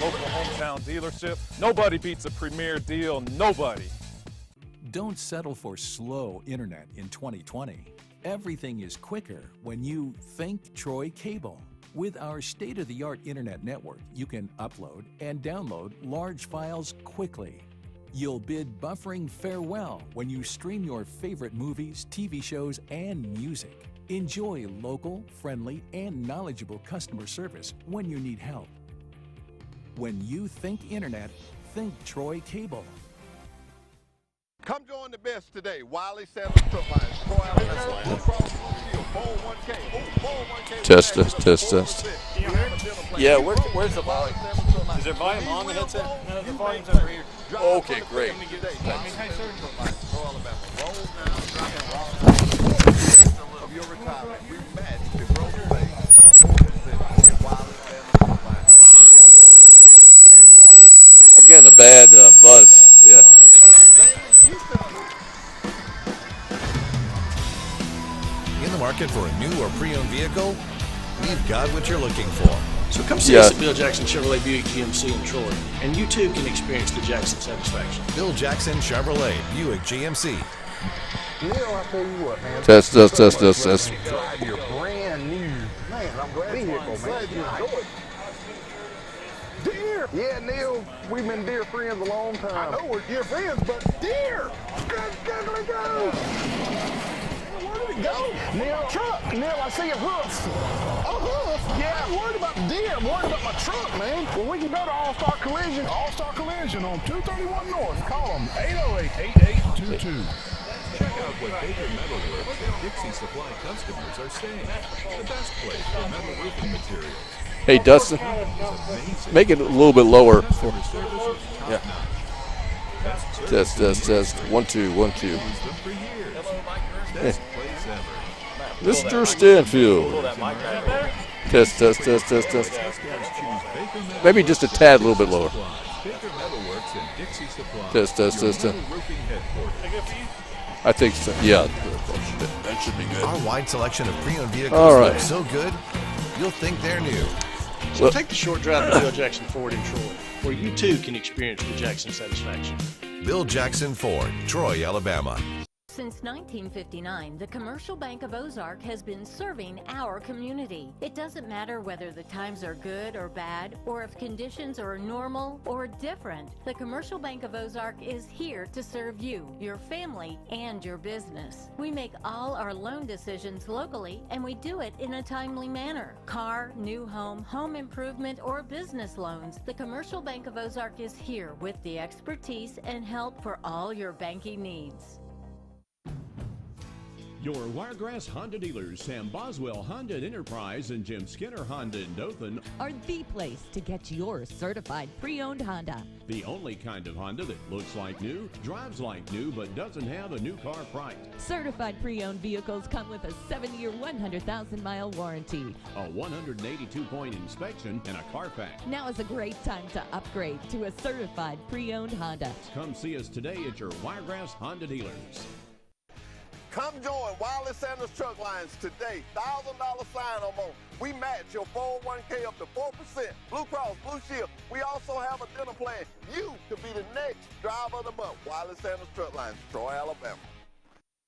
local hometown dealership. Nobody beats a premier deal, nobody. Don't settle for slow internet in 2020. Everything is quicker when you think Troy Cable. With our state-of-the-art internet network, you can upload and download large files quickly. You'll bid buffering farewell when you stream your favorite movies, TV shows, and music. Enjoy local, friendly, and knowledgeable customer service when you need help. When you think internet, think Troy Cable. Come join the best today. Wiley Sanders Truck Lines. Troy Alabama. Blue Cross Blue Shield. 401k. 401k. Test. Yeah, where's the volume? Is there volume on the headset? No, the volume's over here. Okay, great. Hey, sir. Troy Alabama. Roll now, of your retirement. We match the growth rate by 4% in Wiley Sanders Truck Lines. I'm getting a bad buzz. Yeah. In the market for a new or pre-owned vehicle? We've got what you're looking for. So come see us at Bill Jackson Chevrolet Buick GMC in Troy, and you too can experience the Jackson satisfaction. Bill Jackson Chevrolet Buick GMC. Neil, I'll tell you what, man. Test. Drive your brand new, vehicle, man. You enjoy it. Deer! Yeah, Neil, we've been deer friends a long time. I know we're deer friends, but deer! Gotta go! Where did it go? Neil, truck! Neil, I see a hoof. A hoof? Yeah, I'm worried about the deer. I'm worried about my truck, man. Well, we can go to All-Star Collision. All-Star Collision on 231 North. Call them 808-8822. Check out what Baker Metalworks and Dixie Supply customers are saying. The best place for metal roofing materials. Hey, Dustin, make it a little bit lower. Yeah. Test. 1 2 1 2. Mr. Stanfield. Test. Maybe just a tad, a little bit lower. Test. I think so. Yeah, that should be good. Our wide selection of pre-owned vehicles looks so good, you'll think they're new. So take the short drive to Bill Jackson Ford in Troy, where you too can experience the Jackson satisfaction. Bill Jackson Ford, Troy, Alabama. Since 1959, the Commercial Bank of Ozark has been serving our community. It doesn't matter whether the times are good or bad, or if conditions are normal or different. The Commercial Bank of Ozark is here to serve you, your family, and your business. We make all our loan decisions locally, and we do it in a timely manner. Car, new home, home improvement, or business loans, the Commercial Bank of Ozark is here with the expertise and help for all your banking needs. Your Wiregrass Honda dealers, Sam Boswell Honda Enterprise and Jim Skinner Honda in Dothan, are the place to get your certified pre-owned Honda. The only kind of Honda that looks like new, drives like new, but doesn't have a new car fright. Certified pre-owned vehicles come with a 7-year, 100,000-mile warranty, a 182-point inspection, and a Carfax. Now is a great time to upgrade to a certified pre-owned Honda. Come see us today at your Wiregrass Honda dealers. Come join Wiley Sanders Truck Lines today. $1,000 sign-on bonus. We match your 401k up to 4%. Blue Cross Blue Shield. We also have a dinner plan. You could be the next driver of the month. Wiley Sanders Truck Lines, Troy, Alabama.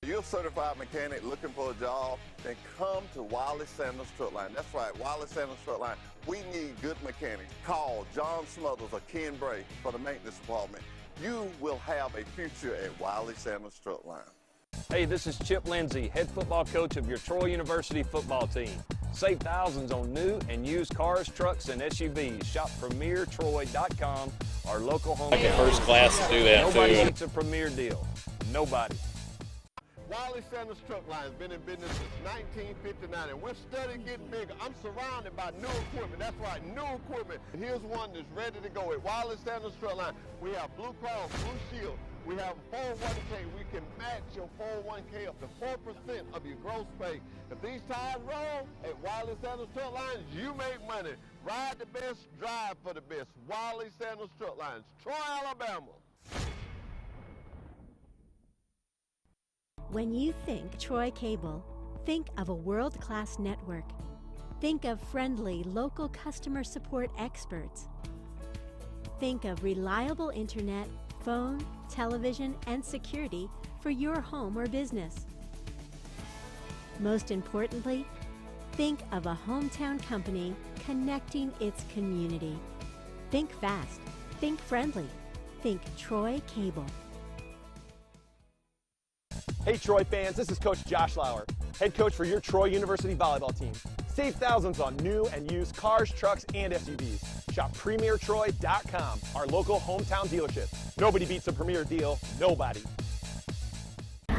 If you're a certified mechanic looking for a job, then come to Wiley Sanders Truck Line. That's right, Wiley Sanders Truck Line. We need good mechanics. Call John Smothers or Ken Bray for the maintenance department. You will have a future at Wiley Sanders Truck Line. Hey, this is Chip Lindsey, head football coach of your Troy University football team. Save thousands on new and used cars, trucks, and SUVs. Shop PremierTroy.com, our local home. Like first class to do that Nobody too. gets a premier deal. Nobody. Wiley Sanders Truck Line has been in business since 1959, and we're steadily getting bigger. I'm surrounded by new equipment. That's right, new equipment. Here's one that's ready to go at Wiley Sanders Truck Line. We have Blue Cross Blue Shield. We have 401k. We can match your 401k up to 4% of your gross pay. If these tires roll at Wiley Sanders Truck Lines, you make money. Ride the best, drive for the best. Wiley Sanders Truck Lines, Troy, Alabama. When you think Troy Cable, think of a world-class network. Think of friendly local customer support experts. Think of reliable internet, phone, television, and security for your home or business. Most importantly, think of a hometown company connecting its community. Think fast. Think friendly. Think Troy Cable. Hey Troy fans, this is Coach Josh Lauer, head coach for your Troy University volleyball team. Save thousands on new and used cars, trucks, and SUVs. Shop PremierTroy.com, our local hometown dealership. Nobody beats a Premier deal, nobody.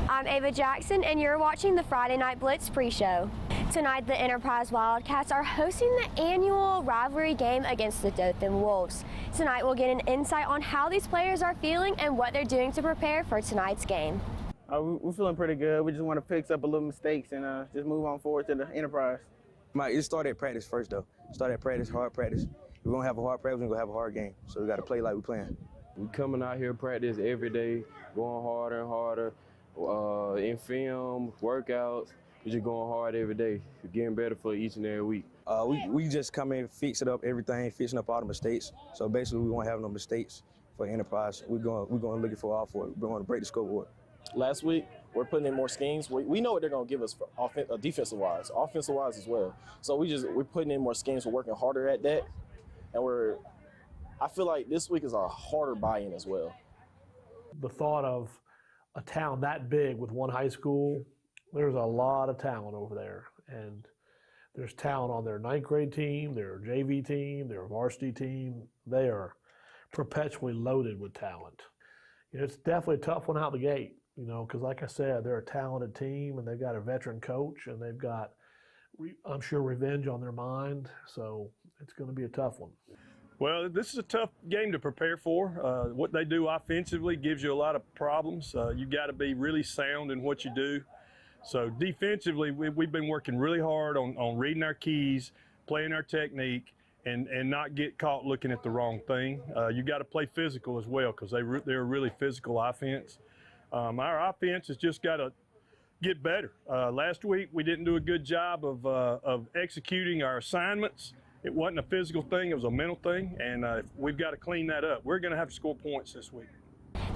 I'm Ava Jackson, and you're watching the Friday Night Blitz pre-show. Tonight, the Enterprise Wildcats are hosting the annual rivalry game against the Dothan Wolves. Tonight, we'll get an insight on how these players are feeling and what they're doing to prepare for tonight's game. We're feeling pretty good. We just want to fix up a little mistakes and just move on forward to the Enterprise. It started at practice first, though. Started at practice, hard practice. If we're going to have a hard practice, we're going to have a hard game. So we got to play like we're playing. We coming out here practice every day, going harder and harder. In film, workouts, we're just going hard every day, getting better for each and every week. We just come in, fix it up, everything, fixing up all the mistakes. So basically, we won't have no mistakes for Enterprise. We're going looking for all for it. We're going to break the scoreboard. Last week, we're putting in more schemes. We know what they're going to give us for defensive-wise, offensive-wise as well. So we're putting in more schemes. We're working harder at that, and I feel like this week is a harder buy-in as well. The thought of a town that big with one high school, there's a lot of talent over there, and there's talent on their 9th grade team, their JV team, their varsity team. They are perpetually loaded with talent. It's definitely a tough one out the gate. Because like I said, they're a talented team, and they've got a veteran coach, and they've got, I'm sure, revenge on their mind. So it's going to be a tough one. Well, this is a tough game to prepare for. What they do offensively gives you a lot of problems. You got to be really sound in what you do. So defensively, we've been working really hard on reading our keys, playing our technique, and not get caught looking at the wrong thing. You got to play physical as well, because they're a really physical offense. Our offense has just got to get better. Last week, we didn't do a good job of executing our assignments. It wasn't a physical thing, it was a mental thing, and we've got to clean that up. We're going to have to score points this week.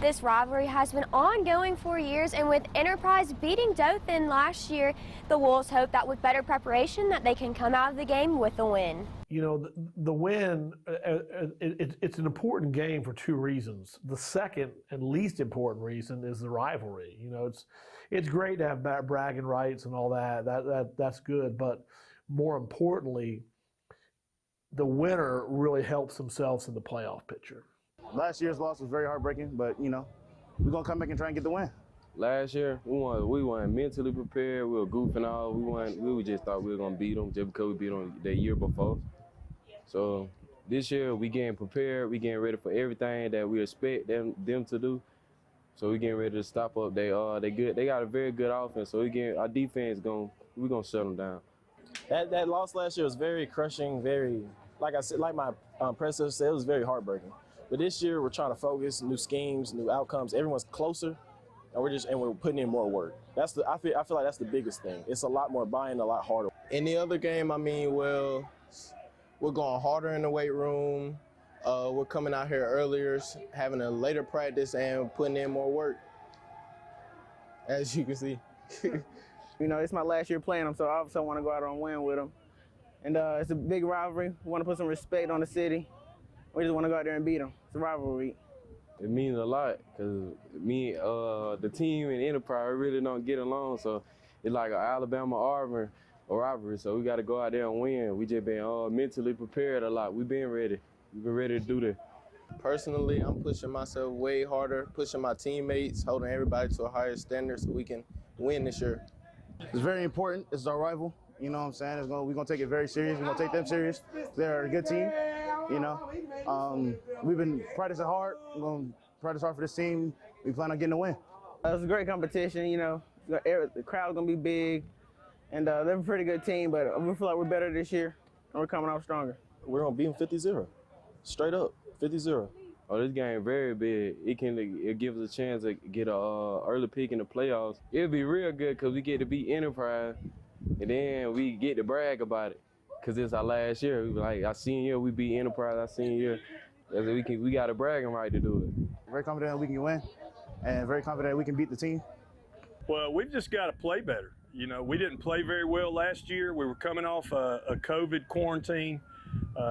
This rivalry has been ongoing for years, and with Enterprise beating Dothan last year, the Wolves hope that with better preparation that they can come out of the game with a win. The win, it's an important game for two reasons. The second and least important reason is the rivalry. It's great to have bragging rights and all that. That's good, but more importantly, the winner really helps themselves in the playoff picture. Last year's loss was very heartbreaking, but we're gonna come back and try and get the win. Last year, we weren't mentally prepared. We were goofing out. We just thought we were gonna beat them just because we beat them the year before. So this year, we getting prepared. We getting ready for everything that we expect them to do. So we getting ready to stop up. They good. They got a very good offense. So our defense we're gonna shut them down. That loss last year was very crushing. Very, like I said, like my predecessor said, it was very heartbreaking. But this year, we're trying to focus, new schemes, new outcomes. Everyone's closer, and we're putting in more work. I feel like that's the biggest thing. It's a lot more buy-in, a lot harder. In the other game, we're going harder in the weight room. We're coming out here earlier, having a later practice, and putting in more work, as you can see. It's my last year playing them, so I also want to go out and win with them. And it's a big rivalry. We want to put some respect on the city. We just want to go out there and beat them. It's a rivalry. It means a lot, because the team and Enterprise really don't get along, so it's like an Alabama-Auburn rivalry, so we got to go out there and win. We just been mentally prepared a lot. We've been ready. We've been ready to do this. Personally, I'm pushing myself way harder, pushing my teammates, holding everybody to a higher standard so we can win this year. It's very important. It's our rival. You know what I'm saying? We're going to take it very serious. We're going to take them serious. They're a good team. We've been practicing hard. We're going to practice hard for this team. We plan on getting a win. It was a great competition. The crowd's going to be big. And they're a pretty good team, but we feel like we're better this year, and we're coming out stronger. We're going to beat them 50-0. Straight up, 50-0. Oh, this game very big. It gives us a chance to get a early pick in the playoffs. It'll be real good because we get to beat Enterprise, and then we get to brag about it because it's our last year. We be like, our senior year, we beat Enterprise our senior year. we got a bragging right to do it. Very confident we can win, and very confident we can beat the team. Well, we've just got to play better. You know, we didn't play very well last year. We were coming off a COVID quarantine.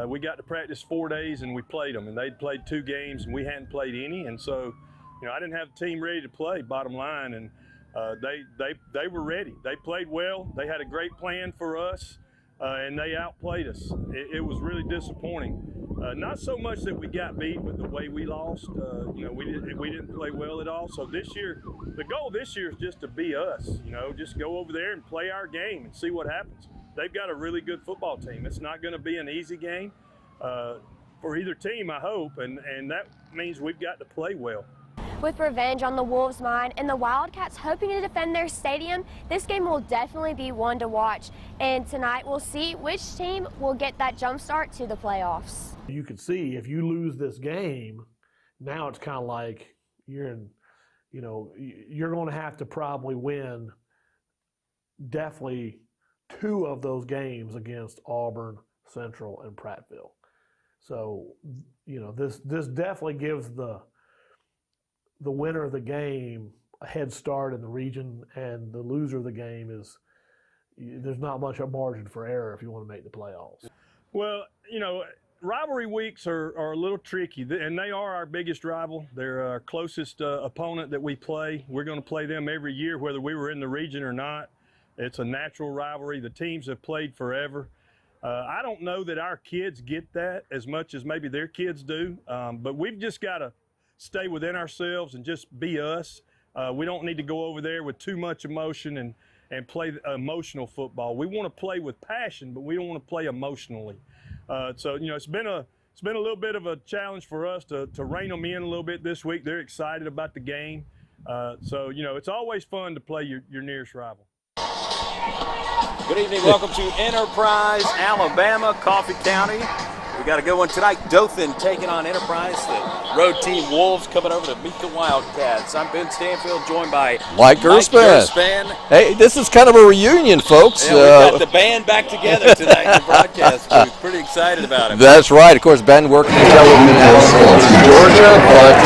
We got to practice 4 days and we played them, and they'd played 2 games and we hadn't played any. And so, you know, I didn't have the team ready to play, bottom line, and they were ready. They played well. They had a great plan for us, and they outplayed us. It was really disappointing. Not so much that we got beat, but the way we lost. You know, we didn't play well at all. So this year, the goal this year is just to be us. You know, just go over there and play our game and see what happens. They've got a really good football team. It's not going to be an easy game for either team, I hope, and that means we've got to play well. With revenge on the Wolves' mind and the Wildcats hoping to defend their stadium, this game will definitely be one to watch. And tonight we'll see which team will get that jump start to the playoffs. You can see if you lose this game, now it's kind of like you're going to have to probably win definitely 2 of those games against Auburn, Central, and Prattville. So, you know, this definitely gives the winner of the game a head start in the region, and the loser of the game there's not much of a margin for error if you want to make the playoffs. Well, you know, rivalry weeks are a little tricky, and they are our biggest rival. They're our closest opponent that we play. We're going to play them every year, whether we were in the region or not. It's a natural rivalry. The teams have played forever. I don't know that our kids get that as much as maybe their kids do, but we've just got to stay within ourselves and just be us. We don't need to go over there with too much emotion and play emotional football. We want to play with passion, but we don't want to play emotionally. So, you know, it's been a little bit of a challenge for us to rein them in a little bit this week. They're excited about the game. So, you know, it's always fun to play your nearest rival. Good evening. Welcome to Enterprise, Alabama, Coffee County. We got a good one tonight. Dothan taking on Enterprise. The road team Wolves coming over to meet the Wildcats. I'm Ben Stanfield, joined by Mike Gerspan. Hey, this is kind of a reunion, folks. Yeah, we got the band back together tonight in the broadcast booth. Pretty excited about it. That's right. Of course, Ben working in Georgia, but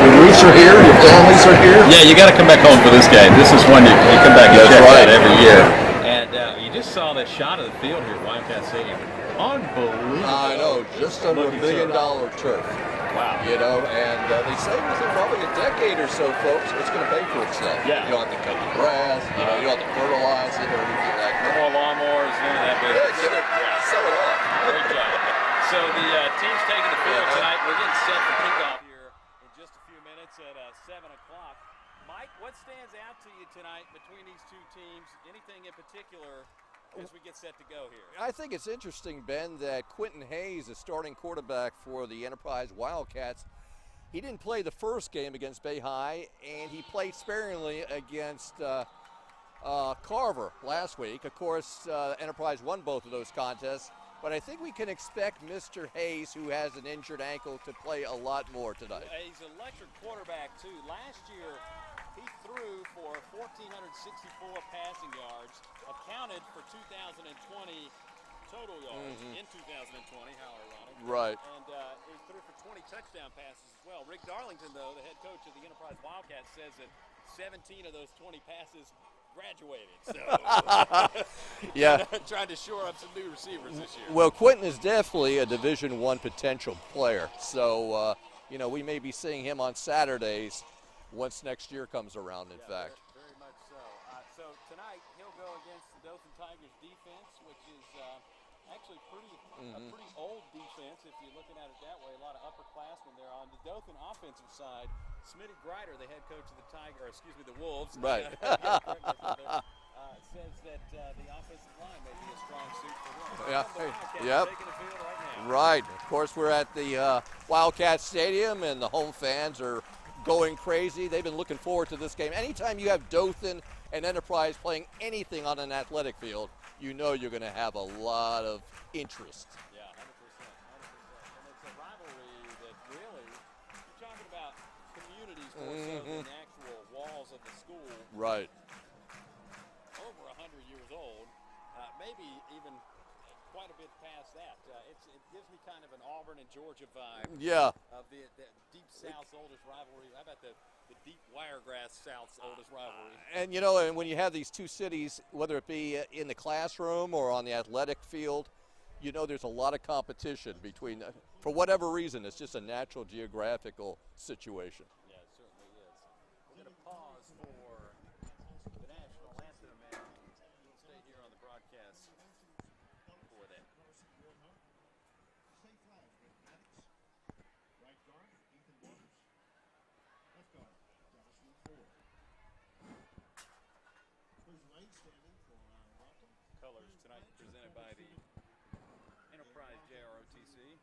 your roots are here, your families are here. Yeah, you got to come back home for this game. This is one you come back and check out every year. And you just saw the shot of the field here at Wildcat Stadium. Unbelievable. I know, just under $1 million turf. Wow. You know, and they say within probably a decade or so, folks, it's going to pay for itself. Yeah. You don't have to cut the grass, you know, you don't have to fertilize it or anything like that. No more lawnmowers, none of that business. Yeah, get it, sell it off. Great job. So the team's taking the field tonight. We're getting set for kickoff here in just a few minutes at 7 o'clock. Mike, what stands out to you tonight between these two teams? Anything in particular as we get set to go here? I think it's interesting, Ben, that Quentin Hayes, the starting quarterback for the Enterprise Wildcats, he didn't play the first game against Bay High, and he played sparingly against Carver last week. Of course, Enterprise won both of those contests, but I think we can expect Mr. Hayes, who has an injured ankle, to play a lot more tonight. He's an electric quarterback, too. Last year, he threw for 1,464 passing yards, accounted for 2020 total yards in 2020, how ironic. Right. And he threw for 20 touchdown passes as well. Rick Darlington, though, the head coach of the Enterprise Wildcats, says that 17 of those 20 passes graduated. So, yeah. Trying to shore up some new receivers this year. Well, Quentin is definitely a Division I potential player. So, you know, we may be seeing him on Saturdays once next year comes around, in fact. Very much so. So tonight he'll go against the Dothan Tigers defense, which is actually a pretty old defense if you're looking at it that way. A lot of upperclassmen there. On the Dothan offensive side, Smitty Grider, the head coach of the the Wolves, right, says that the offensive line may be a strong suit for him. Yeah. Yep. Right. Of course, we're at the Wildcat Stadium, and the home fans are going crazy. They've been looking forward to this game. Anytime you have Dothan and Enterprise playing anything on an athletic field, you know you're going to have a lot of interest. Yeah, 100%. And it's a rivalry that really, you're talking about communities more so than the actual walls of the school. Right. Over 100 years old, maybe even quite a bit past that. It gives me kind of an Auburn and Georgia vibe. Yeah. Of the deep South's oldest rivalry. How about the deep Wiregrass South's oldest rivalry? And, you know, and when you have these two cities, whether it be in the classroom or on the athletic field, you know there's a lot of competition between, for whatever reason, it's just a natural geographical situation. Yeah, it certainly is. We're going to pause for the national anthem, and we'll stay here on the broadcast for that. Colors tonight presented by the Enterprise JROTC.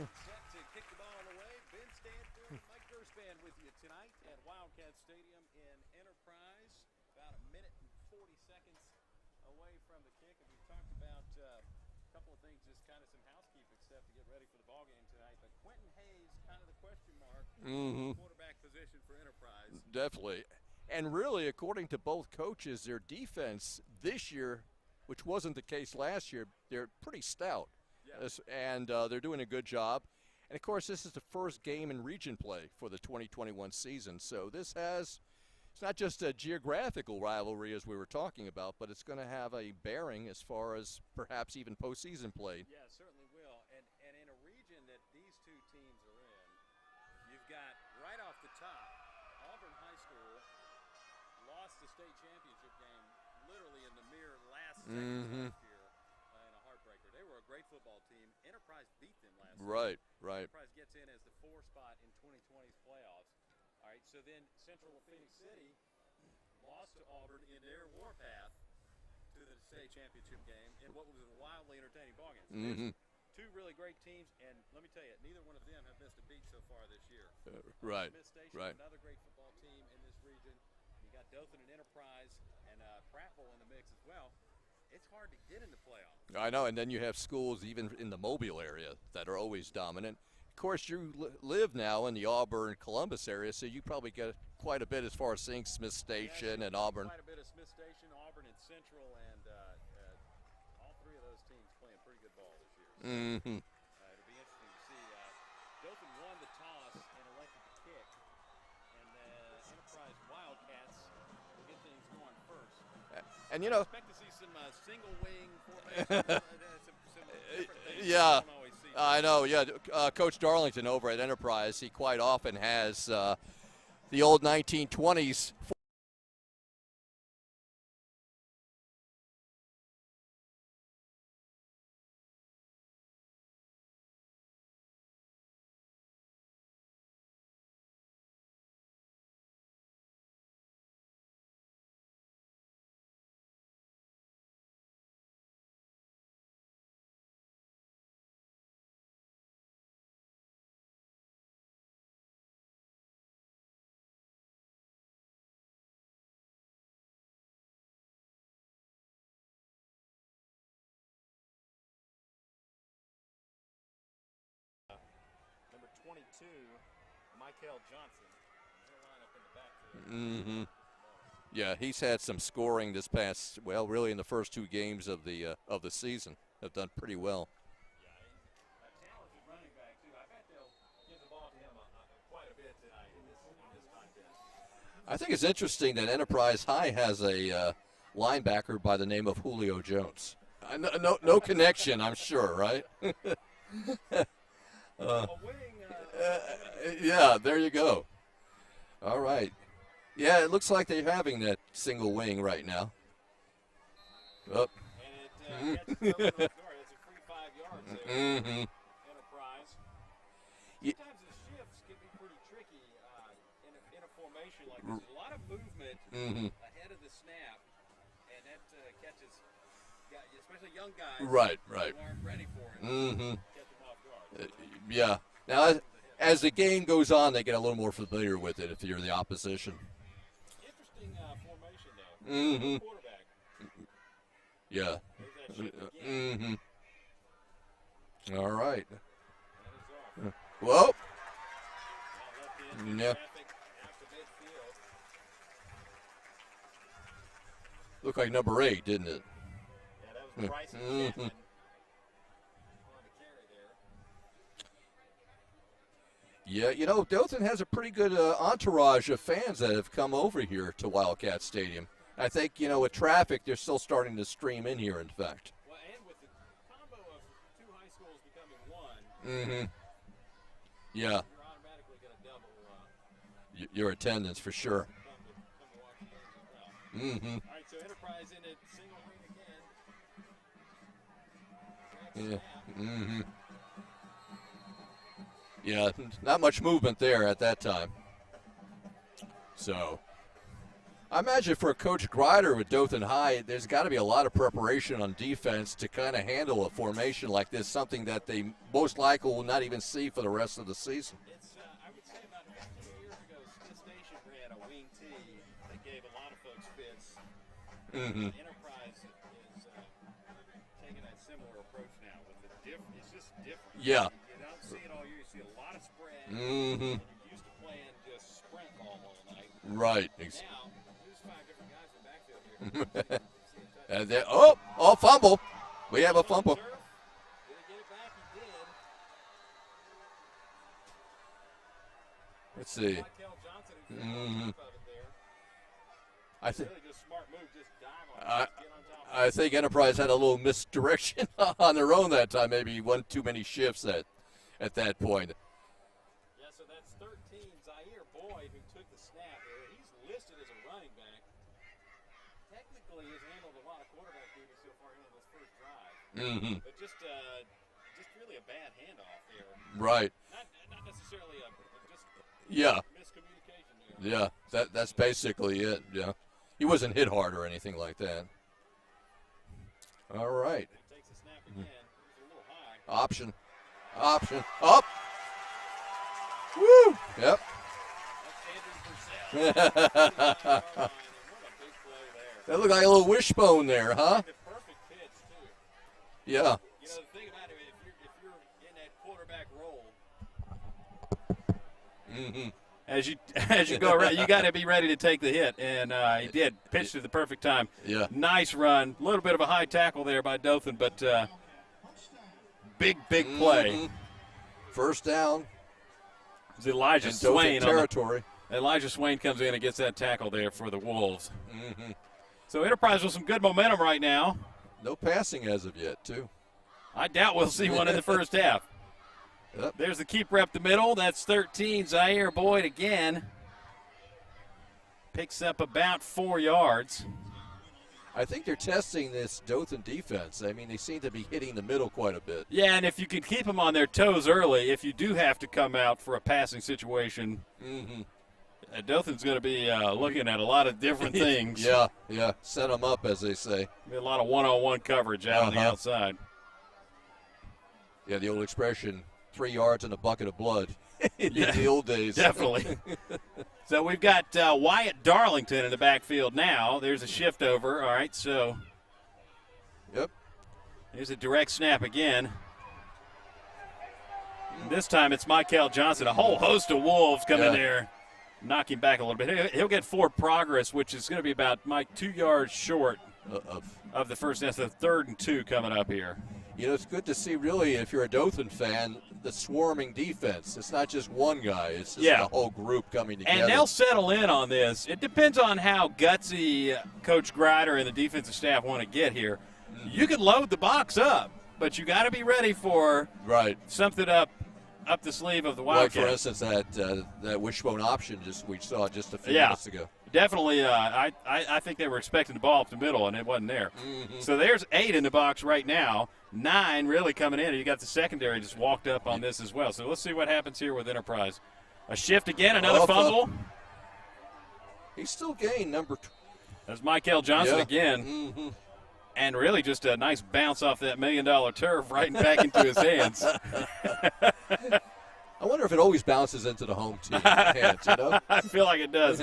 Set to kick the ball away. Ben Stanfield, Mike Gerspan with you tonight at Wildcat Stadium in Enterprise. About a minute and 40 seconds away from the kick. And we've talked about a couple of things, just kind of some housekeeping stuff to get ready for the ball game tonight. But Quentin Hayes, kind of the question mark, quarterback position for Enterprise. Definitely. And really, according to both coaches, their defense this year, which wasn't the case last year, they're pretty stout. And they're doing a good job. And, of course, this is the first game in region play for the 2021 season. So this has – it's not just a geographical rivalry, as we were talking about, but it's going to have a bearing as far as perhaps even postseason play. Yeah, it certainly will. And in a region that these two teams are in, you've got right off the top, Auburn High School lost the state championship game literally in the mere last seconds last year. They were a great football team. Enterprise beat them last Right, year. right. Enterprise gets in as the 4 spot in 2020's playoffs. All right, so then Central Phoenix City lost to Auburn in their warpath to the state championship game in what was a wildly entertaining ballgame. So two really great teams, and let me tell you, neither one of them have missed a beat so far this year. Right, Smith Station, right. another great football team in this region. You got Dothan and Enterprise and Prattville in the mix as well. It's hard to get in the playoffs. I know, and then you have schools even in the Mobile area that are always dominant. Of course, you live now in the Auburn-Columbus area, so you probably get quite a bit as far as seeing Smith Station and Auburn. Quite a bit of Smith Station, Auburn, and Central, and all three of Mm-hmm. It'll be interesting to see. Dothan won the toss and elected to kick, and the Enterprise Wildcats will get things going first. And you know, I expect to see some single wing formation, some different things. yeah, You don't always see. I know. Yeah, Coach Darlington over at Enterprise, he quite often has the old 1920s. Number 22, Michael Johnson. He'll line up in the backfield. Mm-hmm. Yeah, he's had some scoring this past, well, really in the first 2 games of the season. Have done pretty well. Yeah, he's a talented running back, too. I bet they'll give the ball to him quite a bit tonight in this contest. I think it's interesting that Enterprise High has a linebacker by the name of Julio Jones. No connection, I'm sure, right? Yeah, there you go. All right. Yeah, it looks like they're having that single wing right now. Oh. And it gets thrown off guard. That's a free 5 yards there. Mm-hmm. Enterprise. Sometimes the shifts can be pretty tricky in a formation like this. There's a lot of movement ahead of the snap, and that catches, especially young guys who aren't ready for it. Get them off guard. Yeah. Now, as the game goes on, they get a little more familiar with it if you're the opposition. Interesting formation, though. Quarterback. Yeah. All right. Whoa. Yeah. Looked like number 8, didn't it? Yeah, that was Bryson. Yeah, you know, Dothan has a pretty good entourage of fans that have come over here to Wildcat Stadium. I think, you know, with traffic, they're still starting to stream in here, in fact. Well, and with the combo of 2 high schools becoming 1, yeah. you're automatically going to double your attendance for sure. All right, so Enterprise in a single ring again. Yeah. Yeah, not much movement there at that time. So, I imagine for Coach Grider with Dothan High, there's got to be a lot of preparation on defense to kind of handle a formation like this, something that they most likely will not even see for the rest of the season. It's, I would say about 15 years ago, Smith Station ran a wing T that gave a lot of folks fits. Enterprise is taking a similar approach now. With it's just different. Yeah. You don't see it all year. You see a lot of spread. And you're used to playing just sprint ball all night. Right. Now, there's 5 different guys in the backfield here. And then, fumble. We have a fumble. Did he get it back? He did. Let's see. Michael Johnson, who's on top of it there. I think. Really just smart move. Just dive on it. I think Enterprise had a little misdirection on their own that time. Maybe one too many shifts at that point. Yeah, so that's 13. Zaire Boyd, who took the snap there. He's listed as a running back. Technically, he's handled a lot of quarterback duty so far in this first drive. But just really a bad handoff there. Right. Not necessarily miscommunication there. Yeah, that's basically it. Yeah, he wasn't hit hard or anything like that. All right. Takes a snap again. It's a little high. Option. Up. Woo. Yep. That's Andrew Purcell. What a big play there. That looked like a little wishbone there, huh? The perfect pitch, too. Yeah. You know, the thing about it, if you're in that quarterback role, as you go around, you got to be ready to take the hit, and he did. Pitched at the perfect time. Yeah. Nice run. A little bit of a high tackle there by Dothan, but big play. First down. It's Elijah in Dothan Swain. Territory. Elijah Swain comes in and gets that tackle there for the Wolves. So Enterprise with some good momentum right now. No passing as of yet, too. I doubt we'll see one in the first half. Yep. There's the keeper up the middle. That's 13. Zaire Boyd again. Picks up about 4 yards. I think they're testing this Dothan defense. I mean, they seem to be hitting the middle quite a bit. Yeah, and if you can keep them on their toes early, if you do have to come out for a passing situation, Dothan's going to be looking at a lot of different things. Yeah. Set them up, as they say. Be a lot of one-on-one coverage out on the outside. Yeah, the old expression, 3 yards in a bucket of blood in the old days. Definitely. So we've got Wyatt Darlington in the backfield now. There's a shift over. All right, so. Yep. Here's a direct snap again. And this time it's Michael Johnson. A whole host of Wolves come in there, knock him back a little bit. He'll get forward progress, which is going to be about, Mike, 2 yards short of the first. That's the 3rd and 2 coming up here. You know, it's good to see, really, if you're a Dothan fan, the swarming defense. It's not just one guy. It's just the whole group coming together. And they'll settle in on this. It depends on how gutsy Coach Grider and the defensive staff want to get here. You can load the box up, but you got to be ready for something up the sleeve of the Wildcats. Like, for instance, that wishbone option we saw just a few minutes ago. Definitely, I think they were expecting the ball up the middle, and it wasn't there. So there's 8 in the box right now, 9 really coming in. You got the secondary just walked up on this as well. So let's see what happens here with Enterprise. A shift again, another fumble. He's still gained number 2. There's Michael Johnson again. And really just a nice bounce off that $1 million turf right back into his hands. I wonder if it always bounces into the home team hands, you know? I feel like it does.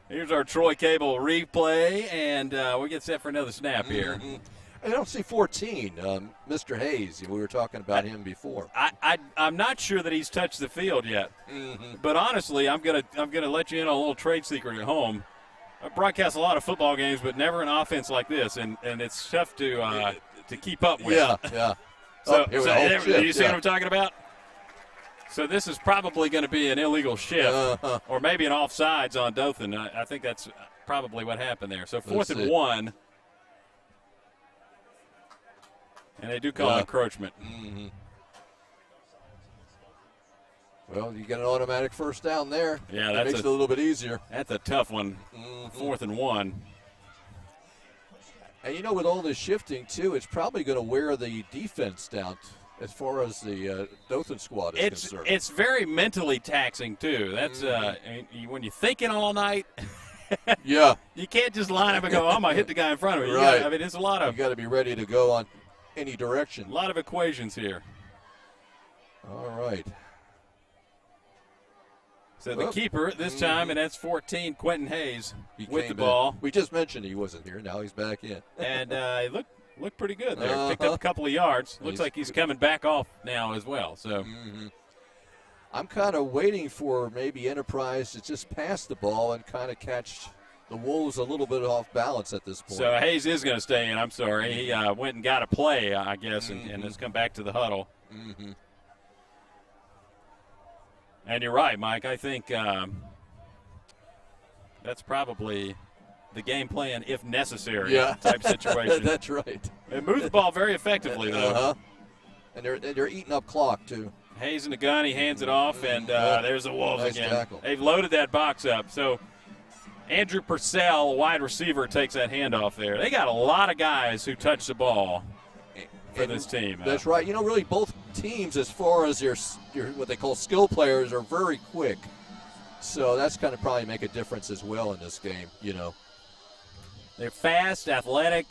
Here's our Troy Cable replay, and we get set for another snap here. I don't see 14, Mr. Hayes. We were talking about him before. I'm not sure that he's touched the field yet. But honestly, I'm gonna let you in on a little trade secret at home. I broadcast a lot of football games, but never an offense like this, and it's tough to keep up with. Yeah. So do you see what I'm talking about? So this is probably going to be an illegal shift, or maybe an offsides on Dothan. I think that's probably what happened there. So 4th and 1, and they do call encroachment. Well, you get an automatic first down there. Yeah, that makes it a little bit easier. That's a tough one. 4th and 1. And, you know, with all this shifting, too, it's probably going to wear the defense down as far as the Dothan squad is concerned. It's very mentally taxing, too. That's when you're thinking all night. You can't just line up and go, I'm going to hit the guy in front of me. Right. It's a lot of. You got to be ready to go on any direction. A lot of equations here. All right. So the keeper this time, and that's 14, Quentin Hayes with the ball. We just mentioned he wasn't here. Now he's back in. And he looked pretty good there. Picked up a couple of yards. Looks like he's coming back off now as well. So I'm kind of waiting for maybe Enterprise to just pass the ball and kind of catch the Wolves a little bit off balance at this point. So Hayes is going to stay in. I'm sorry. He went and got a play, I guess, and has come back to the huddle. And you're right, Mike. I think that's probably the game plan, if necessary, type situation. That's right. They move the ball very effectively, though. And they're eating up clock, too. Hayes in the gun. He hands it off, and there's the Wolves nice again. Tackle. They've loaded that box up. So Andrew Purcell, wide receiver, takes that handoff there. They got a lot of guys who touch the ball for this team. That's right. You know, really both teams, as far as your what they call skill players, are very quick. So that's going to probably make a difference as well in this game, you know. They're fast, athletic.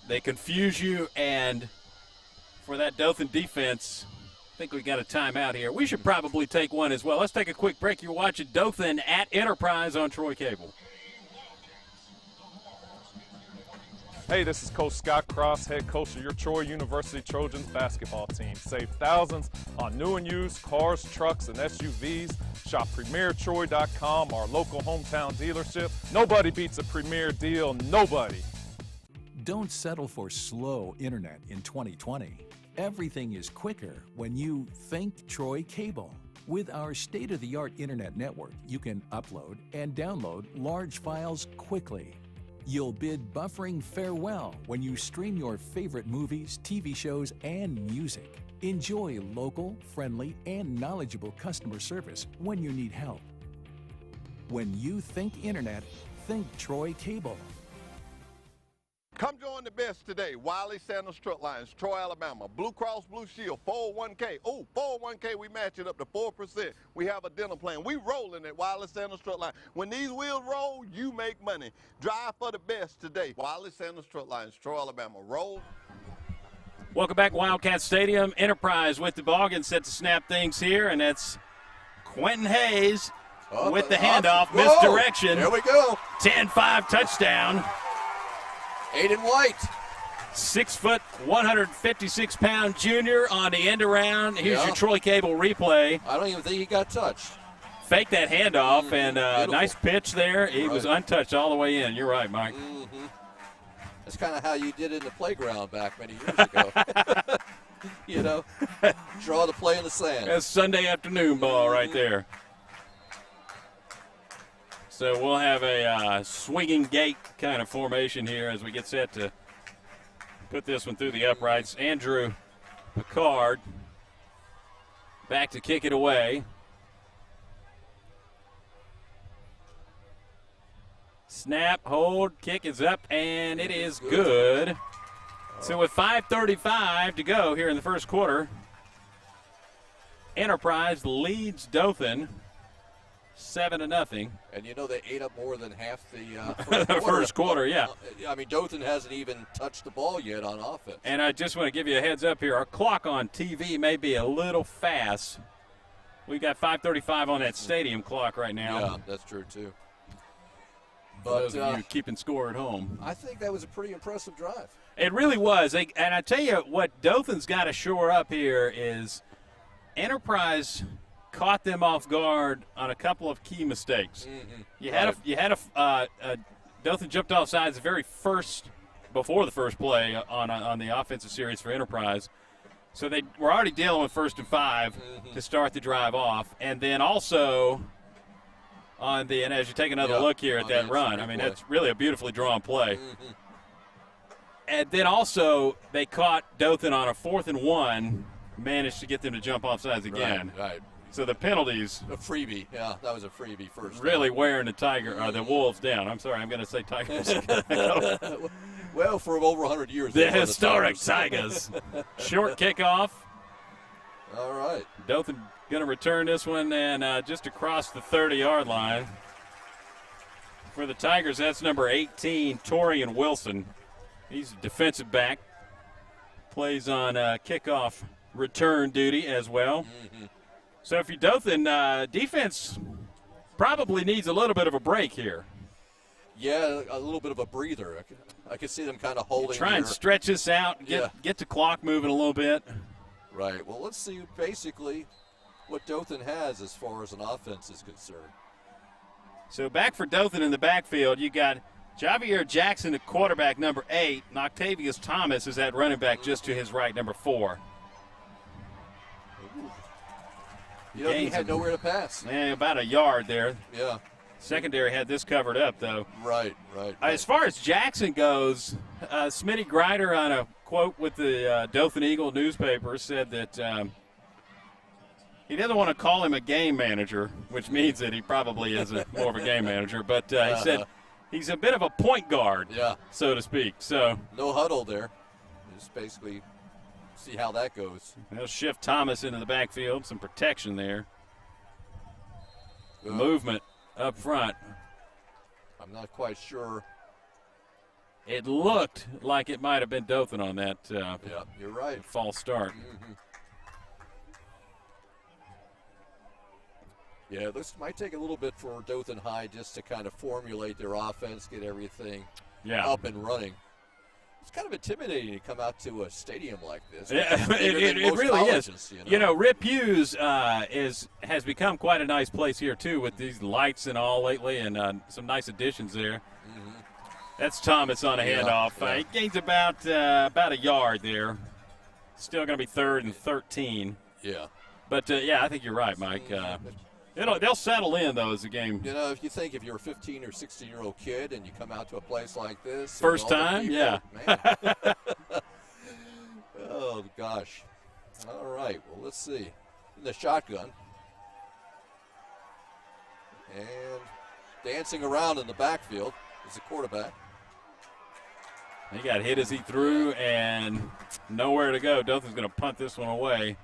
They confuse you, and for that Dothan defense, I think we got a timeout here. We should probably take one as well. Let's take a quick break. You're watching Dothan at Enterprise on Troy Cable. Hey, this is Coach Scott Cross, head coach of your Troy University Trojans basketball team. Save thousands on new and used cars, trucks, and SUVs. Shop PremierTroy.com, our local hometown dealership. Nobody beats a Premier deal, nobody. Don't settle for slow internet in 2020. Everything is quicker when you think Troy Cable. With our state-of-the-art internet network, you can upload and download large files quickly. You'll bid buffering farewell when you stream your favorite movies, TV shows, and music. Enjoy local, friendly, and knowledgeable customer service when you need help. When you think internet, think Troy Cable. Come join the best today. Wiley Sanders Truck Lines, Troy, Alabama. Blue Cross Blue Shield, 401k. Oh, 401k, we match it up to 4%. We have a dental plan. We rolling at Wiley Sanders Truck Line. When these wheels roll, you make money. Drive for the best today. Wiley Sanders Truck Lines, Troy, Alabama. Roll. Welcome back, Wildcat Stadium. Enterprise with the ball and set to snap things here, and that's Quentin Hayes with the handoff. Misdirection. There we go. 10-5 touchdown. Aiden White. 6 foot, 156-pound junior on the end around. Here's your Troy Cable replay. I don't even think he got touched. Fake that handoff, and nice pitch there. He was untouched all the way in. You're right, Mike. That's kind of how you did it in the playground back many years ago. You know, draw the play in the sand. That's Sunday afternoon ball right there. So we'll have a swinging gate kind of formation here as we get set to put this one through the uprights. Andrew Picard back to kick it away. Snap, hold, kick is up, and it is good. So with 5:35 to go here in the first quarter, Enterprise leads Dothan 7-0. And you know they ate up more than half the first quarter, yeah. I mean, Dothan hasn't even touched the ball yet on offense. And I just want to give you a heads up here. Our clock on TV may be a little fast. We've got 5:35 on that stadium clock right now. Yeah, that's true, too. But those of you keeping score at home. I think that was a pretty impressive drive. It really was. And I tell you what Dothan's got to shore up here is Enterprise caught them off guard on a couple of key mistakes. Dothan jumped off sides the very before the first play on the offensive series for Enterprise. So they were already dealing with 1st and 5 to start the drive off. And then also and as you take another look here at that run, I mean, that's really a beautifully drawn play. And then also they caught Dothan on a 4th and 1, managed to get them to jump off sides again. Right. So the penalties. A freebie. Yeah, that was a freebie first. Really wearing the Wolves down. I'm sorry, I'm going to say Tigers. Well, for over 100 years. The historic Tigers. Short kickoff. All right. Dothan going to return this one and just across the 30-yard line. For the Tigers, that's number 18, Torian Wilson. He's a defensive back. Plays on kickoff return duty as well. So if you're Dothan, defense probably needs a little bit of a break here. Yeah, a little bit of a breather. I can see them kind of holding. Try and stretch this out, get the clock moving a little bit. Right. Well, let's see basically what Dothan has as far as an offense is concerned. So back for Dothan in the backfield, you got Javier Jackson at quarterback, number 8, and Octavius Thomas is at running back just to his right, number 4. You know, he had nowhere to pass. Yeah, about a yard there. Yeah. Secondary had this covered up, though. Right. As far as Jackson goes, Smitty Grider on a quote with the Dothan Eagle newspaper said that he doesn't want to call him a game manager, which means that he probably is more of a game manager. But he said he's a bit of a point guard, so to speak. So no huddle there. Just basically see how that goes. They'll shift Thomas into the backfield. Some protection there. Movement up front. I'm not quite sure. It looked like it might have been Dothan on that. Yeah, you're right. False start. Yeah, this might take a little bit for Dothan High just to kind of formulate their offense, get everything up and running. It's kind of intimidating to come out to a stadium like this. Yeah, it really is. You know, Rip Hughes has become quite a nice place here, too, with these lights and all lately and some nice additions there. That's Thomas on a handoff. He gains about a yard there. Still going to be 3rd and 13. Yeah. But, yeah, I think you're right, Mike. They'll settle in, though, as the game. You know, if you think if you're a 15 or 16-year-old kid and you come out to a place like this. First time, people, yeah. Man. Oh, gosh. All right, well, let's see. In the shotgun. And dancing around in the backfield is the quarterback. He got hit as he threw and nowhere to go. Dothan's going to punt this one away.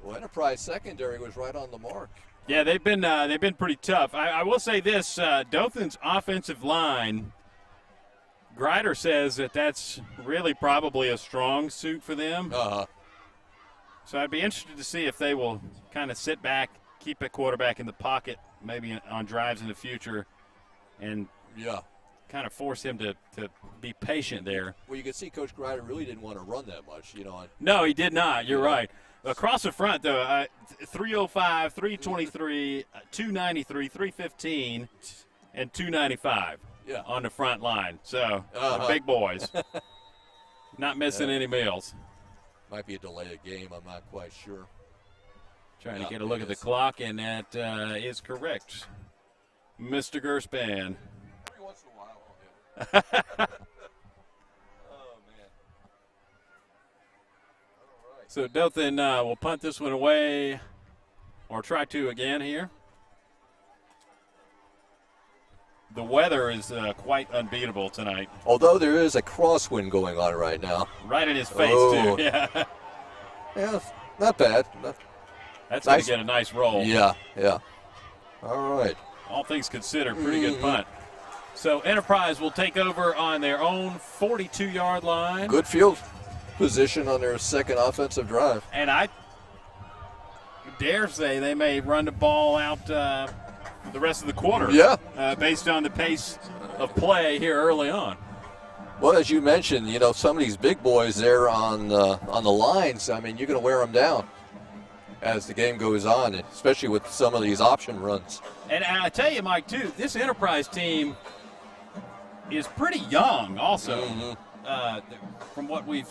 Well, Enterprise secondary was right on the mark. Yeah, they've been pretty tough. I will say this, Dothan's offensive line, Grider says that's really probably a strong suit for them. Uh-huh. So I'd be interested to see if they will kind of sit back, keep a quarterback in the pocket, maybe on drives in the future, and kind of force him to be patient there. Well, you can see Coach Grider really didn't want to run that much, you know. No, he did not. You're right. Across the front, though, 305, 323, 293, 315, and 295 on the front line. So, the big boys. Not missing any meals. Might be a delay of game. I'm not quite sure. Trying to get a look at the clock, and that is correct. Mr. Gerspan. Every once in a while, I'll get it. So Dothan will punt this one away, or try to again here. The weather is quite unbeatable tonight. Although there is a crosswind going on right now. Right in his face, too. Yeah. Yeah, not bad. That's going to get a nice roll. Yeah, yeah. All right. All things considered, pretty good punt. So Enterprise will take over on their own 42-yard line. Good field position on their second offensive drive. And I dare say they may run the ball out the rest of the quarter. Yeah. Based on the pace of play here early on. Well, as you mentioned, you know, some of these big boys there on the lines, I mean, you're going to wear them down as the game goes on, especially with some of these option runs. And I tell you, Mike, too, this Enterprise team is pretty young also, from what we've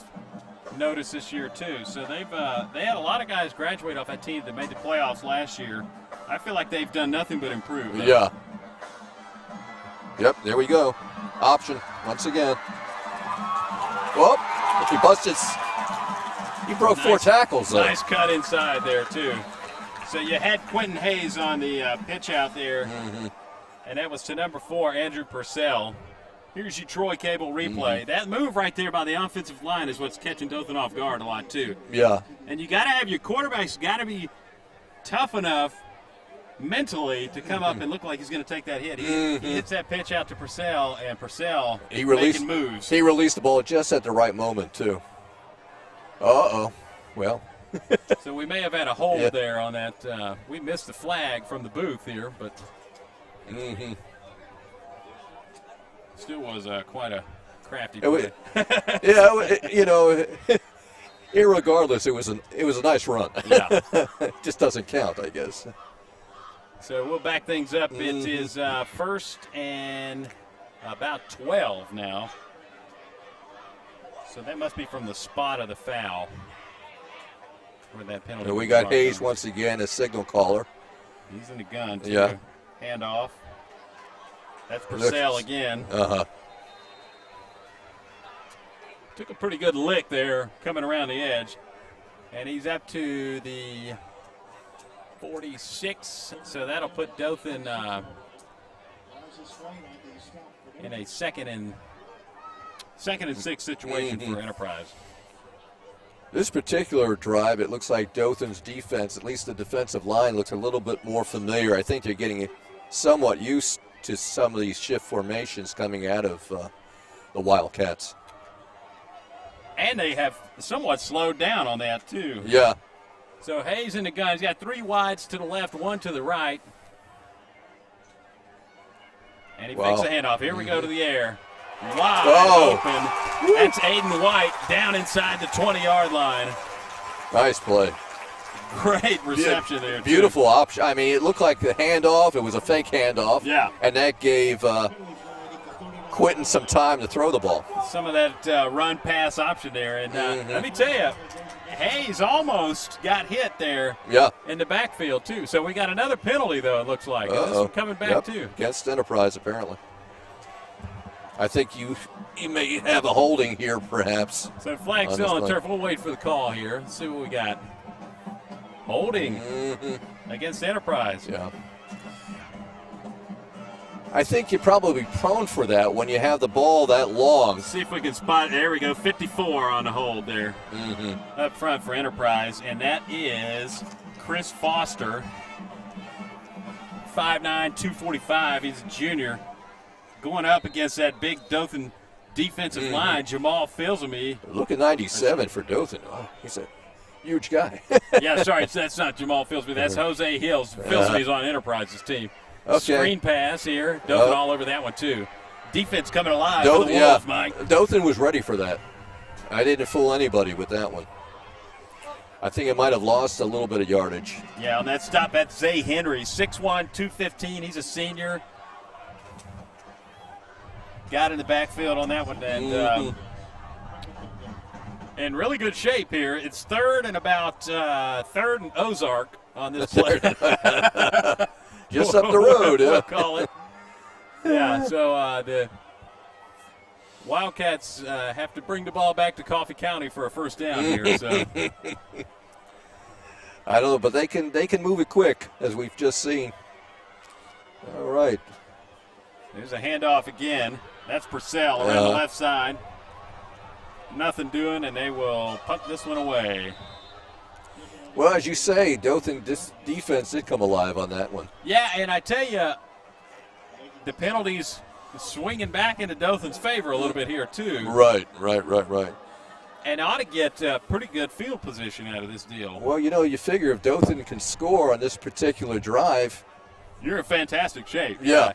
noticed this year, too. So they had a lot of guys graduate off that team that made the playoffs last year. I feel like they've done nothing but improve. Yeah. Yep, there we go. Option once again. Whoop, he busted. He broke 4 tackles, though. Nice cut inside there, too. So you had Quentin Hayes on the pitch out there, and that was to number 4, Andrew Purcell. Here's your Troy Cable replay. That move right there by the offensive line is what's catching Dothan off guard a lot, too. Yeah. And you got to have your quarterbacks got to be tough enough mentally to come up and look like he's going to take that hit. He hits that pitch out to Purcell, and Purcell making moves. He released the ball just at the right moment, too. Uh-oh. Well. So we may have had a hold there on that. We missed the flag from the booth here, but still was quite a crafty play. You know, irregardless, it was a nice run. Yeah. It just doesn't count, I guess. So we'll back things up. It is first and about 12 now. So that must be from the spot of the foul. Where that penalty. We got Hayes once again, a signal caller. He's in the gun, too. Yeah. Hand off. That's Purcell again. Took a pretty good lick there coming around the edge. And he's up to the 46. So that'll put Dothan in a second and 6 situation for Enterprise. This particular drive, it looks like Dothan's defense, at least the defensive line, looks a little bit more familiar. I think they're getting somewhat used to some of these shift formations coming out of the Wildcats. And they have somewhat slowed down on that, too. Yeah. So Hayes in the gun. He's got 3 wides to the left, 1 to the right. And he fakes a handoff. Here we go to the air. Wide open. That's Aiden White down inside the 20-yard line. Nice play. Great reception there, Beautiful option. I mean, it looked like the handoff. It was a fake handoff. Yeah. And that gave Quentin some time to throw the ball. Some of that run-pass option there. And let me tell you, Hayes almost got hit there in the backfield, too. So we got another penalty, though, it looks like. This one coming back, too. Against Enterprise, apparently. I think you may have a holding here, perhaps. So flag still on the turf. We'll wait for the call here. Let's see what we got. Holding against Enterprise. Yeah. I think you're probably prone for that when you have the ball that long. Let's see if we can spot. There we go. 54 on the hold there. Up front for Enterprise. And that is Chris Foster. 5'9", 245. He's a junior. Going up against that big Dothan defensive line, Jamal Filsamy. Look at 97 for Dothan. Oh, he's a huge guy. Yeah, sorry, that's not Jamal Filsamy. That's Jose Hills. Filsamy's on Enterprise's team. Okay. Screen pass here. Dothan all over that one, too. Defense coming alive for the Wolves, Mike. Dothan was ready for that. I didn't fool anybody with that one. I think it might have lost a little bit of yardage. Yeah, on that stop, that's Zay Henry. 6'1", 215. He's a senior. Got in the backfield on that one. And in really good shape here. It's third and about third and Ozark on this play. Just up the road, we'll call it. Yeah, so the Wildcats have to bring the ball back to Coffee County for a first down here. So. I don't know, but they can move it quick, as we've just seen. All right. There's a handoff again. That's Purcell around the left side. Nothing doing, and they will punt this one away. Well, as you say, Dothan defense did come alive on that one. Yeah, and I tell you, the penalties swinging back into Dothan's favor a little bit here, too. Right. And ought to get pretty good field position out of this deal. Well, you figure if Dothan can score on this particular drive. You're in fantastic shape. Yeah.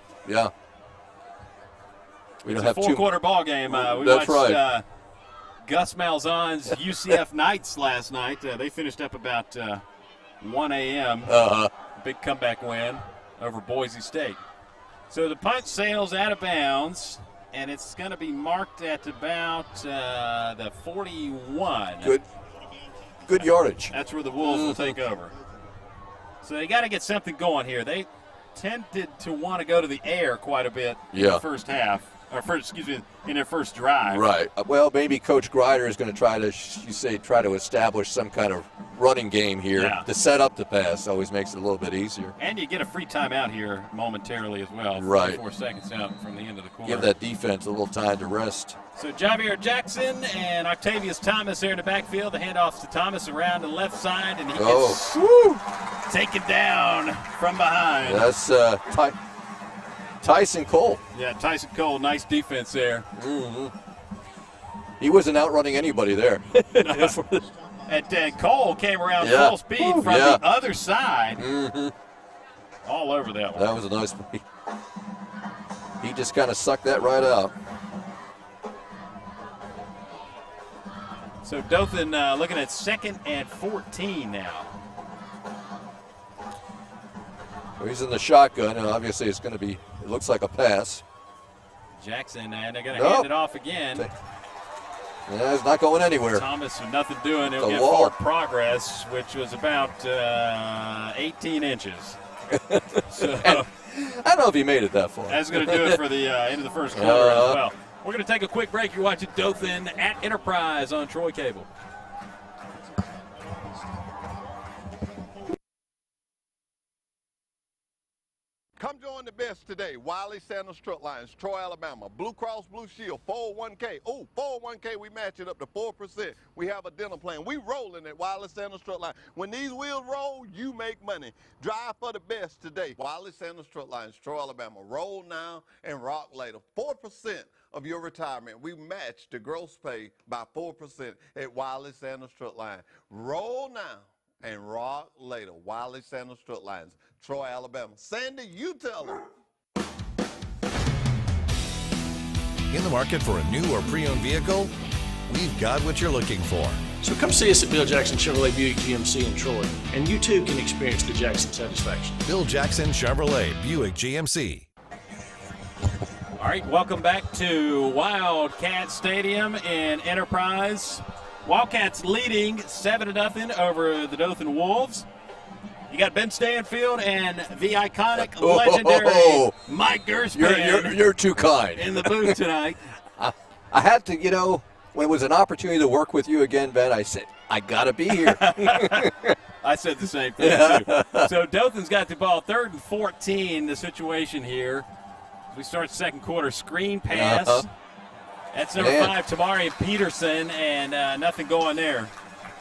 We don't have a four-quarter ball game. We That's watched right. Gus Malzahn's UCF Knights last night. They finished up about 1 a.m. Big comeback win over Boise State. So the punt sails out of bounds, and it's going to be marked at about the 41. Good yardage. That's where the Wolves will take over. So they got to get something going here. They tended to want to go to the air quite a bit in the first half. In their first drive. Right. Well, maybe Coach Grider is going to try to establish some kind of running game here to set up the pass. Always makes it a little bit easier. And you get a free timeout here momentarily as well. Right. 4 seconds out from the end of the quarter. Give that defense a little time to rest. So Javier Jackson and Octavius Thomas there in the backfield. The handoffs to Thomas around the left side, and he gets taken down from behind. That's Tyson Cole. Yeah, Tyson Cole, nice defense there. He wasn't outrunning anybody there. And Cole came around full speed from the other side. All over that one. That was a nice play. He just kind of sucked that right out. So Dothan looking at 2nd and 14 now. So he's in the shotgun, and obviously it's going to be, it looks like a pass. Jackson, and they're going to hand it off again. Yeah, it's not going anywhere. Thomas with nothing doing. He'll get forward progress, which was about 18 inches. So I don't know if he made it that far. That's going to do it for the end of the first quarter as well. We're going to take a quick break. You're watching Dothan at Enterprise on Troy Cable. Come join the best today. Wiley Sanders Truck Lines, Troy, Alabama. Blue Cross Blue Shield, 401k. Oh, 401k, we match it up to 4%. We have a dental plan. We rolling at Wiley Sanders Truck Line. When these wheels roll, you make money. Drive for the best today. Wiley Sanders Truck Lines, Troy, Alabama. Roll now and rock later. 4% of your retirement. We match the gross pay by 4% at Wiley Sanders Truck Line. Roll now and rock later. Wiley Sanders Truck Lines, Troy, Alabama. Sandy, you tell them. In the market for a new or pre-owned vehicle? We've got what you're looking for. So come see us at Bill Jackson Chevrolet Buick GMC in Troy, and you too can experience the Jackson satisfaction. Bill Jackson Chevrolet Buick GMC. All right, welcome back to Wildcat Stadium in Enterprise. Wildcats leading 7-0 over the Dothan Wolves. You got Ben Stanfield and the iconic, legendary Mike Gerspan. You're too kind. In the booth tonight. I had to, when it was an opportunity to work with you again, Ben, I said, I got to be here. I said the same thing, too. So Dothan's got the ball, 3rd and 14, the situation here. We start second quarter, screen pass. That's number 5, Tamari Peterson, and nothing going there.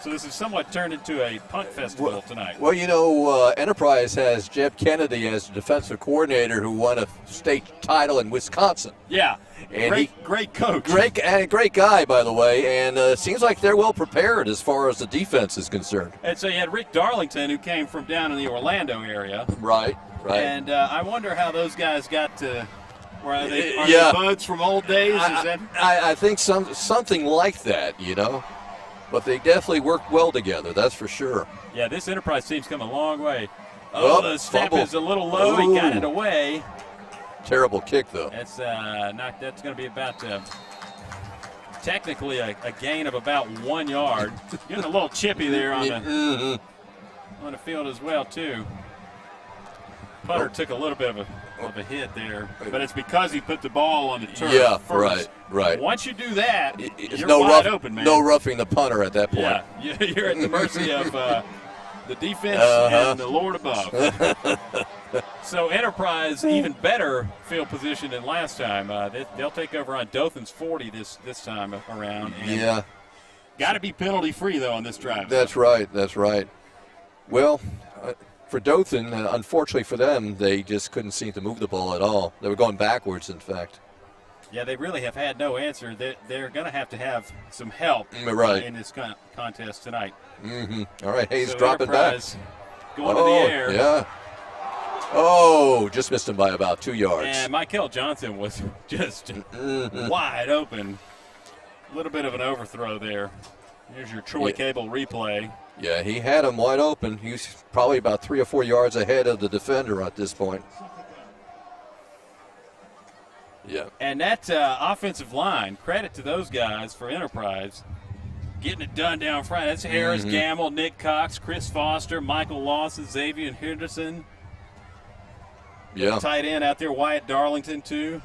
So this is somewhat turned into a punt festival tonight. Well, Enterprise has Jeb Kennedy as the defensive coordinator who won a state title in Wisconsin. Yeah, and great coach. Great guy, by the way, and seems like they're well prepared as far as the defense is concerned. And so you had Rick Darlington, who came from down in the Orlando area. Right. And I wonder how those guys got to – are they buds from old days? I think something like that, But they definitely work well together, that's for sure. Yeah, this Enterprise team's come a long way. The snap is a little low. Ooh. He got it away. Terrible kick, though. That's that's going to be about technically a gain of about 1 yard. Getting a little chippy there on the field as well, too. Putter took a little bit of a hit there, but it's because he put the ball on the turf. Yeah, first. right. Once you do that, you're no wide open, man. No roughing the punter at that point. Yeah, you're at the mercy of the defense and the Lord above. So Enterprise even better field position than last time. They'll take over on Dothan's 40 this time around. And got to be penalty free though on this drive. That's right. Well. For Dothan, unfortunately for them, they just couldn't seem to move the ball at all. They were going backwards, in fact. Yeah, they really have had no answer. They're going to have some help in this contest tonight. All right, Hayes dropping back. Going to the air. Yeah. Just missed him by about 2 yards. And Michael Johnson was just wide open. A little bit of an overthrow there. Here's your Troy Cable replay. Yeah, he had him wide open. He's probably about 3 or 4 yards ahead of the defender at this point. Yeah. And that offensive line, credit to those guys for Enterprise, getting it done down front. That's Harris, Gamble, Nick Cox, Chris Foster, Michael Lawson, Xavier Henderson. Yeah. Tight end out there, Wyatt Darlington, too.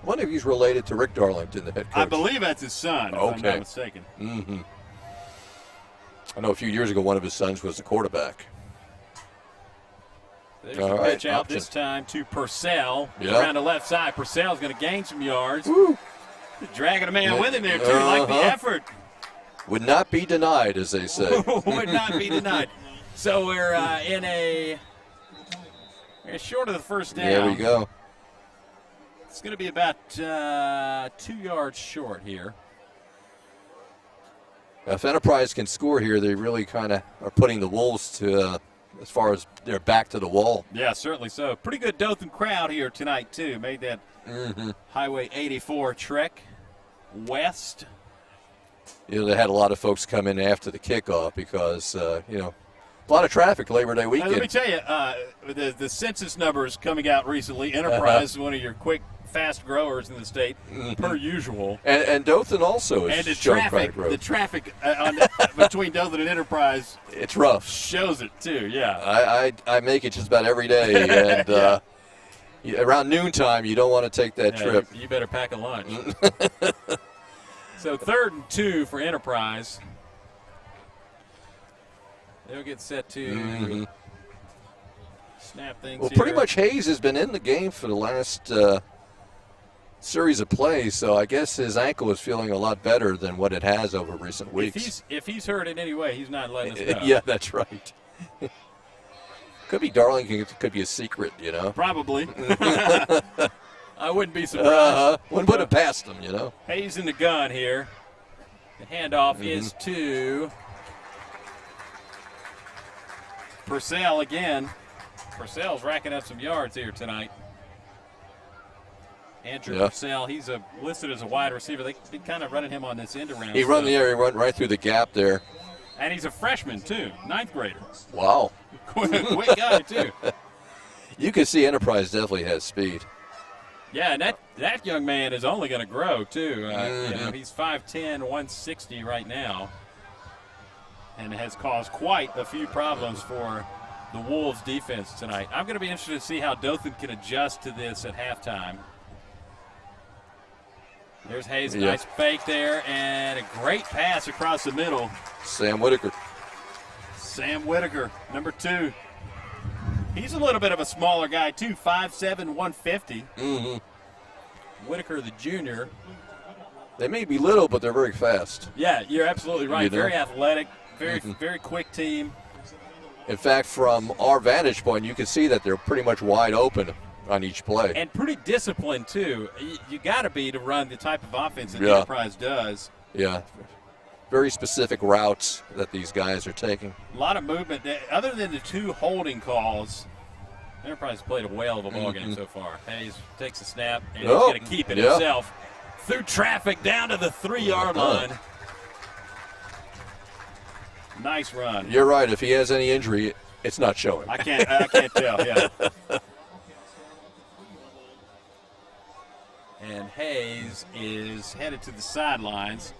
I wonder if he's related to Rick Darlington, the head coach. I believe that's his son, if I'm not mistaken. I know a few years ago one of his sons was the quarterback. There's a pitch out this time to Purcell. Around the left side. Purcell's going to gain some yards. Dragging a man with him there, too. Like the effort. Would not be denied, as they say. Would not be denied. So we're in we're short of the first down. There we go. It's going to be about 2 yards short here. If Enterprise can score here, they really kind of are putting the Wolves to as far as they're back to the wall. Yeah, certainly so. Pretty good Dothan crowd here tonight, too. Made that Highway 84 trek west. They had a lot of folks come in after the kickoff because, a lot of traffic Labor Day weekend. Let me tell you, the census numbers coming out recently, Enterprise is one of your quick, fast growers in the state, per usual. And Dothan also is showing quite growth. The traffic between Dothan and Enterprise, it's rough. Shows it too. Yeah. I make it just about every day, and around noontime you don't want to take that trip. You better pack a lunch. So 3rd and 2 for Enterprise. They'll get set to snap things. Well, pretty much Hayes has been in the game for the last series of plays, so I guess his ankle is feeling a lot better than what it has over recent weeks. If he's hurt in any way, he's not letting us know. Yeah, that's right. Could be Darlington, could be a secret, Probably. I wouldn't be surprised. Wouldn't put it past him, Hayes in the gun here. The handoff is to Purcell again. Purcell's racking up some yards here tonight. Andrew Purcell, he's listed as a wide receiver. They've been kind of running him on this end around. He run the area, run right through the gap there. And he's a freshman, too, 9th grader. Wow. Quick guy, too. You can see Enterprise definitely has speed. Yeah, and that young man is only going to grow, too. He's 5'10", 160 right now, and has caused quite a few problems for the Wolves defense tonight. I'm going to be interested to see how Dothan can adjust to this at halftime. There's Hayes, nice fake there, and a great pass across the middle. Sam Whitaker, number 2. He's a little bit of a smaller guy, too, 5'7", 150. Whitaker, the junior. They may be little, but they're very fast. Yeah, you're absolutely right. Very athletic, very quick team. In fact, from our vantage point, you can see that they're pretty much wide open on each play. And pretty disciplined, too. You got to be to run the type of offense that the Enterprise does. Yeah. Very specific routes that these guys are taking. A lot of movement. Other than the 2 holding calls, Enterprise played a whale of a ball game so far. Hayes takes a snap, and he's going to keep it himself. Through traffic down to the 3-yard line. Nice run. You're right. If he has any injury, it's not showing. I can't tell, yeah. And Hayes is headed to the sidelines.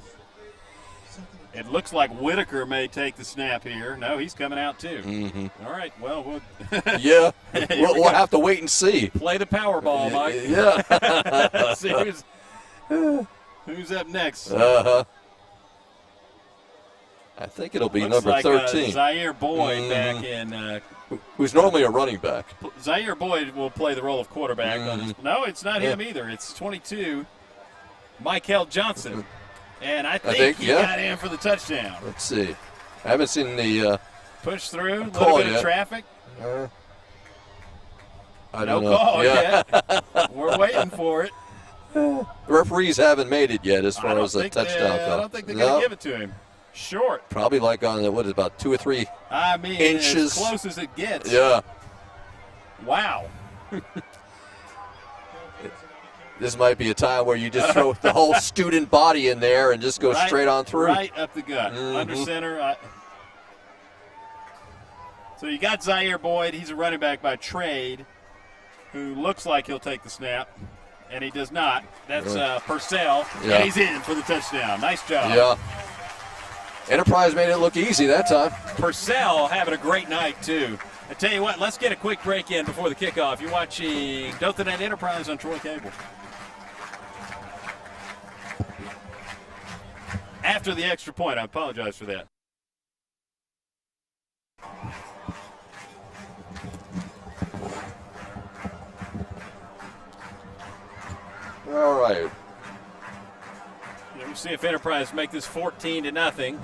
It looks like Whitaker may take the snap here. No, he's coming out too. All right, well, we'll we'll have to wait and see. Play the Powerball, Mike. Yeah. See who's up next. I think it'll be Looks number like, 13. Zaire Boyd back in. Who's normally a running back. Zaire Boyd will play the role of quarterback. No, it's not him either. It's 22, Michael Johnson. And I think he got in for the touchdown. Let's see. I haven't seen the push through, a little bit of traffic. I don't know. No call yet. We're waiting for it. The referees haven't made it yet as far as the touchdown call. I don't think they're going to give it to him. Short. Probably like on about 2 or 3 inches. As close as it gets. Yeah. Wow. This might be a time where you just throw the whole student body in there and just go straight on through. Right up the gut. Under center. So you got Zaire Boyd. He's a running back by trade who looks like he'll take the snap, and he does not. That's Purcell, and he's in for the touchdown. Nice job. Yeah. Enterprise made it look easy that time. Purcell having a great night, too. I tell you what, let's get a quick break in before the kickoff. You're watching Dothan and Enterprise on Troy Cable. After the extra point, I apologize for that. All right. We'll see if Enterprise make this 14-0.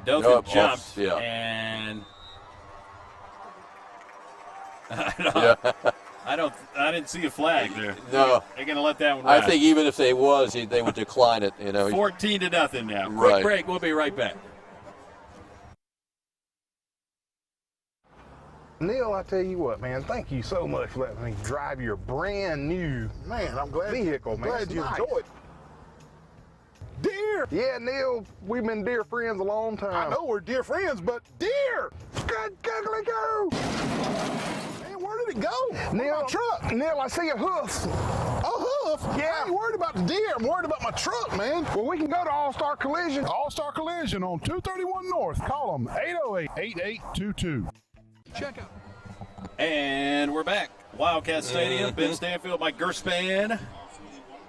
Dothan jumped, and I didn't see a flag there. No, they're going to let that one ride. I think even if they was, they would decline it. 14-0 now. Right. Quick break. We'll be right back. Neil, I tell you what, man, thank you so much for letting me drive your brand new vehicle, man. Glad you enjoyed. Deer! Yeah, Neil, we've been dear friends a long time. I know we're dear friends, but deer! Good go! Man, where did it go? Neil, my truck. Neil, I see a hoof. A hoof? Yeah. I ain't worried about the deer. I'm worried about my truck, man. Well, we can go to All-Star Collision. All-Star Collision on 231 North. Call them 808-8822. Check out. And we're back. Wildcat Stadium. Ben Stanfield, Mike Gerspan.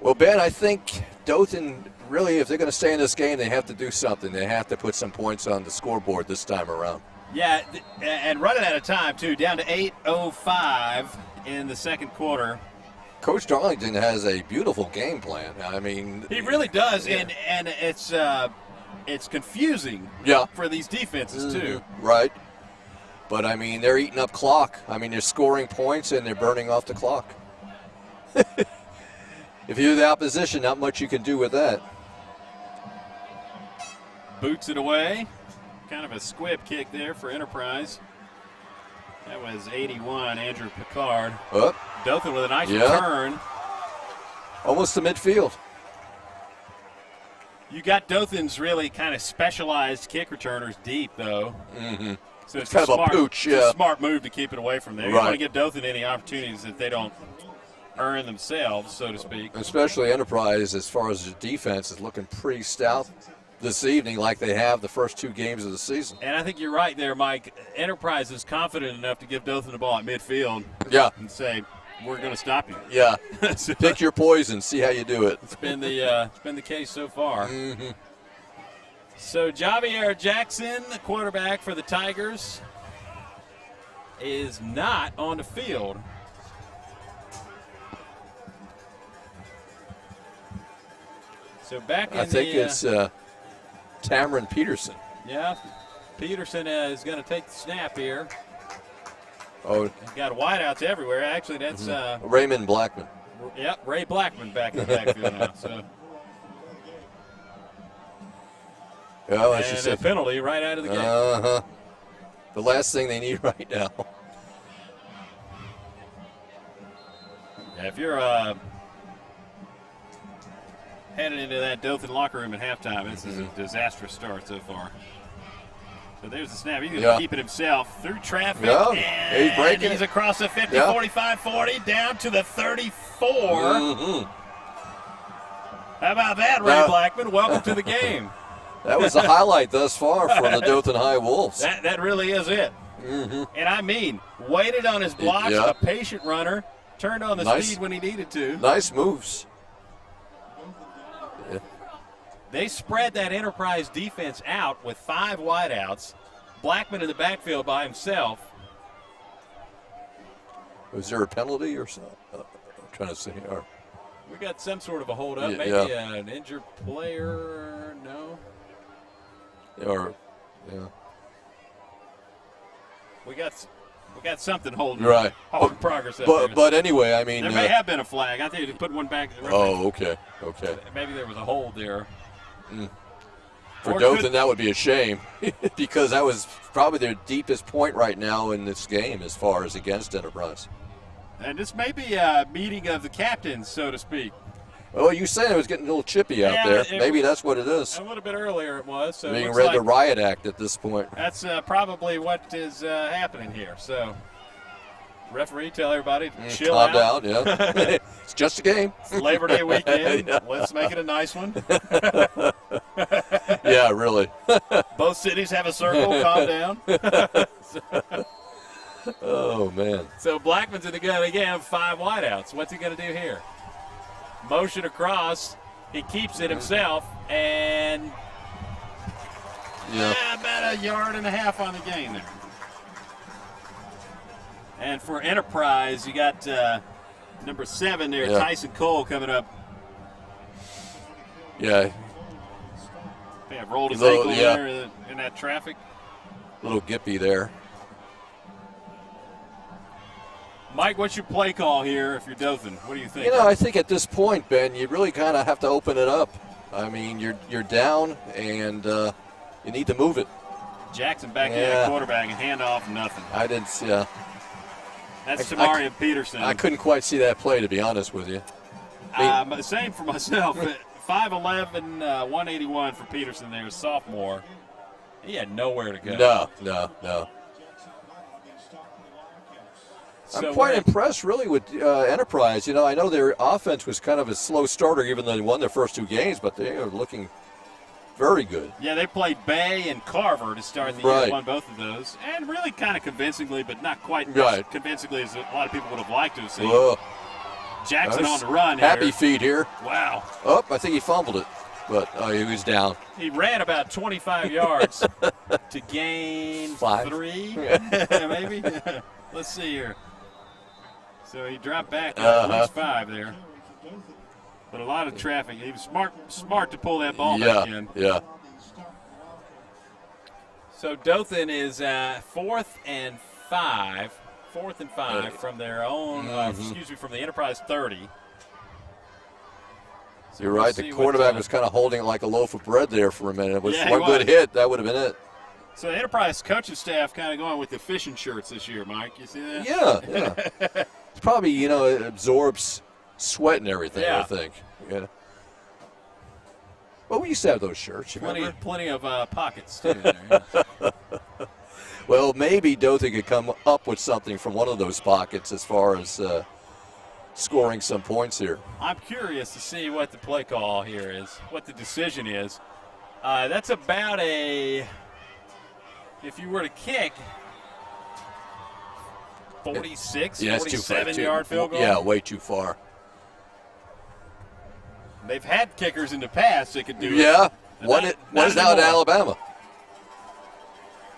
Well, Ben, I think Dothan really, if they're going to stay in this game, they have to do something. They have to put some points on the scoreboard this time around. Yeah, and running out of time, too. Down to 8:05 in the second quarter. Coach Darlington has a beautiful game plan. I mean, he really does, and it's confusing for these defenses, too. Right. But, I mean, they're eating up clock. I mean, they're scoring points, and they're burning off the clock. If you're the opposition, not much you can do with that. Boots it away. Kind of a squib kick there for Enterprise. That was 81, Andrew Picard. Dothan with a nice return. Almost to midfield. You got Dothan's really kind of specialized kick returners deep, though. So it's kind of a pooch. It's Yeah, a smart move to keep it away from there. You don't want to give Dothan any opportunities that they don't earn themselves, so to speak. Especially Enterprise, as far as the defense, is looking pretty stout this evening, like they have the first 2 games of the season. And I think you're right there, Mike. Enterprise is confident enough to give Dothan the ball at midfield. Yeah. And say, we're going to stop you. Yeah. Pick your poison, see how you do it. It's been the case so far. Mm-hmm. So Javier Jackson, the quarterback for the Tigers, is not on the field. So back in I think it's Tamarin Peterson. Yeah, Peterson is going to take the snap here. Oh, He's got wideouts everywhere. Actually, that's Raymond Blackman. Yep, Ray Blackman back in the backfield now. So. Well, and as you said, a penalty right out of the game. Uh-huh. The last thing they need right now. Yeah, if you're headed into that Dothan locker room at halftime, this is a disastrous start so far. So there's the snap. He's going to keep it himself through traffic. Yeah, and he's breaking. He's across the 50, 45, 40, down to the 34. Mm-hmm. How about that, Ray Blackman? Welcome to the game. That was the highlight thus far for the Dothan High Wolves. That really is it. Mm-hmm. And I mean, waited on his blocks, a patient runner, turned on the speed when he needed to. Nice moves. Yeah. They spread that Enterprise defense out with 5 wideouts. Blackman in the backfield by himself. Was there a penalty or something? I'm trying to see. Or, we got some sort of a hold up. Maybe an injured player. No. Or, yeah. We got something holding progress up there. But anyway, I mean. There may have been a flag. I think they put one back. Oh, okay. Maybe there was a hold there. For Dothan, that would be a shame because that was probably their deepest point right now in this game as far as against Enterprise. And this may be a meeting of the captains, so to speak. Well, you said it was getting a little chippy out there. Maybe that's what it is. A little bit earlier it was. So Being read the riot act at this point. That's probably what is happening here. So, referee, tell everybody to chill out. Calm down, yeah. It's just a game. It's Labor Day weekend. Let's make it a nice one. Yeah, really. Both cities have a circle. Calm down. Oh, man. So Blackman's in the gun again, 5 wideouts. What's he going to do here? Motion across. He keeps it himself, and about 1.5 yards on the gain there. And for Enterprise, you got number 7 there, Tyson Cole, coming up. Yeah. May have rolled his ankle there in that traffic. Little gippy there. Mike, what's your play call here if you're Dothan? What do you think? You know, I think at this point, Ben, you really kind of have to open it up. I mean, you're down, and you need to move it. Jackson back in quarterback and handoff, nothing. I didn't see. That's Tamarian Peterson. I couldn't quite see that play, to be honest with you. Same for myself. 5'11", 181 for Peterson there, sophomore. He had nowhere to go. No. So I'm quite impressed, really, with Enterprise. You know, I know their offense was kind of a slow starter, even though they won their first 2 games, but they are looking very good. Yeah, they played Bay and Carver to start the year, won both of those, and really kind of convincingly, but not quite as convincingly as a lot of people would have liked to have seen. Whoa. Jackson on the run Happy here. feet here. Wow. Oh, I think he fumbled it, but he was down. He ran about 25 yards to gain 3, maybe. Let's see here. So he dropped back at least 5 there. But a lot of traffic. He was smart to pull that ball back in. Yeah. So Dothan is 4th and 5. 4th and 5 from their own, from the Enterprise 30. So You're right. The quarterback was kind of holding it like a loaf of bread there for a minute. It was one good hit. That would have been it. So the Enterprise coaching staff kind of going with the fishing shirts this year, Mike. You see that? Yeah. It's probably, it absorbs sweat and everything, I think. Yeah. Well, we used to have those shirts. You remember? Plenty of pockets, too. There, Well, maybe Dothan could come up with something from one of those pockets as far as scoring some points here. I'm curious to see what the play call here is, what the decision is. That's about a, if you were to kick, 46, 47-yard field goal. Yeah, way too far. They've had kickers in the past that could do it. Yeah, one is now at Alabama.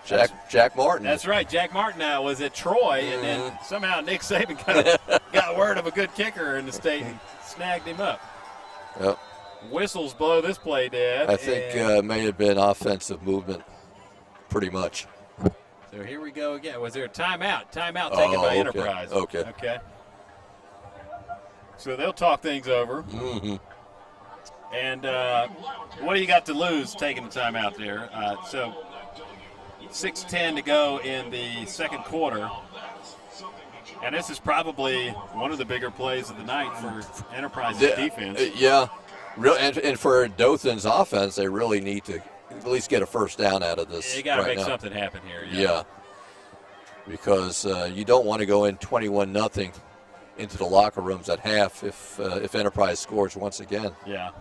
Jack Martin. That's right. Jack Martin was at Troy, and then somehow Nick Saban kind of got word of a good kicker in the state and snagged him up. Yep. Whistles blow this play dead. I think may have been offensive movement, pretty much. So here we go again. Was there a timeout? Timeout taken by Enterprise. Okay. So they'll talk things over. And what do you got to lose taking the timeout there? So 6:10 to go in the second quarter. And this is probably one of the bigger plays of the night for Enterprise's defense. Yeah. And for Dothan's offense, they really need to at least get a first down out of this. You got to make something happen here. Yeah. Because you don't want to go in 21-0 into the locker rooms at half if Enterprise scores once again. Yeah.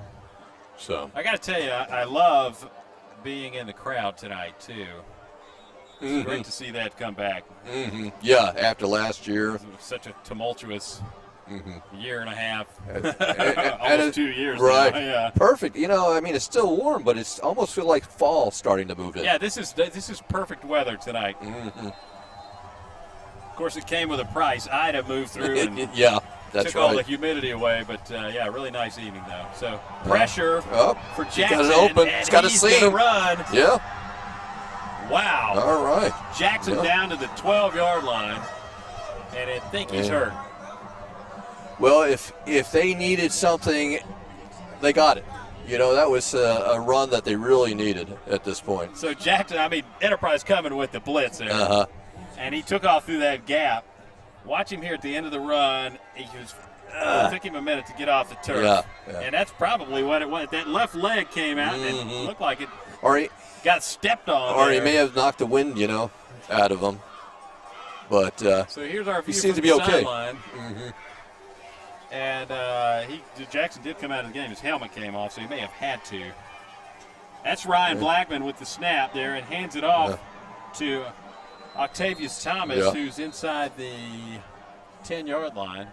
So I got to tell you, I love being in the crowd tonight too. It's great to see that come back. Yeah, after last year. It was such a tumultuous year and a half, and almost 2 years. Right. Now. Yeah. Perfect. You know, I mean, it's still warm, but it's almost feel like fall starting to move in. Yeah, this is perfect weather tonight. Of course, it came with a price. Ida moved through and that's took all the humidity away, but yeah, really nice evening though. So pressure for Jackson. Got it open. It's got a seam. Run. Yeah. Wow. All right. Jackson down to the 12-yard line, and I think he's hurt. Well, if they needed something, they got it. You know, that was a run that they really needed at this point. So Jackson, Enterprise coming with the blitz there. And he took off through that gap. Watch him here at the end of the run. It took him a minute to get off the turf. Yeah. And that's probably what it was. That left leg came out and it looked like it got stepped on. Or he may have knocked the wind, out of him. But so here's our view he seems from to be the okay. Sideline. And Jackson did come out of the game. His helmet came off, so he may have had to. That's Ryan Blackman with the snap there and hands it off to Octavius Thomas, who's inside the 10-yard line.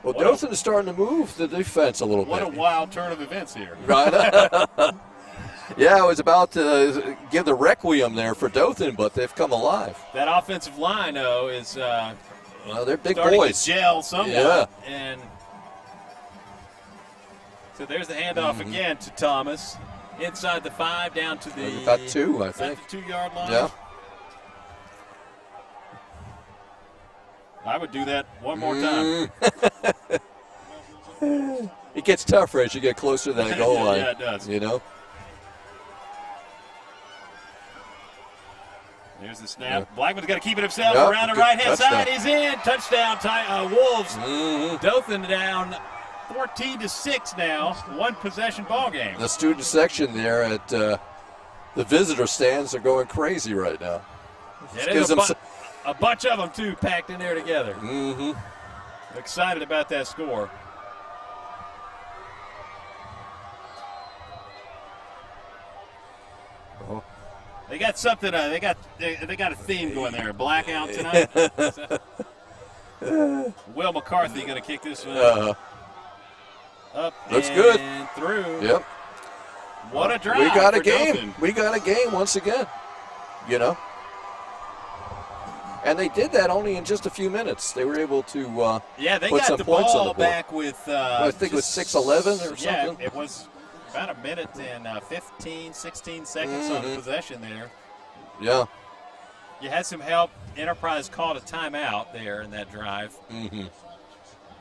Well, Dothan is starting to move the defense a little bit. What a wild turn of events here. Right. Yeah, I was about to give the requiem there for Dothan, but they've come alive. That offensive line, though, is well, they're big starting boys. to gel somewhat. Yeah. And so there's the handoff again to Thomas. Inside the 5, down to the about 2, I think. The 2-yard line. Yeah. I would do that one more time. It gets tougher as you get closer to that goal line. Yeah, it does. There's the snap. Blackman's got to keep it himself around the right-hand side. He's in. Touchdown, Wolves. Dothan down 14-6 now. One possession ball game. The student section there at the visitor stands are going crazy right now. Yeah, there's a bunch of them, too, packed in there together. Excited about that score. They got something. They got a theme going there. Blackout tonight. Will McCarthy going to kick this one up. Looks and good. Through. Yep. What a drive! We got a for game. Dothan. We got a game once again. And they did that only in just a few minutes. They were able to they put got some the points ball on the board. back with. I think it was 6:11 or something. Yeah, it was about a minute and 15, 16 seconds on the possession there. Yeah. You had some help. Enterprise called a timeout there in that drive.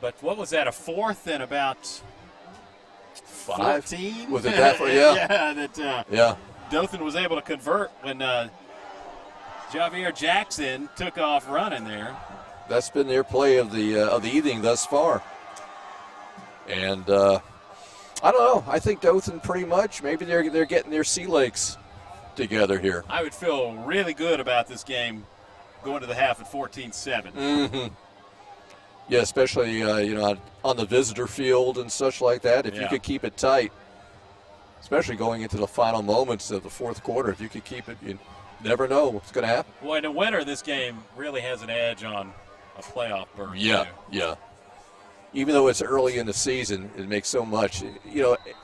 But what was that, a fourth and about 5? 14? Was it that far? Yeah. That Dothan was able to convert when Javier Jackson took off running there. That's been their play of the evening thus far. And I don't know. I think Dothan pretty much, maybe they're getting their sea legs together here. I would feel really good about this game going to the half at 14-7. Mm-hmm. Yeah, especially on the visitor field and such like that. If you could keep it tight, especially going into the final moments of the fourth quarter, if you could keep it, you never know what's going to happen. Well, in the winter, this game really has an edge on a playoff berth. Yeah, too. yeah. Even though it's early in the season, it makes so much.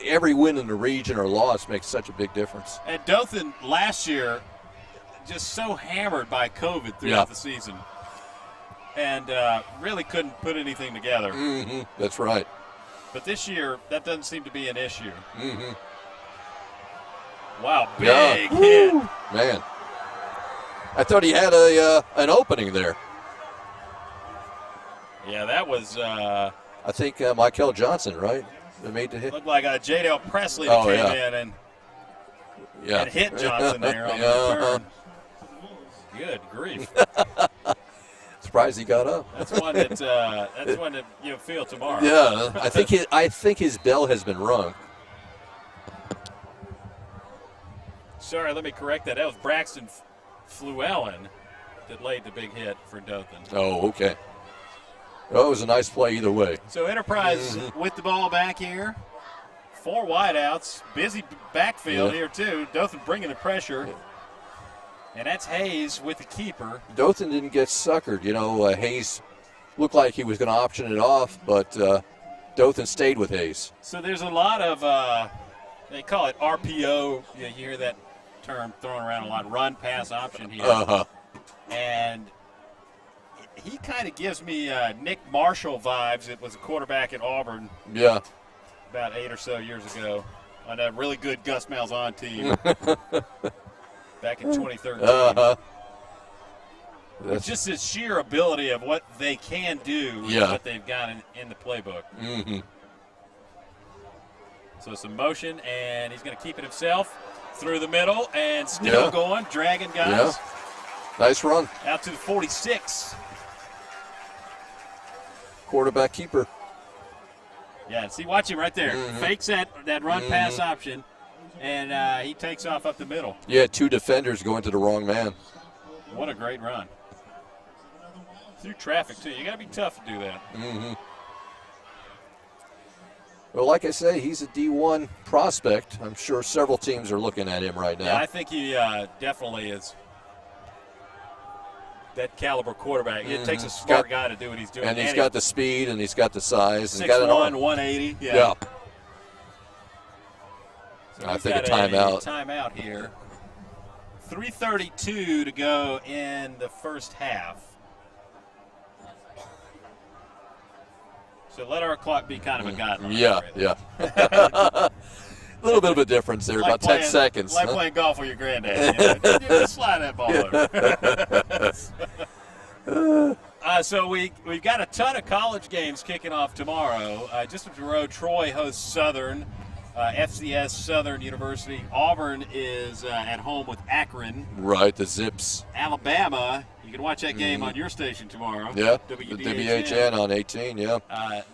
Every win in the region or loss makes such a big difference. And Dothan last year, just so hammered by COVID throughout the season, and really couldn't put anything together. Mm-hmm. That's right. But this year, that doesn't seem to be an issue. Mm-hmm. Wow, big hit. Man, I thought he had an opening there. Yeah, that was. I think Michael Johnson, right? That made the hit. Looked like J.Dale Presley that came in and hit Johnson there on the return. Good grief. Surprised he got up. That's one that you'll feel tomorrow. Yeah, I think his bell has been rung. Sorry, let me correct that. That was Braxton Fluellen that laid the big hit for Dothan. Oh, okay. Well, it was a nice play either way. So Enterprise with the ball back here. 4 wideouts. Busy backfield here, too. Dothan bringing the pressure. And that's Hayes with the keeper. Dothan didn't get suckered. Hayes looked like he was going to option it off, but Dothan stayed with Hayes. So there's a lot of, they call it RPO. You hear that term thrown around a lot. Run, pass, option here. Uh-huh. And he kind of gives me Nick Marshall vibes. It was a quarterback at Auburn. Yeah. About 8 or so years ago on that really good Gus Malzahn team back in 2013. Uh-huh. It's just his sheer ability of what they can do with what they've got in the playbook. Mm-hmm. So some motion, and he's going to keep it himself through the middle and still going, dragging guys. Yeah. Nice run. Out to the 46. Quarterback keeper. Yeah, see, watch him right there. Mm-hmm. Fakes that run-pass option, and he takes off up the middle. Yeah, 2 defenders going to the wrong man. What a great run. Through traffic, too. You got to be tough to do that. Mm-hmm. Well, like I say, he's a D1 prospect. I'm sure several teams are looking at him right now. Yeah, I think he definitely is that caliber quarterback. It takes a smart guy to do what he's doing. And he's got the speed, and he's got the size. 6'1", 180. Yeah. So I think a timeout. Timeout here. 3:32 to go in the first half. So let our clock be kind of a guideline. Yeah. A little bit of a difference there, like about 10 seconds. Like playing golf with your granddad. Just slide that ball over. So we've got a ton of college games kicking off tomorrow. Just up the road, Troy hosts Southern. FCS Southern University. Auburn is at home with Akron. Right, the Zips. Alabama, you can watch that game on your station tomorrow. Yeah, the WHN on 18, yeah.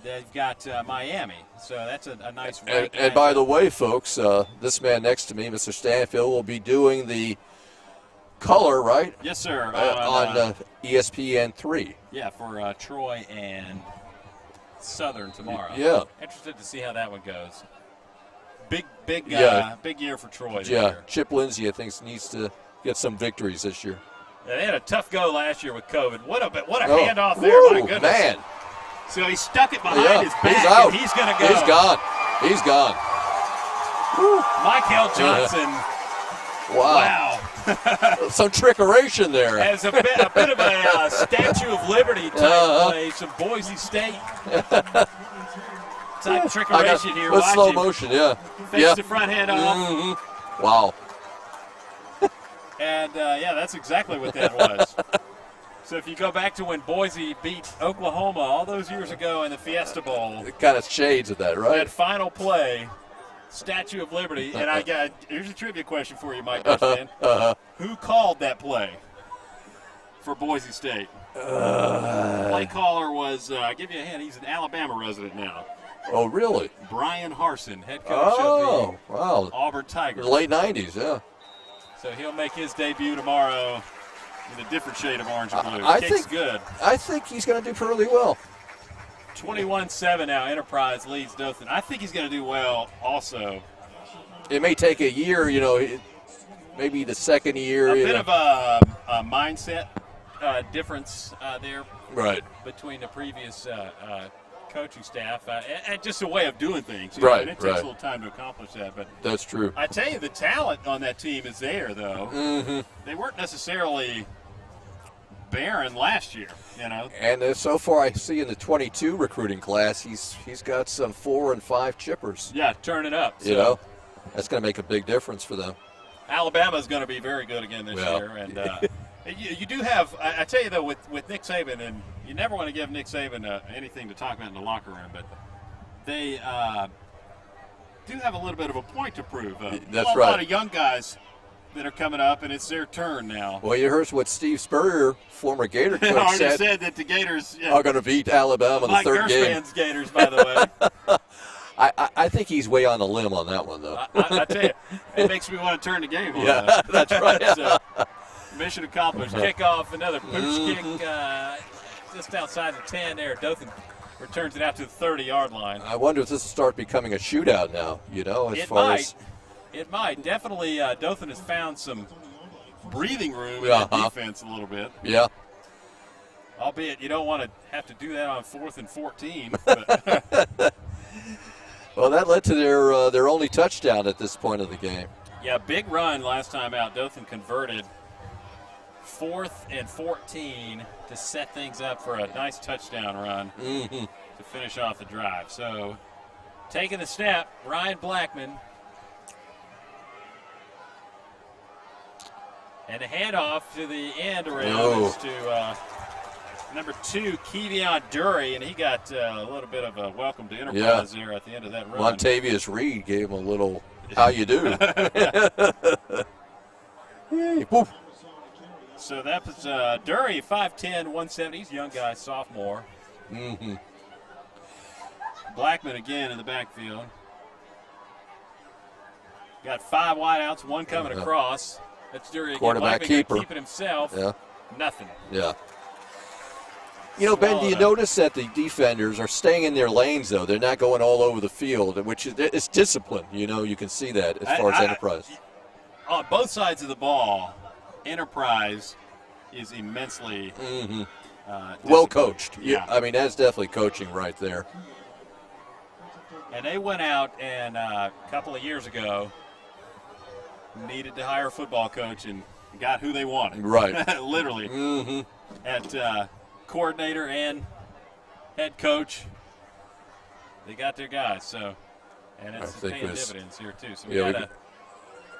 They've got Miami, so that's a nice rank. And by the way, folks, this man next to me, Mr. Stanfield, will be doing the color, right? Yes, sir. On ESPN 3. Yeah, for Troy and Southern tomorrow. Yeah. Interested to see how that one goes. Big year for Troy this year. Chip Lindsey, I think, needs to get some victories this year. Yeah, they had a tough go last year with COVID. What a handoff there, my goodness. Man. So he stuck it behind his back, he's out. And he's going to go. He's gone. Michael Johnson. Wow. Some trickeration there. As a bit of a Statue of Liberty type play, some Boise State type trickeration here. With slow motion, Fakes the front head off. Mm-hmm. Wow. And, that's exactly what that was. So if you go back to when Boise beat Oklahoma all those years ago in the Fiesta Bowl. It kind of shades of that, right? That final play, Statue of Liberty. And here's a trivia question for you, Mike. Who called that play for Boise State? Play caller was, I'll give you a hint, he's an Alabama resident now. Oh, really? Brian Harsin, head coach of the Auburn Tigers. Late 90s, yeah. So he'll make his debut tomorrow in a different shade of orange and blue. Kicks good. I think he's going to do fairly well. 21-7 now. Enterprise leads Dothan. I think he's going to do well also. It may take a year, maybe the second year. A bit of a mindset difference there between the previous coaching staff and just a way of doing things. Right, and it takes a little time to accomplish that. But that's true. I tell you, the talent on that team is there, though. Mm-hmm. They weren't necessarily barren last year, And so far, I see in the 22 recruiting class, he's got some 4 and 5 chippers. Yeah, turn it up. That's going to make a big difference for them. Alabama's going to be very good again this year, and you do have. I tell you though, with Nick Saban, and you never want to give Nick Saban anything to talk about in the locker room, but they do have a little bit of a point to prove. That's a lot of young guys that are coming up, and it's their turn now. Well, you heard what Steve Spurrier, former Gator coach, already said that the Gators are going to beat Alabama in the third game. Mike Gershman's Gators, by the way. I think he's way on the limb on that one, though. I tell you, it makes me want to turn the game on. Yeah, that's right. So, mission accomplished. Kickoff, another pooch kick just outside the 10 there. Dothan returns it out to the 30-yard line. I wonder if this will start becoming a shootout now, It might. Definitely, Dothan has found some breathing room in the defense a little bit. Yeah. Albeit you don't want to have to do that on 4th and 14. But well, that led to their only touchdown at this point of the game. Yeah, big run last time out. Dothan converted 4th and 14 to set things up for a nice touchdown run to finish off the drive. So taking the snap, Ryan Blackman. And a handoff to the end around to number 2, Kevion Dury, and he got a little bit of a welcome to Enterprise there at the end of that run. Montavious Reed gave him a little how you do. So that was Dury, 5'10", 170. He's a young guy, sophomore. Blackman again in the backfield. Got 5 wideouts, 1 coming across. That's Dury again. Quarterback keeper. Keeping himself. Yeah. Nothing. Yeah. Ben, do you notice that the defenders are staying in their lanes, though? They're not going all over the field, which is it's discipline. You can see that as far as Enterprise. On both sides of the ball, Enterprise is immensely well coached. Yeah. I mean, that's definitely coaching right there. And they went out and a couple of years ago needed to hire a football coach and got who they wanted. Right. Literally. At coordinator and head coach, they got their guys. So, and it's paying dividends here too. So we got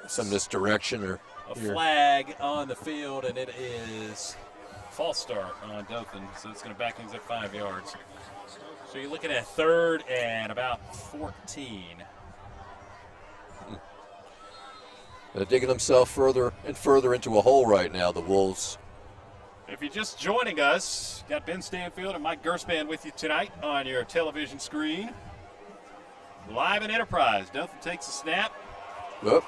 some misdirection or a flag on the field, and it is false start on Dothan. So it's going to back things up 5 yards. So you're looking at 3rd and about 14. They're digging themselves further and further into a hole right now, the Wolves. If you're just joining us, got Ben Stanfield and Mike Gershman with you tonight on your television screen. Live in Enterprise. Dothan takes a snap. Whoop.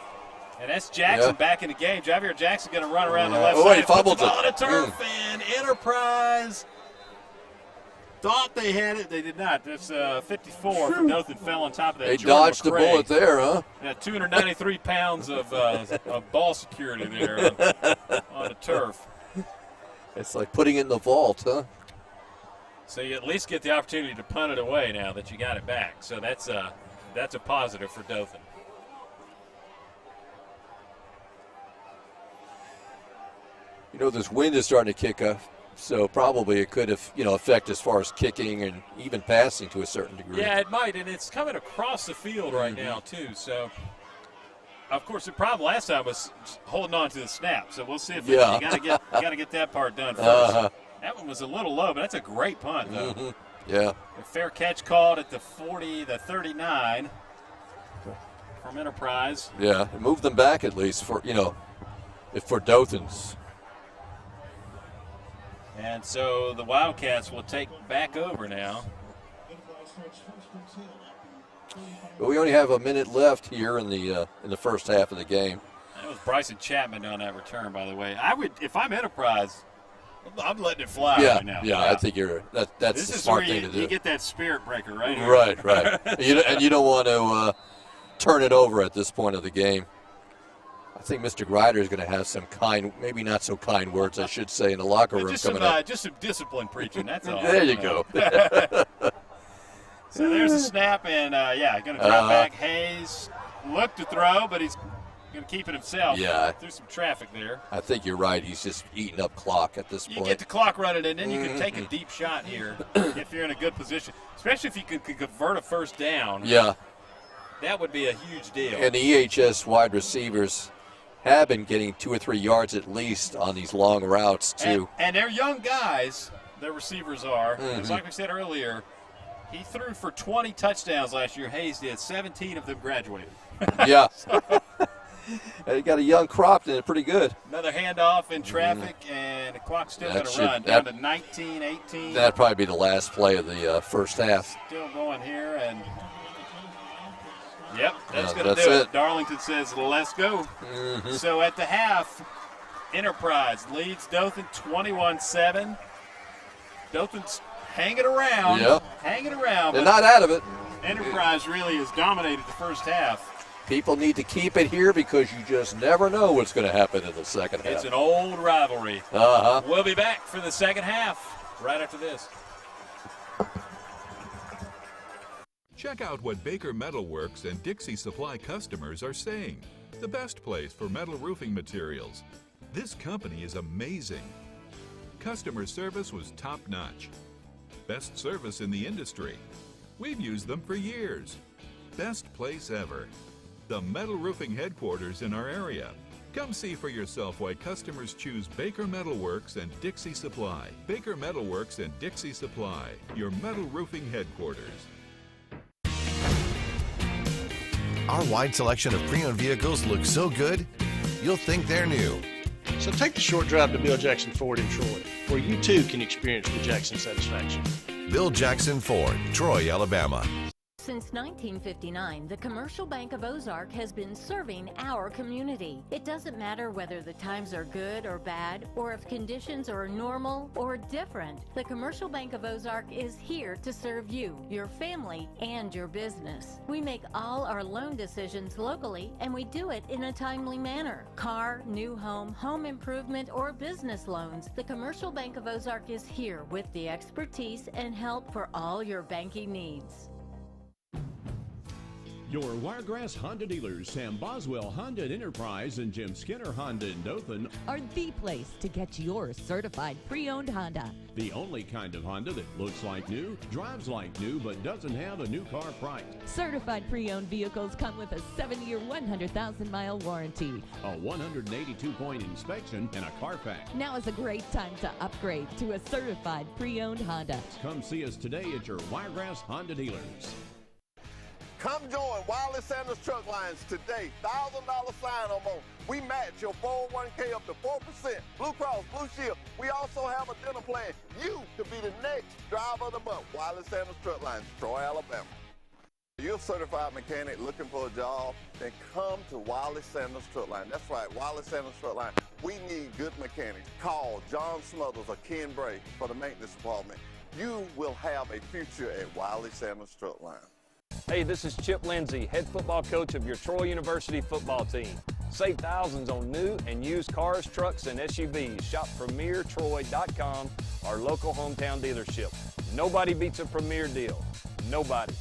And that's Jackson back in the game. Javier Jackson going to run around the left side. He fumbled it. On a turf, and Enterprise thought they had it. They did not. That's 54 from Dothan fell on top of that. They dodged the bullet there, huh? Yeah, 293 pounds of ball security there on the turf. It's like putting it in the vault, huh? So you at least get the opportunity to punt it away now that you got it back. So that's a positive for Dothan. This wind is starting to kick up, so probably it could affect as far as kicking and even passing to a certain degree. Yeah, it might, and it's coming across the field right now too. So, of course, the problem last time was holding on to the snap. So we'll see if you got to get that part done first. That one was a little low, but that's a great punt though. Yeah. A fair catch called at the 40, the 39 from Enterprise. Yeah, move them back at least for Dothan's. And so the Wildcats will take back over now. But we only have a minute left here in the first half of the game. That was Bryson Chapman on that return, by the way. I would, if I'm Enterprise, I'm letting it fly right now. Yeah, I think that's the smart thing to do. You get that spirit breaker right here. Right. And you don't want to turn it over at this point of the game. I think Mr. Grider is going to have some maybe not so kind words, I should say, in the locker room just coming up. Just some discipline preaching, that's all. There you go. So there's a snap, and, going to drop back. Hayes looked to throw, but he's going to keep it himself. Yeah. There's some traffic there. I think you're right. He's just eating up clock at this point. You get the clock running, and then you can take a deep shot here if you're in a good position, especially if you can convert a first down. Yeah. That would be a huge deal. And the EHS wide receivers have been getting 2 or 3 yards at least on these long routes, too. And they're young guys, their receivers are. It's like we said earlier, he threw for 20 touchdowns last year. Hayes did. 17 of them graduated. Yeah. You got a young crop, and pretty good. Another handoff in traffic, and the clock's still going to run down to 19, 18. That'd probably be the last play of the first half. Still going here, and yep, that's going to do it. Darlington says, let's go. So at the half, Enterprise leads Dothan 21-7. Dothan's hanging around. Yep. Hanging around. They're not out of it. Enterprise really has dominated the first half. People need to keep it here because you just never know what's going to happen in the second half. It's an old rivalry. We'll be back for the second half right after this. Check out what Baker Metalworks and Dixie Supply customers are saying. The best place for metal roofing materials. This company is amazing. Customer service was top-notch. Best service in the industry. We've used them for years. Best place ever. The metal roofing headquarters in our area. Come see for yourself why customers choose Baker Metalworks and Dixie Supply. Baker Metalworks and Dixie Supply, your metal roofing headquarters. Our wide selection of pre-owned vehicles looks so good, you'll think they're new. So take the short drive to Bill Jackson Ford in Troy, where you too can experience the Jackson satisfaction. Bill Jackson Ford, Troy, Alabama. Since 1959, the Commercial Bank of Ozark has been serving our community. It doesn't matter whether the times are good or bad, or if conditions are normal or different. The Commercial Bank of Ozark is here to serve you, your family, and your business. We make all our loan decisions locally, and we do it in a timely manner. Car, new home, home improvement, or business loans, the Commercial Bank of Ozark is here with the expertise and help for all your banking needs. Your Wiregrass Honda dealers, Sam Boswell Honda at Enterprise and Jim Skinner Honda in Dothan, are the place to get your certified pre-owned Honda. The only kind of Honda that looks like new, drives like new, but doesn't have a new car price. Certified pre-owned vehicles come with a 7-year, 100,000-mile warranty, a 182-point inspection, and a Carfax. Now is a great time to upgrade to a certified pre-owned Honda. Come see us today at your Wiregrass Honda dealers. Come join Wiley Sanders Truck Lines today. $1,000 sign-on bonus. We match your 401k up to 4%. Blue Cross, Blue Shield. We also have a dinner plan. You could be the next driver of the month. Wiley Sanders Truck Lines, Troy, Alabama. You're a certified mechanic looking for a job, then come to Wiley Sanders Truck Line. That's right, Wiley Sanders Truck Line. We need good mechanics. Call John Smothers or Ken Bray for the maintenance department. You will have a future at Wiley Sanders Truck Line. Hey, this is Chip Lindsey, head football coach of your Troy University football team. Save thousands on new and used cars, trucks, and SUVs. Shop PremierTroy.com, our local hometown dealership. Nobody beats a Premier deal. Nobody.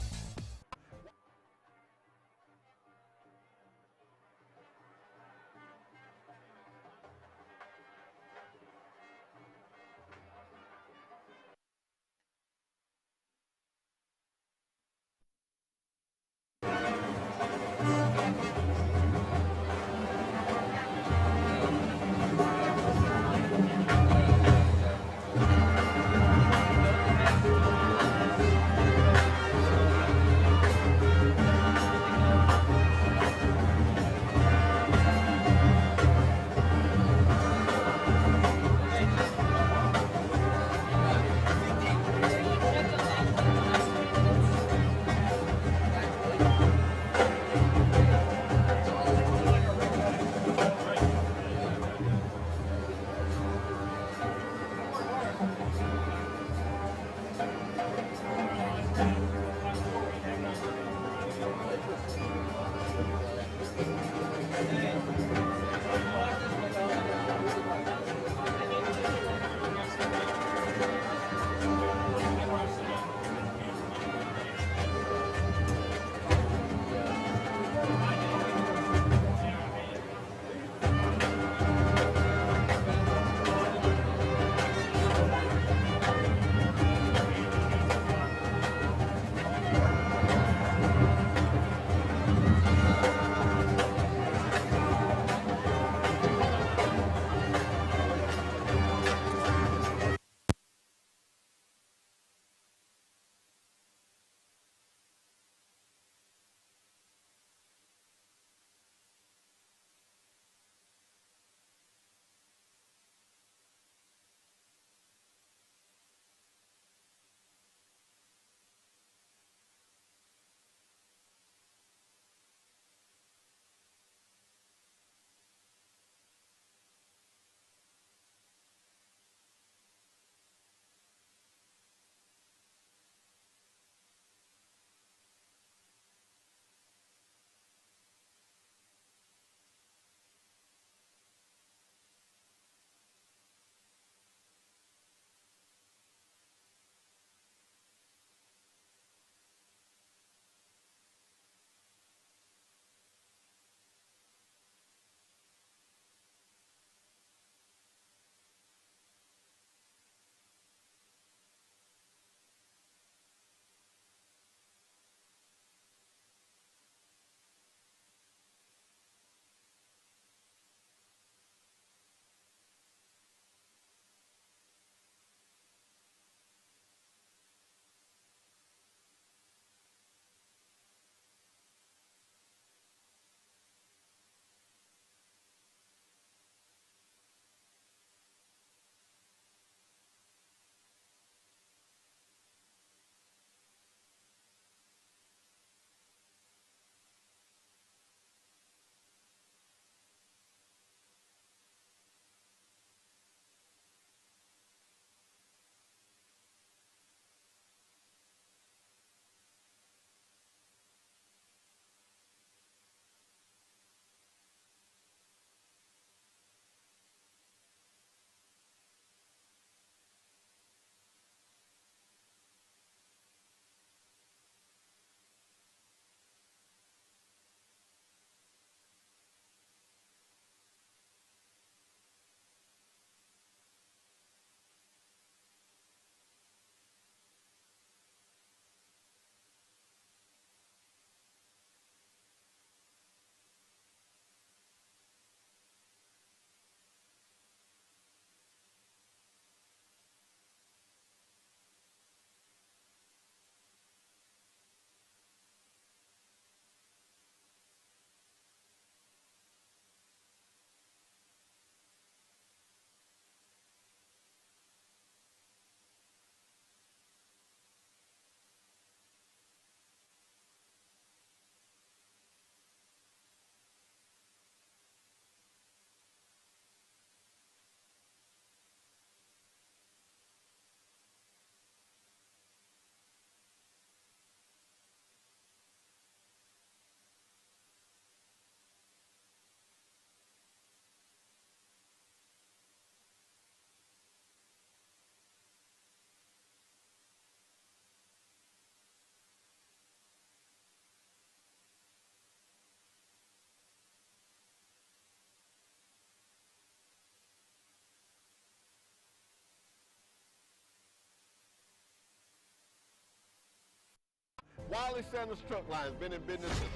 Wiley Sanders Truck Line has been in business since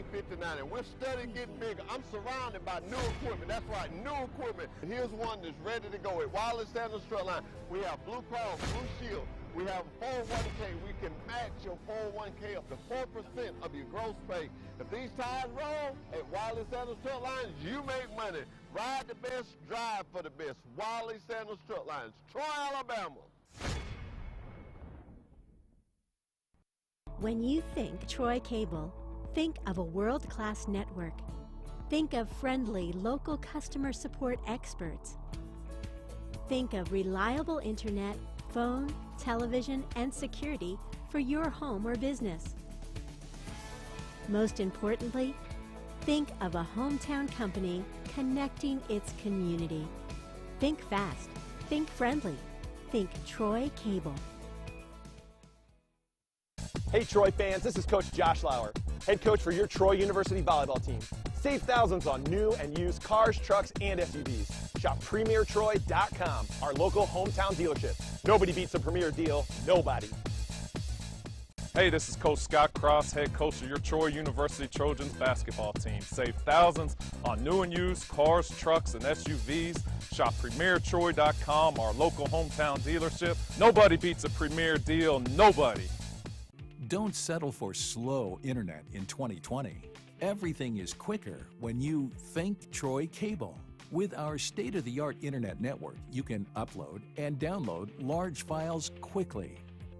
1959, and we're steadily getting bigger. I'm surrounded by new equipment. That's right, new equipment. And here's one that's ready to go. At Wiley Sanders Truck Line, we have Blue Cross, Blue Shield. We have a 401k. We can match your 401k up to 4% of your gross pay. If these tires roll at Wiley Sanders Truck Lines, you make money. Ride the best, drive for the best. Wiley Sanders Truck Lines, Troy, Alabama. When you think Troy Cable, think of a world-class network. Think of friendly local customer support experts. Think of reliable internet, phone, television, and security for your home or business. Most importantly, think of a hometown company connecting its community. Think fast, think friendly, think Troy Cable. Hey Troy fans, this is Coach Josh Lauer, head coach for your Troy University volleyball team. Save thousands on new and used cars, trucks, and SUVs. Shop PremierTroy.com, our local hometown dealership. Nobody beats a Premier deal, nobody. Hey, this is Coach Scott Cross, head coach of your Troy University Trojans basketball team. Save thousands on new and used cars, trucks, and SUVs. Shop PremierTroy.com, our local hometown dealership. Nobody beats a Premier deal, nobody. Don't settle for slow internet in 2020. Everything is quicker when you think Troy Cable. With our state-of-the-art internet network, you can upload and download large files quickly.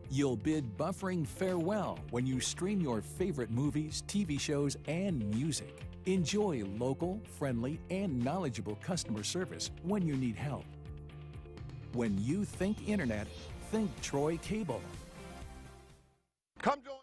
You'll bid buffering farewell when you stream your favorite movies, TV shows, and music. Enjoy local, friendly, and knowledgeable customer service when you need help. When you think internet, think Troy Cable. Come join.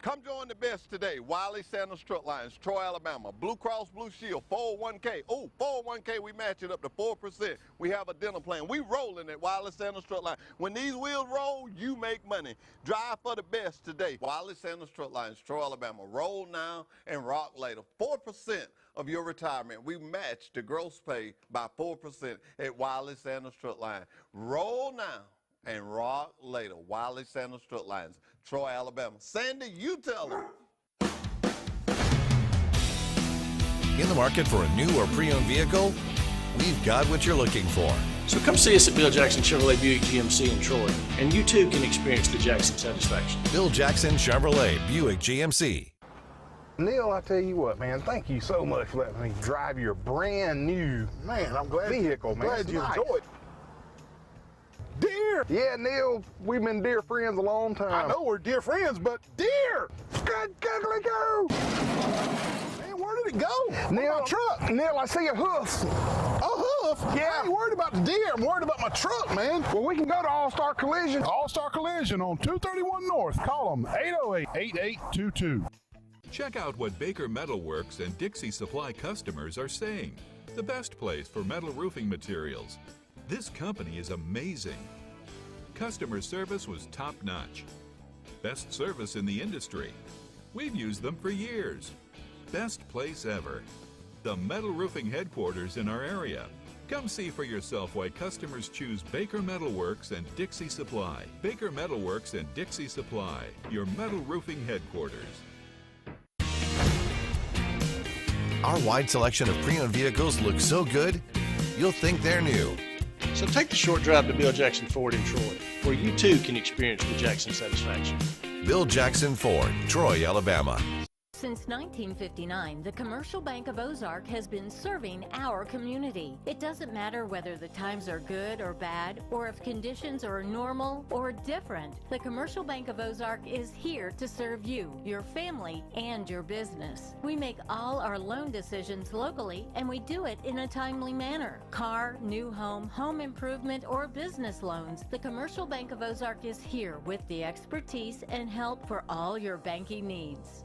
Come join the best today. Wiley Sanders Truck Lines, Troy, Alabama. Blue Cross Blue Shield, 401k. Oh, 401k, we match it up to 4%. We have a dental plan. We rolling at Wiley Sanders Truck Line. When these wheels roll, you make money. Drive for the best today. Wiley Sanders Truck Lines, Troy, Alabama. Roll now and rock later. 4% of your retirement. We match the gross pay by 4% at Wiley Sanders Truck Line. Roll now and rock later. Wiley Sanders Truck Lines, Troy, Alabama. Sandy, you tell them. In the market for a new or pre-owned vehicle? We've got what you're looking for. So come see us at Bill Jackson Chevrolet Buick GMC in Troy, and you too can experience the Jackson satisfaction. Bill Jackson Chevrolet Buick GMC. Neil, I tell you what, man, thank you so much for letting me drive your brand new vehicle, man. Glad you Nice. enjoyed it. Deer! Yeah, Neil, we've been dear friends a long time. I know we're dear friends, but deer! Good, go! Man, where did it go? Neil, my truck. Neil, I see a hoof. A hoof? Yeah. I ain't worried about the deer. I'm worried about my truck, man. Well, we can go to All-Star Collision. All-Star Collision on 231 North. Call them 808-8822. Check out what Baker Metalworks and Dixie Supply customers are saying. The best place for metal roofing materials. This company is amazing. Customer service was top-notch. Best service in the industry. We've used them for years. Best place ever. The metal roofing headquarters in our area. Come see for yourself why customers choose Baker Metalworks and Dixie Supply. Baker Metalworks and Dixie Supply, your metal roofing headquarters. Our wide selection of pre-owned vehicles looks so good, you'll think they're new. So take the short drive to Bill Jackson Ford in Troy, where you too can experience the Jackson satisfaction. Bill Jackson Ford, Troy, Alabama. Since 1959, the Commercial Bank of Ozark has been serving our community. It doesn't matter whether the times are good or bad, or if conditions are normal or different. The Commercial Bank of Ozark is here to serve you, your family, and your business. We make all our loan decisions locally, and we do it in a timely manner. Car, new home, home improvement, or business loans, the Commercial Bank of Ozark is here with the expertise and help for all your banking needs.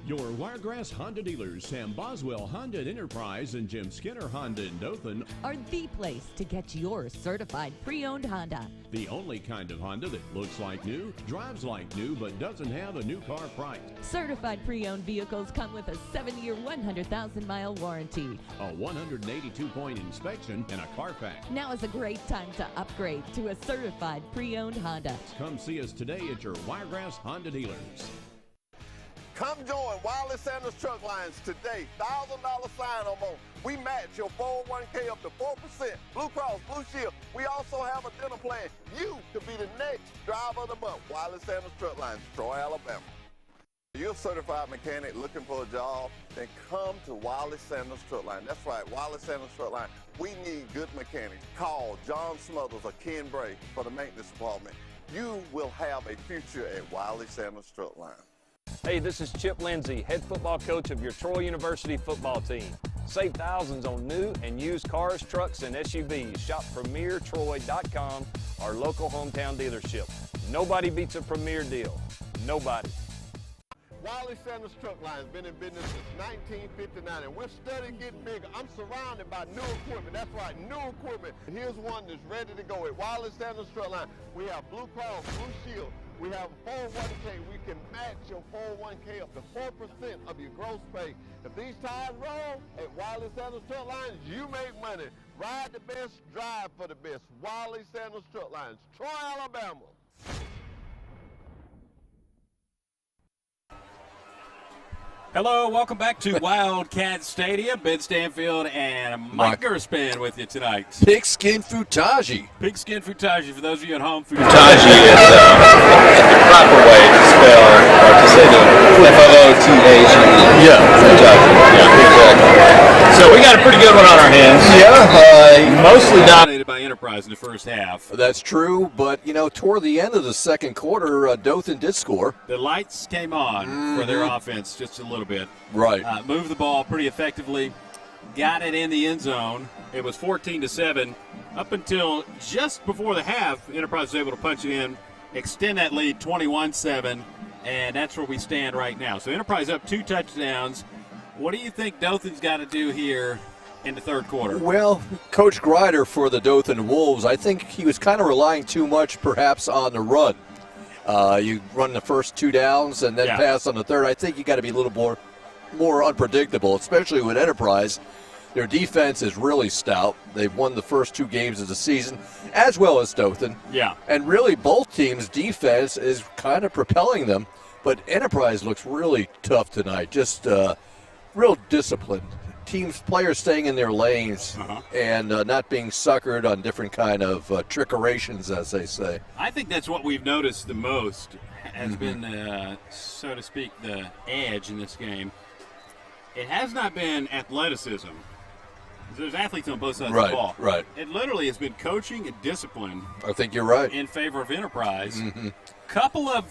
Your Wiregrass Honda dealers, Sam Boswell Honda Enterprise and Jim Skinner Honda in Dothan, are the place to get your certified pre-owned Honda. the only kind of Honda that looks like new, drives like new, but doesn't have a new car price. Certified pre-owned vehicles come with a 7-year, 100,000-mile warranty. A 182-point inspection and a Carfax. Now is a great time to upgrade to a certified pre-owned Honda. Come see us today at your Wiregrass Honda dealers. Come join Wiley Sanders Truck Lines today. $1,000 sign-on bonus. We match your 401k up to 4%. Blue Cross Blue Shield. We also have a dental plan. You could be the next driver of the month. Wiley Sanders Truck Lines, Troy, Alabama. If you're a certified mechanic looking for a job, then come to Wiley Sanders Truck Line. That's right, Wiley Sanders Truck Line. We need good mechanics. Call John Smothers or Ken Bray for the maintenance department. You will have a future at Wiley Sanders Truck Line. Hey, this is Chip Lindsey, head football coach of your Troy University football team. Save thousands on new and used cars, trucks, and SUVs. Shop PremierTroy.com, our local hometown dealership. Nobody beats a Premier deal. Nobody. Wiley Sanders Truck Line has been in business since 1959, and we're steadily getting bigger. I'm surrounded by new equipment. That's right, new equipment. Here's one that's ready to go at Wiley Sanders Truck Line. We have Blue Cross, Blue Shield. We have 401k. We can match your 401k up to 4% of your gross pay. If these tires roll at Wiley Sanders Truck Lines, you make money. Ride the best, drive for the best. Wiley Sanders Truck Lines, Troy, Alabama. Hello, welcome back to Wildcat Stadium. Ben Stanfield and Mike Gerspin with you tonight. Pigskin Futaji. Pigskin Futaji, for those of you at home. Futaji is the proper way to spell or to say the F-O-O-T-A-G-E. Yeah. Futaji. Yeah, exactly. So we got a pretty good one on our hands. Yeah. Mostly dominated by Enterprise in the first half. That's true, but, toward the end of the second quarter, Dothan did score. The lights came on for their offense just a little bit. Right. Moved the ball pretty effectively. Got it in the end zone. It was 14-7 up until just before the half. Enterprise was able to punch it in, extend that lead 21-7, and that's where we stand right now. So Enterprise up 2 touchdowns. What do you think Dothan's got to do here in the third quarter? Well, Coach Grider for the Dothan Wolves, I think he was kind of relying too much perhaps on the run. You run the first 2 downs and then pass on the third. I think you got to be a little more unpredictable, especially with Enterprise. Their defense is really stout. They've won the first 2 games of the season, as well as Dothan. Yeah. And really, both teams' defense is kind of propelling them. But Enterprise looks really tough tonight, just real disciplined. Players staying in their lanes and not being suckered on different kind of trickerations, as they say. I think that's what we've noticed the most has been, so to speak, the edge in this game. It has not been athleticism. There's athletes on both sides of the ball. Right. It literally has been coaching and discipline. I think you're right. In favor of Enterprise. Couple of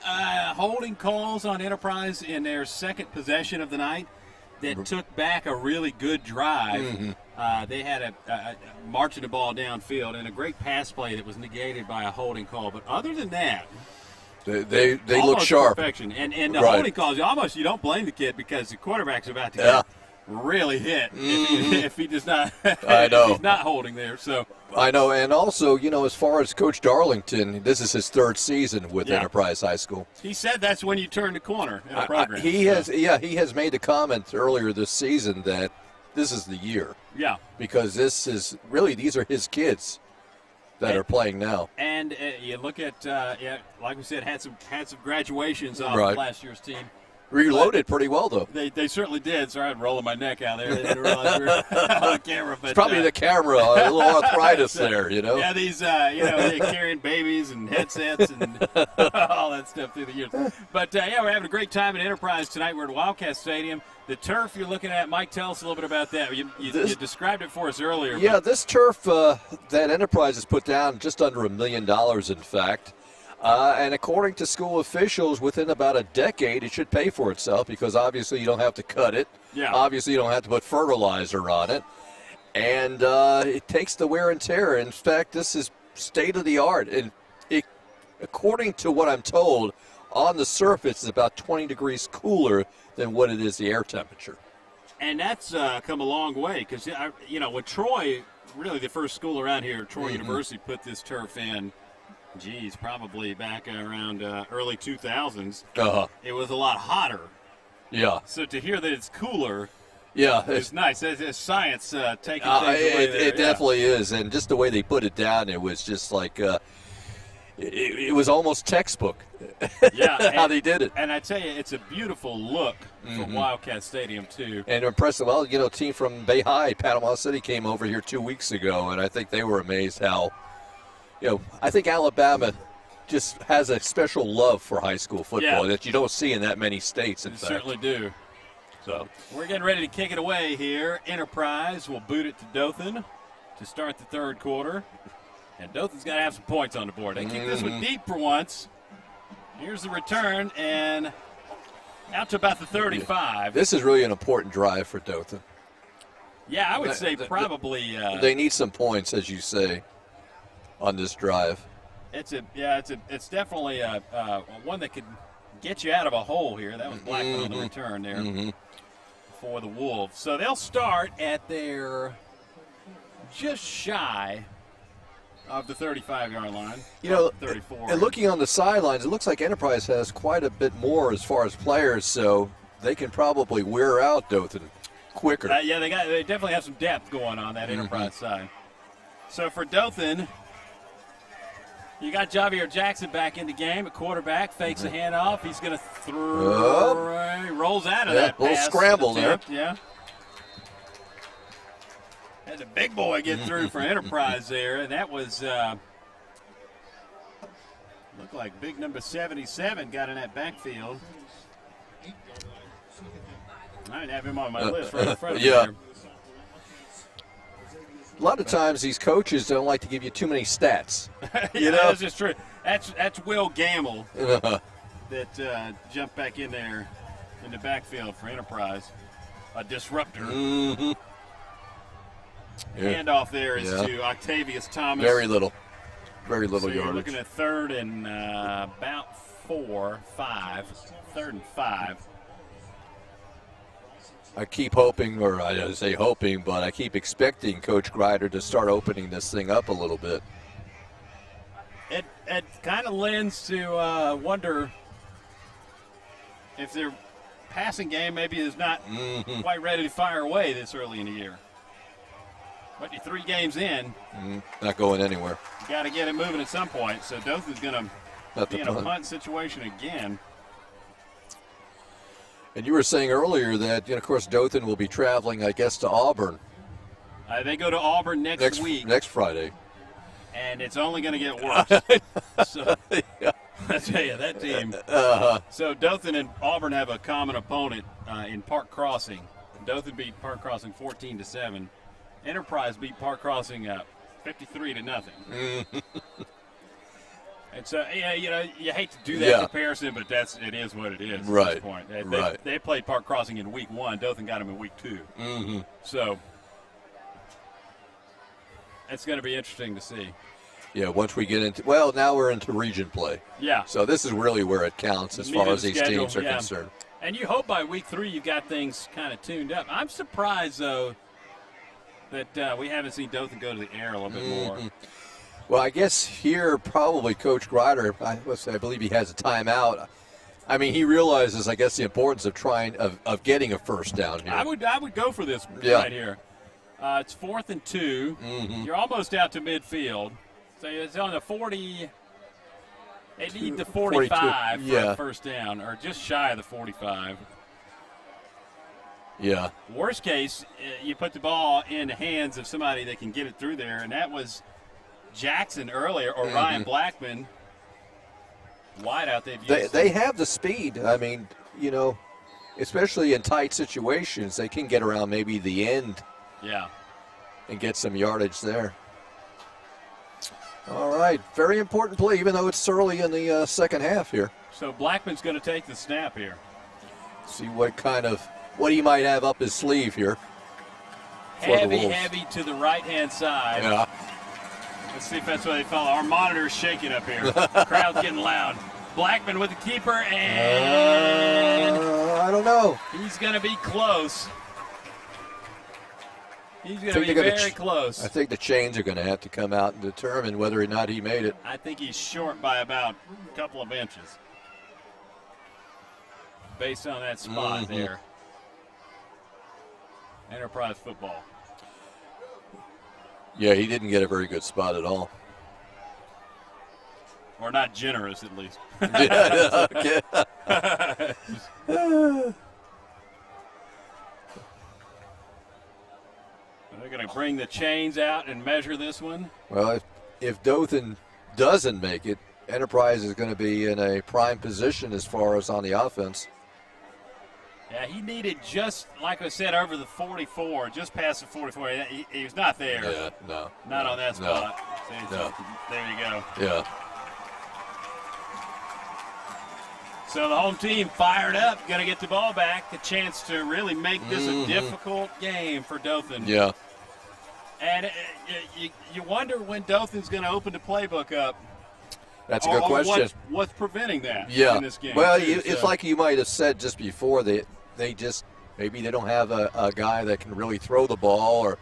holding calls on Enterprise in their second possession of the night that took back a really good drive. They had a marching the ball downfield and a great pass play that was negated by a holding call. But other than that, they look sharp. Perfection. And the holding calls, you don't blame the kid because the quarterback's about to get really hit if he does not. I know. If he's not holding there. So I know, and also, as far as Coach Darlington, this is his 3rd season with Enterprise High School. He said that's when you turn the corner in a program. He has made the comment earlier this season that this is the year. Yeah. Because these are his kids that are playing now. And you look at, like we said, had some graduations off last year's team. Reloaded pretty well, though. They certainly did. Sorry, I'm rolling my neck out there. I didn't realize we were on camera. But, it's probably the camera, a little arthritis there, Yeah, these, they're carrying babies and headsets and all that stuff through the years. But, we're having a great time at Enterprise tonight. We're at Wildcat Stadium. The turf you're looking at, Mike, tell us a little bit about that. You described it for us earlier. Yeah, this turf that Enterprise has put down just under $1 million, in fact. And according to school officials, within about a decade, it should pay for itself because obviously you don't have to cut it. Yeah. Obviously you don't have to put fertilizer on it. And it takes the wear and tear. In fact, this is state-of-the-art. And according to what I'm told, on the surface it's about 20 degrees cooler than what it is the air temperature. And that's come a long way because, with Troy, really the first school around here, Troy University, put this turf in. Probably back around early 2000s. It was a lot hotter. Yeah. So to hear that it's cooler, it's nice. It's science taking things away there. It definitely is, and just the way they put it down, it was just like it was almost textbook. How they did it. And I tell you, it's a beautiful look for Wildcat Stadium too. And impressive. Well, a team from Bay High, Panama City, came over here 2 weeks ago, and I think they were amazed how. I think Alabama just has a special love for high school football that you don't see in that many states, in fact. Certainly do. So we're getting ready to kick it away here. Enterprise will boot it to Dothan to start the third quarter. And Dothan's got to have some points on the board. They kick this one deep for once. Here's the return, and out to about the 35. This is really an important drive for Dothan. Yeah, I would say probably. They need some points, as you say, on this drive. It's definitely one that could get you out of a hole here. That was Blackman on the return there for the Wolves. So they'll start at their just shy of the 35-yard line. 34. And looking on the sidelines, it looks like Enterprise has quite a bit more as far as players, so they can probably wear out Dothan quicker. Yeah, they definitely have some depth going on that Enterprise side. So for Dothan, you got Javier Jackson back in the game, a quarterback, fakes a handoff. He's going to throw. He rolls out of that little pass scramble attempt. there. Yeah. Had the big boy get through for Enterprise there, and that was looked like big number 77 got in that backfield. I didn't have him on my list right in front of me there. A lot of times these coaches don't like to give you too many stats. That's just true. That's Will Gamble that jumped back in there in the backfield for Enterprise, a disruptor. Handoff there is to Octavius Thomas. Very little so yardage. You're looking at third and about 4, 5. Third and 5. I keep hoping, or I don't say hoping, but I keep expecting Coach Grider to start opening this thing up a little bit. It kind of lends to wonder if their passing game maybe is not quite ready to fire away this early in the year. But you're 3 games in. Not going anywhere. You got to get it moving at some point. So Dothan's going to be in a punt situation again. And you were saying earlier that, of course, Dothan will be traveling, I guess, to Auburn. They go to Auburn next week. Next Friday. And it's only going to get worse. So, I tell you, that team. So Dothan and Auburn have a common opponent in Park Crossing. Dothan beat Park Crossing 14-7. Enterprise beat Park Crossing 53-0. And so, you hate to do that comparison, but it is what it is at this point. They played Park Crossing in week 1. Dothan got them in week 2. So it's going to be interesting to see. Yeah, once we get into now we're into region play. Yeah. So this is really where it counts as far as these teams are concerned. And you hope by week 3 you've got things kind of tuned up. I'm surprised, though, that we haven't seen Dothan go to the air a little bit more. Well, I guess here probably Coach Grider, I believe he has a timeout. I mean, he realizes, I guess, the importance of getting a first down here. I would go for this right here. It's 4th and 2. You're almost out to midfield. So it's on the 40. They need the 45 for a first down, or just shy of the 45. Yeah. Worst case, you put the ball in the hands of somebody that can get it through there, and that was Jackson earlier, or Ryan Blackman. Wide out they have the speed. I mean, especially in tight situations, they can get around maybe the end. Yeah. And get some yardage there. All right, very important play, even though it's early in the second half here. So Blackman's going to take the snap here. See what he might have up his sleeve here. Heavy to the right-hand side. Yeah. Let's see if that's what they follow. Our monitor's shaking up here. The crowd's getting loud. Blackman with the keeper, and I don't know. He's going to be close. He's going to be very close. I think the chains are going to have to come out and determine whether or not he made it. I think he's short by about a couple of inches based on that spot there. Enterprise football. Yeah, he didn't get a very good spot at all. Or not generous, at least. Okay. They're going to bring the chains out and measure this one. Well, if Dothan doesn't make it, Enterprise is going to be in a prime position as far as on the offense. Yeah, he needed just, like I said, over the 44, just past the 44. He was not there. Yeah, no. Not on that spot. No. There you go. Yeah. So the home team fired up, going to get the ball back, a chance to really make this a difficult game for Dothan. Yeah. And you wonder when Dothan's going to open the playbook up. That's a good question. What's preventing that in this game? Well, it's like you might have said just before, they just maybe they don't have a guy that can really throw the ball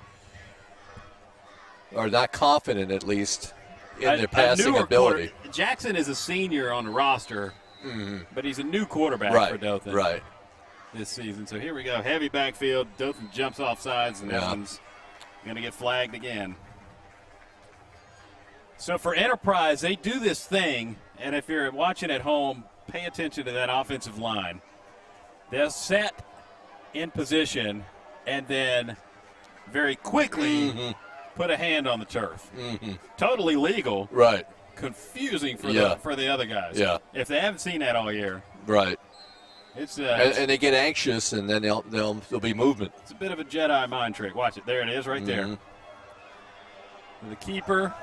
or not confident at least in their passing ability. Jackson is a senior on the roster, but he's a new quarterback for Dothan this season. So here we go. Heavy backfield. Dothan jumps off sides, and that one's going to get flagged again. So for Enterprise, they do this thing, and if you're watching at home, pay attention to that offensive line. They'll set in position and then very quickly put a hand on the turf. Totally legal. Right. Confusing for the other guys. Yeah. If they haven't seen that all year. Right. It's and they get anxious, and then there'll be movement. It's a bit of a Jedi mind trick. Watch it. There it is right there. The keeper.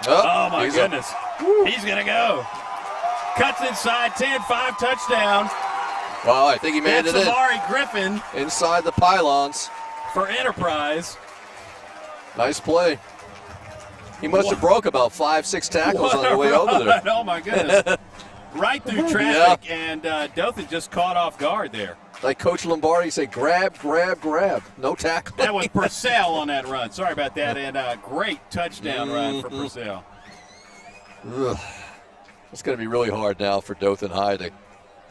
Oh, my goodness. He's going to go. Cuts inside, 10-5 touchdown. Well, I think he made it in. Amari Griffin. Inside the pylons. For Enterprise. Nice play. He must have broke about 5-6 tackles on the way over there. Oh, my goodness. Right through traffic, and Dothan just caught off guard there. Like Coach Lombardi said, grab. No tackle. That was Purcell on that run. Sorry about that. And a great touchdown run for Purcell. It's going to be really hard now for Dothan High to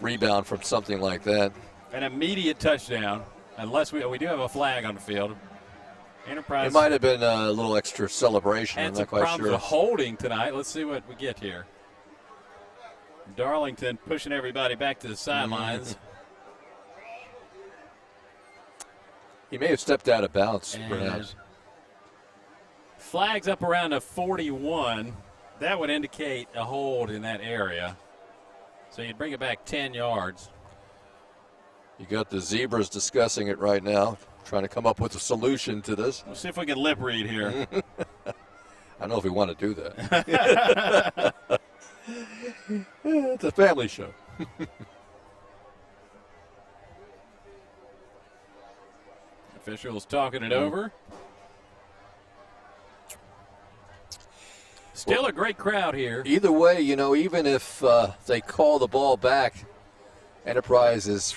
rebound from something like that. An immediate touchdown, unless we do have a flag on the field. Enterprise. It might have been a little extra celebration. I'm Had not some quite problems sure. with holding tonight. Let's see what we get here. Darlington pushing everybody back to the sidelines. He may have stepped out of bounds, perhaps. Flags up around the 41. That would indicate a hold in that area. So you'd bring it back 10 yards. You got the Zebras discussing it right now, trying to come up with a solution to this. We'll see if we can lip read here. I don't know if we want to do that. It's a family show. Officials talking it over. Still a great crowd here. Either way, even if they call the ball back, Enterprise is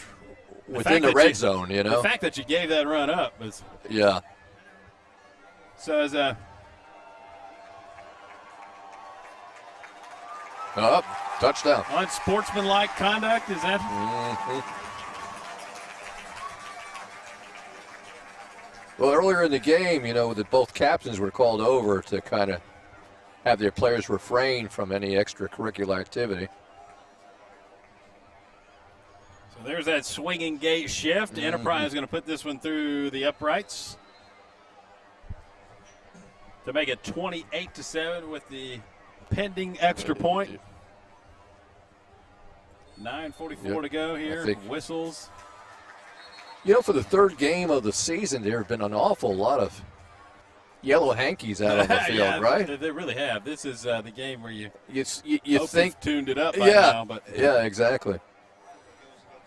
within the red zone, The fact that you gave that run up is. Yeah. So as a. Touchdown. Unsportsmanlike conduct, is that? Well, earlier in the game, that both captains were called over to kind of have their players refrain from any extracurricular activity. So there's that swinging gate shift. Enterprise is going to put this one through the uprights to make it 28-7 with the pending extra point. 9:44 to go here. Whistles. For the third game of the season, there have been an awful lot of yellow hankies out on the field, right? They really have. This is the game where you think tuned it up by now. But yeah, exactly.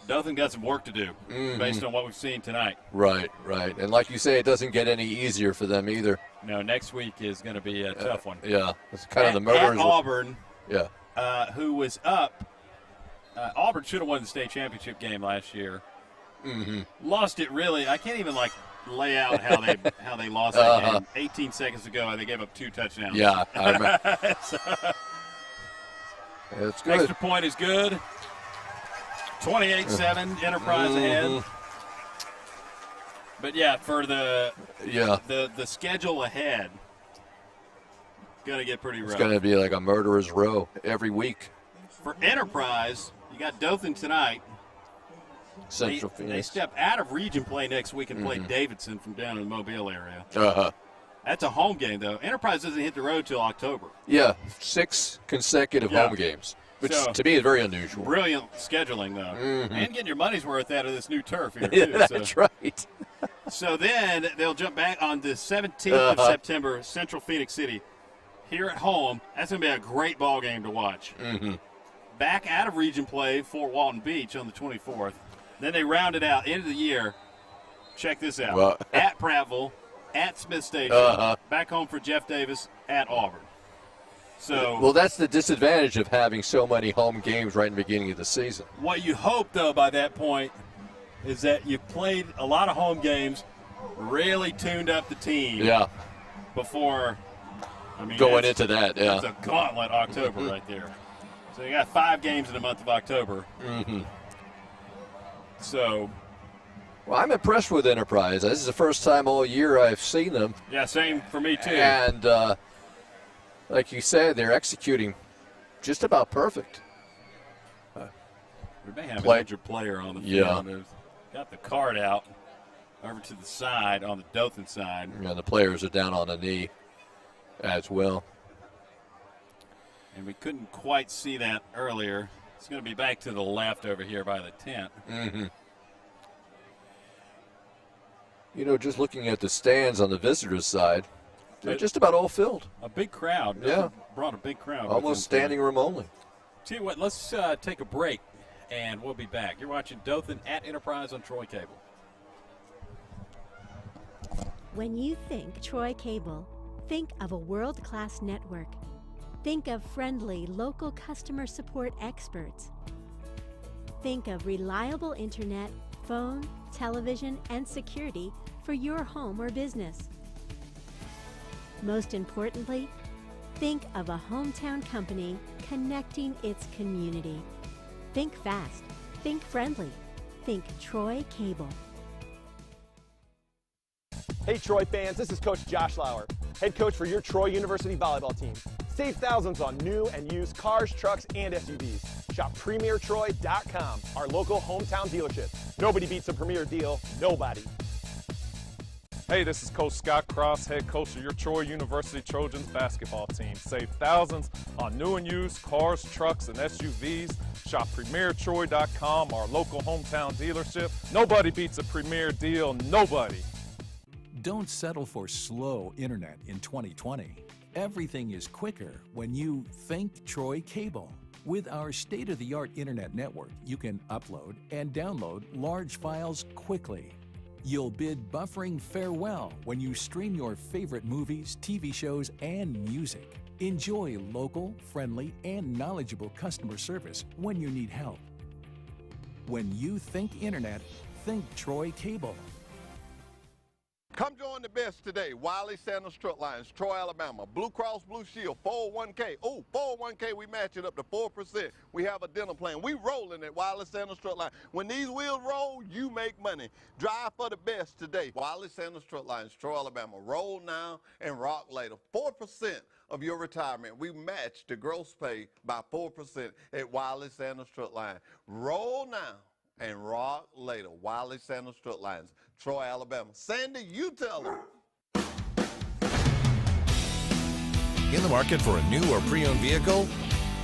Dothan got some work to do based on what we've seen tonight. Right. And like you say, it doesn't get any easier for them either. No, next week is going to be a tough one. Yeah, it's kind of the murderers. At Auburn, who was up. Auburn should have won the state championship game last year. Lost it really. I can't even lay out how they lost that game. 18 seconds ago, they gave up 2 touchdowns. Yeah, I remember. It's good. Extra point is good. 28-7, Enterprise ahead. But for the schedule ahead, gonna get pretty rough. It's gonna be like a murderer's row every week. For Enterprise, you got Dothan tonight. Central They Phoenix. step out of region play next week and play Davidson from down in the Mobile area. That's a home game, though. Enterprise doesn't hit the road till October. Yeah, 6 consecutive home games, which to me is very unusual. Brilliant scheduling, though. And getting your money's worth out of this new turf here, too. That's right. So then they'll jump back on the 17th of September, Central Phoenix City. Here at home, that's going to be a great ball game to watch. back out of region play for Walton Beach on the 24th. Then they rounded out end of the year. Check this out. Well, at Prattville, at Smith Station, back home for Jeff Davis, at Auburn. So, well, that's the disadvantage of having so many home games right in the beginning of the season. What you hope, though, by that point is that you've played a lot of home games, really tuned up the team before going into that. Yeah. It's a gauntlet October right there. So you got 5 games in the month of October. So, well, I'm impressed with Enterprise. This is the first time all year I've seen them. Yeah, same for me, too. And like you said, they're executing just about perfect. We may have an injured player on the field. Yeah. Got the card out over to the side on the Dothan side. Yeah, the players are down on a knee as well. And we couldn't quite see that earlier. It's going to be back to the left over here by the tent. You know, just looking at the stands on the visitors' side, they're just about all filled. A big crowd. Yeah. Brought a big crowd. Almost standing room only. Tell you what, let's take a break, and we'll be back. You're watching Dothan at Enterprise on Troy Cable. When you think Troy Cable, think of a world-class network. Think of friendly local customer support experts. Think of reliable internet, phone, television, and security for your home or business. Most importantly, think of a hometown company connecting its community. Think fast, think friendly, think Troy Cable. Hey Troy fans, this is Coach Josh Lauer, head coach for your Troy University volleyball team. Save thousands on new and used cars, trucks, and SUVs. Shop PremierTroy.com, our local hometown dealership. Nobody beats a Premier deal, nobody. Hey, this is Coach Scott Cross, head coach of your Troy University Trojans basketball team. Save thousands on new and used cars, trucks, and SUVs. Shop PremierTroy.com, our local hometown dealership. Nobody beats a Premier deal, nobody. Don't settle for slow internet in 2020. Everything is quicker when you think Troy Cable. With our state-of-the-art internet network, you can upload and download large files quickly. You'll bid buffering farewell when you stream your favorite movies, TV shows, and music. Enjoy local, friendly, and knowledgeable customer service when you need help. When you think internet, think Troy Cable. Come join the best today. Wiley Sanders Truck Lines, Troy, Alabama. Blue Cross Blue Shield, 401k. Oh, 401k, we match it up to 4%. We have a dental plan. We rolling at Wiley Sanders Truck Line. When these wheels roll, you make money. Drive for the best today. Wiley Sanders Truck Lines, Troy, Alabama. Roll now and rock later. 4% of your retirement. We match the gross pay by 4% at Wiley Sanders Truck Line. Roll now and rock later. Wiley Sanders Truck Lines, Troy, Alabama. Sandy, you tell them. In the market for a new or pre-owned vehicle?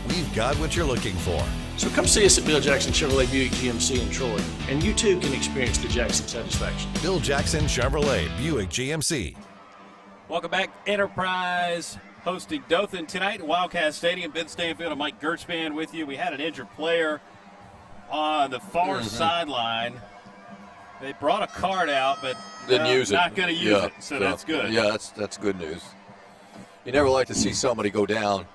We've got what you're looking for. So come see us at Bill Jackson Chevrolet Buick GMC in Troy, and you too can experience the Jackson satisfaction. Bill Jackson Chevrolet Buick GMC. Welcome back. Enterprise hosting Dothan tonight at Wildcat Stadium. Ben Stanfield and Mike Gertzman with you. We had an injured player on the far sideline. They brought a card out, but not going to use it, so that's good. Yeah, that's good news. You never like to see somebody go down,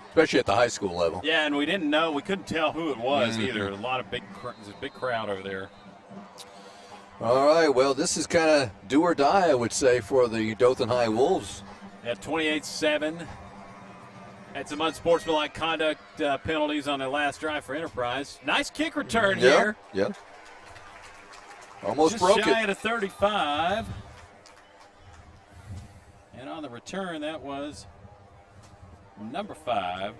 especially at the high school level. Yeah, and we didn't know. We couldn't tell who it was either. A lot of there's a big crowd over there. All right, well, this is kind of do or die, I would say, for the Dothan High Wolves. At 28-7. Had some unsportsmanlike conduct penalties on their last drive for Enterprise. Nice kick return here. Yeah. Almost just broke it. Just shy of 35. And on the return, that was number 5.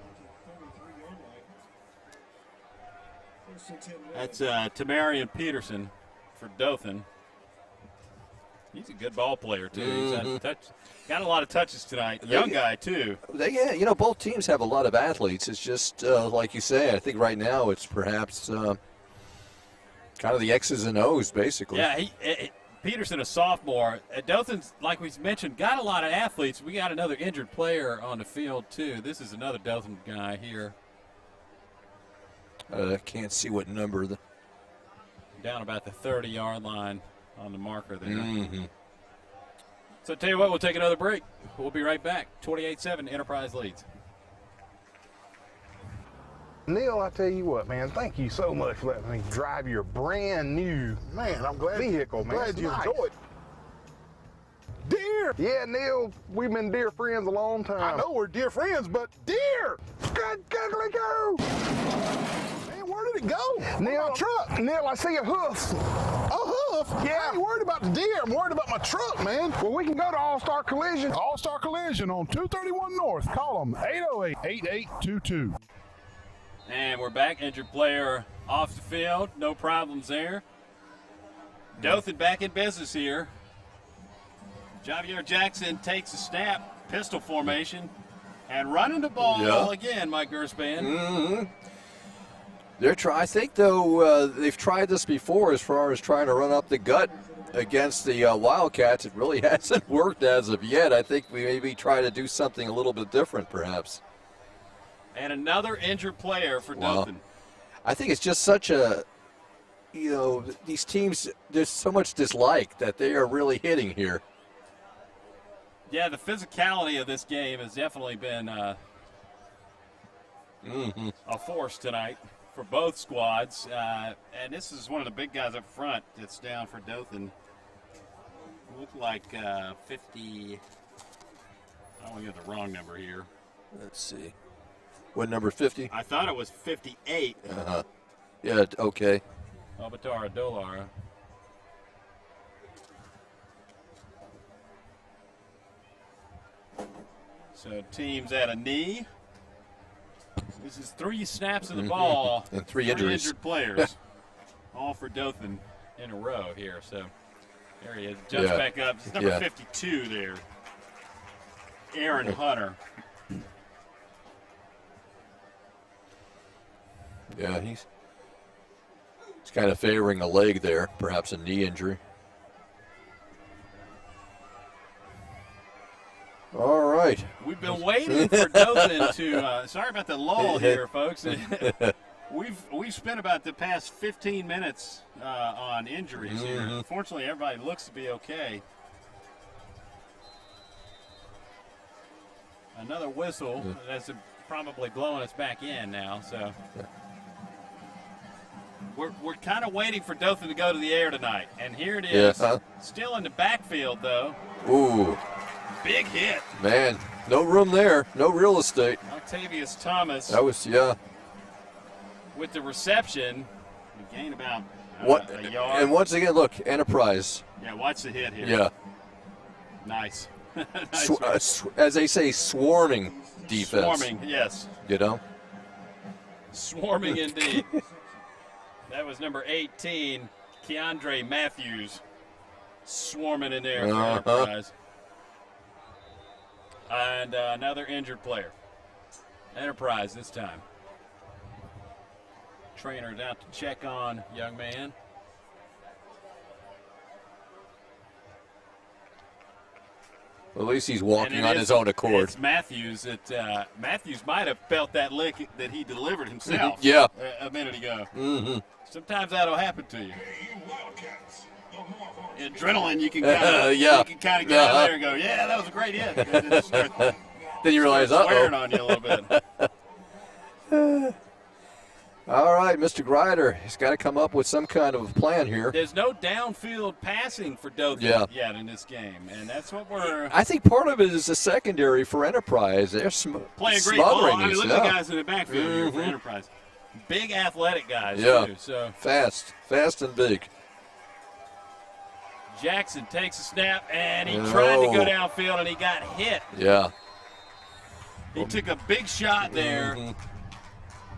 That's Tamarian Peterson for Dothan. He's a good ball player, too. He's got a lot of touches tonight. Young guy, too. Yeah, both teams have a lot of athletes. It's just, like you say, I think right now it's perhaps kind of the X's and O's, basically. Yeah, Peterson, a sophomore. Dothan's, like we mentioned, got a lot of athletes. We got another injured player on the field, too. This is another Dothan guy here. I can't see what number. Down about the 30-yard line on the marker there. Mm-hmm. So tell you what, we'll take another break. We'll be right back. 28-7, Enterprise leads. Neil, I tell you what, man, thank you so much for letting me drive your brand new vehicle, man. Glad It's you nice. enjoyed. Deer! Yeah, Neil, we've been deer friends a long time. I know we're dear friends, but deer! Good googly go! Man, where did it go? Neil, My truck! Neil, I see a hoof. A hoof? Yeah. I ain't worried about the deer. I'm worried about my truck, man. Well, we can go to All-Star Collision. All-Star Collision on 231 North. Call them 808-8822. And we're back. Injured player off the field. No problems there. Dothan back in business here. Javier Jackson takes a snap, pistol formation, and running the ball again, Mike Gerspan. Mm-hmm. I think, though, they've tried this before as far as trying to run up the gut against the Wildcats. It really hasn't worked as of yet. I think we maybe try to do something a little bit different, perhaps. And another injured player for Dothan. I think it's just such a, these teams, there's so much dislike that they are really hitting here. Yeah, the physicality of this game has definitely been a force tonight for both squads. And this is one of the big guys up front that's down for Dothan. Looked like 50. I don't want to get the wrong number here. Let's see. What, number 50? I thought it was 58. Uh-huh. Yeah, okay. Albatara Dolara. So teams at a knee. This is 3 snaps of the ball. And 3 injuries. Injured players. All for Dothan in a row here. So there he is. Jumps back up. It's number 52 there. Aaron Hunter. Yeah, he's kind of favoring a leg there, perhaps a knee injury. All right. We've been waiting for Dothan to. Sorry about the lull here, folks. We've spent about the past 15 minutes on injuries here. Unfortunately, everybody looks to be okay. Another whistle. That's probably blowing us back in now. So. We're kind of waiting for Dothan to go to the air tonight. And here it is. Still in the backfield, though. Ooh. Big hit. Man, no room there. No real estate. Octavius Thomas. That was, With the reception, he gained about a yard. And once again, look, Enterprise. Yeah, watch the hit here. Yeah. Nice. As they say, swarming defense. Swarming, yes. Swarming indeed. That was number 18, Keandre Matthews, swarming in there for Enterprise. And another injured player. Enterprise this time. Trainer's out to check on young man. Well, at least he's walking on his own accord. It's Matthews. Matthews might have felt that lick that he delivered himself a minute ago. Sometimes that'll happen to you. Adrenaline, you can kind of get out there and go, yeah, that was a great hit. Then you realize, swearing on you a little bit. All right, Mr. Grider has got to come up with some kind of plan here. There's no downfield passing for Dothan yet in this game, and that's what we're. I think part of it is the secondary for Enterprise. They're playing great ball. I mean, look at the guys in the backfield here for Enterprise. Big athletic guys, too. So fast and big. Jackson takes a snap, and he tried to go downfield, and he got hit. Yeah. He took a big shot there.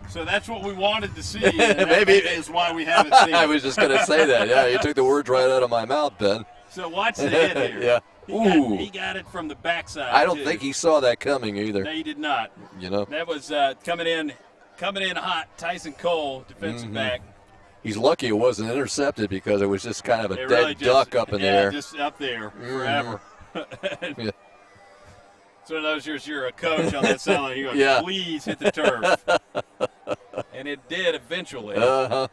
So that's what we wanted to see. Maybe is why we haven't seen it. I was just going to say that. Yeah, you took the words right out of my mouth, Ben. So watch the hit here. He got it from the backside. I don't think he saw that coming either. No, he did not. That was coming in hot. Tyson Cole, defensive back. He's lucky it wasn't intercepted because it was just kind of a dead duck up in the air. Just up there forever. So those years you're a coach on that sideline, you go, please hit the turf. And it did eventually. Uh-huh.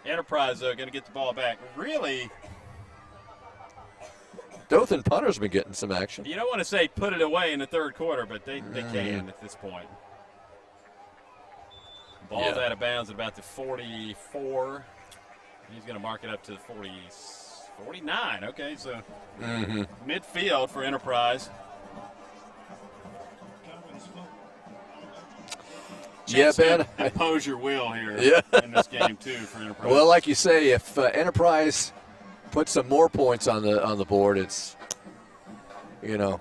Enterprise, though, going to get the ball back. Really, Dothan punter's been getting some action. you don't want to say put it away in the third quarter, but they can at this point. Ball's out of bounds at about the 44. He's going to mark it up to the 49. Okay, so midfield for Enterprise. Yeah, Ben. Impose your will here in this game, too, for Enterprise. Well, like you say, if Enterprise puts some more points on the board, it's, Yeah.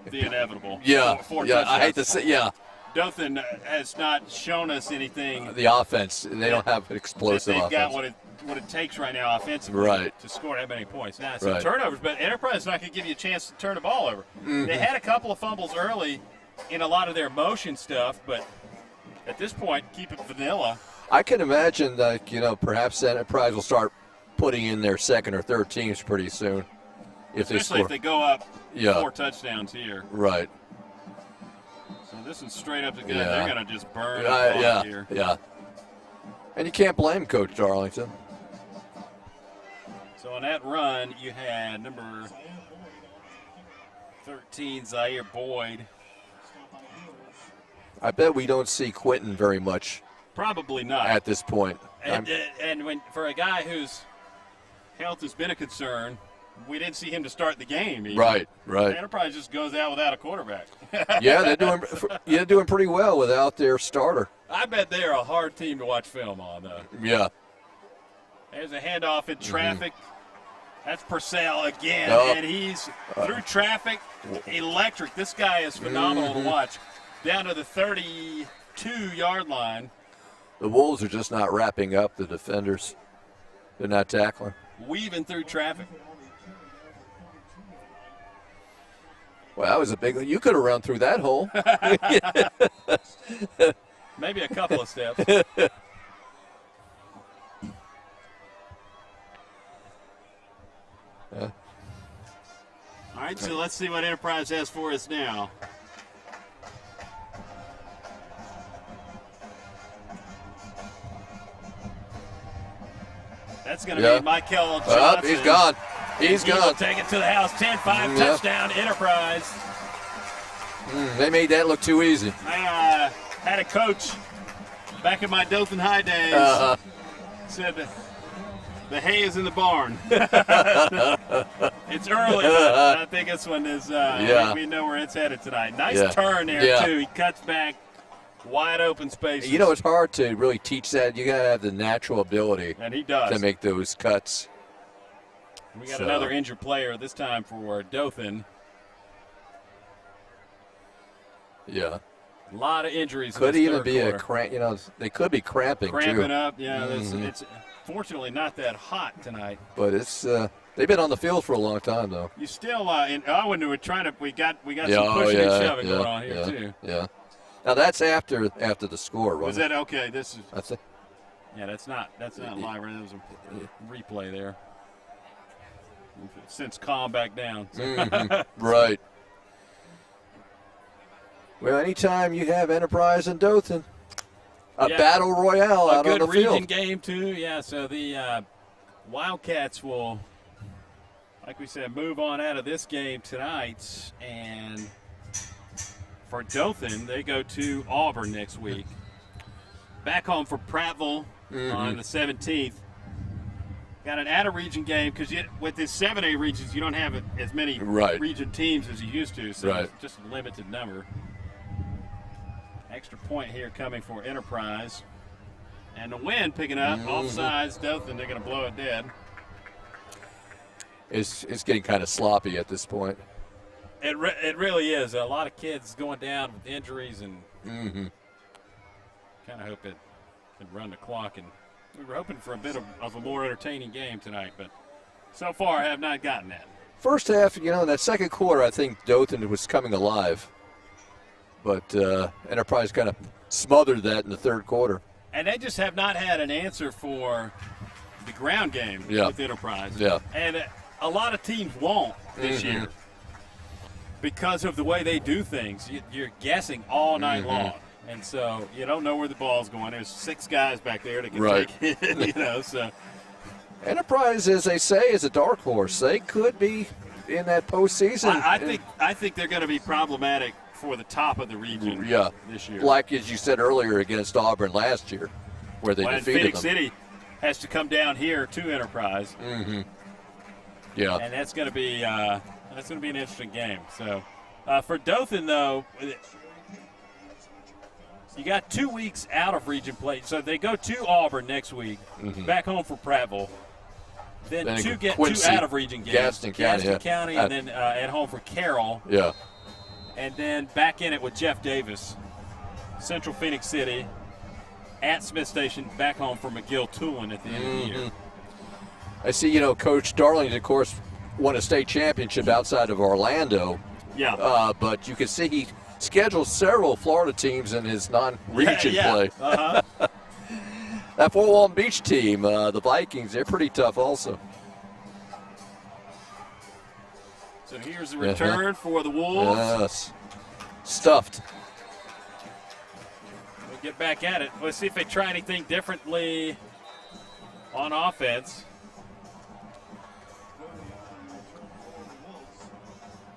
The inevitable. Yeah, Four I touchdowns. hate to say, Dothan has not shown us anything. the offense, they don't have an explosive They've got offense. what it takes right now offensively Right. to score that many points. Now, some Right. turnovers, but Enterprise is not going to give you a chance to turn the ball over. They had a couple of fumbles early in a lot of their motion stuff, but at this point, keep it vanilla. I can imagine that, perhaps Enterprise will start putting in their second or third teams pretty soon. Especially if they go up 4 touchdowns here. Right. So this is straight up the gut. Yeah. They're going to just burn the ball here. Yeah. And you can't blame Coach Darlington. So on that run, you had number 13, Zaire Boyd. I bet we don't see Quentin very much Probably not. at this point. And when for a guy whose health has been a concern, we didn't see him to start the game. Even. Right. Enterprise just goes out without a quarterback. Yeah, they're doing pretty well without their starter. I bet they are a hard team to watch film on, though. Yeah. There's a handoff in traffic. That's Purcell again, Oh. and he's through traffic. Electric. This guy is phenomenal to watch. Down to the 32-yard line. The Wolves are just not wrapping up the defenders. They're not tackling. Weaving through traffic. Well, that was a big. You could have run through that hole. Maybe a couple of steps. Yeah. All right, so let's see what Enterprise has for us now. That's going to be Michael Johnson. He's gone. He's He gone. will take it to the house. 10-5 touchdown, Enterprise. They made that look too easy. I had a coach back in my Dothan High days said the hay is in the barn. It's early, but I think this one is we know where it's headed tonight. Nice turn there, too. He cuts back. Wide open spaces. It's hard to really teach that. You got to have the natural ability And he does. to make those cuts. We got another injured player this time for Dothan. Yeah. A lot of injuries. Could in this even third be quarter. a cramp. They could be cramping Cramping too. up. Yeah, it's fortunately not that hot tonight. But it's they've been on the field for a long time though. You still in Owen, we're trying to. We got some pushing and shoving going on here too. Yeah. Now that's after the score, Was wasn't that okay? This is. That's it. Yeah, that's not live. Right? That was a replay there. Since calm back down. Right. Well, anytime you have Enterprise and Dothan, a battle royale out on the field. A good region field. game too. Yeah. So the Wildcats will, like we said, move on out of this game tonight, and for Dothan, they go to Auburn next week. Back home for Prattville on the 17th. Got an out-of-region game because with this 7A regions, you don't have as many region teams as you used to, so it's just a limited number. Extra point here coming for Enterprise. And the wind picking up, offsides, Dothan, they're going to blow it dead. It's getting kind of sloppy at this point. It really is. A lot of kids going down with injuries, and kind of hope it can run the clock. And we were hoping for a bit of a more entertaining game tonight, but so far I have not gotten that. First half, in that second quarter, I think Dothan was coming alive. But Enterprise kind of smothered that in the third quarter. And they just have not had an answer for the ground game with Enterprise. Yeah. And a lot of teams won't this year because of the way they do things. You're guessing all night long. And so you don't know where the ball's going. There's 6 guys back there that can Right. take it, so. Enterprise, as they say, is a dark horse. They could be in that postseason. I think they're going to be problematic for the top of the region this year. Like as you said earlier against Auburn last year, where they defeated Phoenix them. City has to come down here to Enterprise. Mm-hmm. Yeah. And that's going to be an interesting game. So for Dothan, though, you got 2 weeks out of region play. So they go to Auburn next week, back home for Prattville. Then two out of region games, Gaston County, and then at home for Carroll. Yeah. And then back in it with Jeff Davis, Central Phoenix City, at Smith Station, back home for McGill-Tulane at the end of the year. I see, Coach Darlington, of course, won a state championship outside of Orlando. Yeah. But you can see he scheduled several Florida teams in his non-region play. Uh-huh. That Fort Walton Beach team, the Vikings, they're pretty tough also. So here's the return for the Wolves. Yes. Stuffed. We'll get back at it. Let's see if they try anything differently on offense.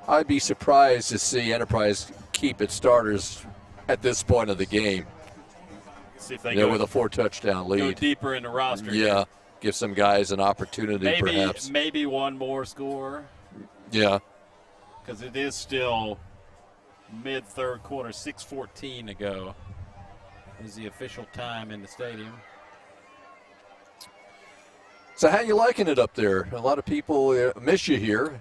I'd be surprised to see Enterprise keep its starters at this point of the game. See if they go with a 4-touchdown lead. Go deeper in the roster. Yeah, give some guys an opportunity perhaps. Maybe one more score. Yeah. Because it is still mid-third quarter, 6:14 to go is the official time in the stadium. So how you liking it up there? A lot of people miss you here.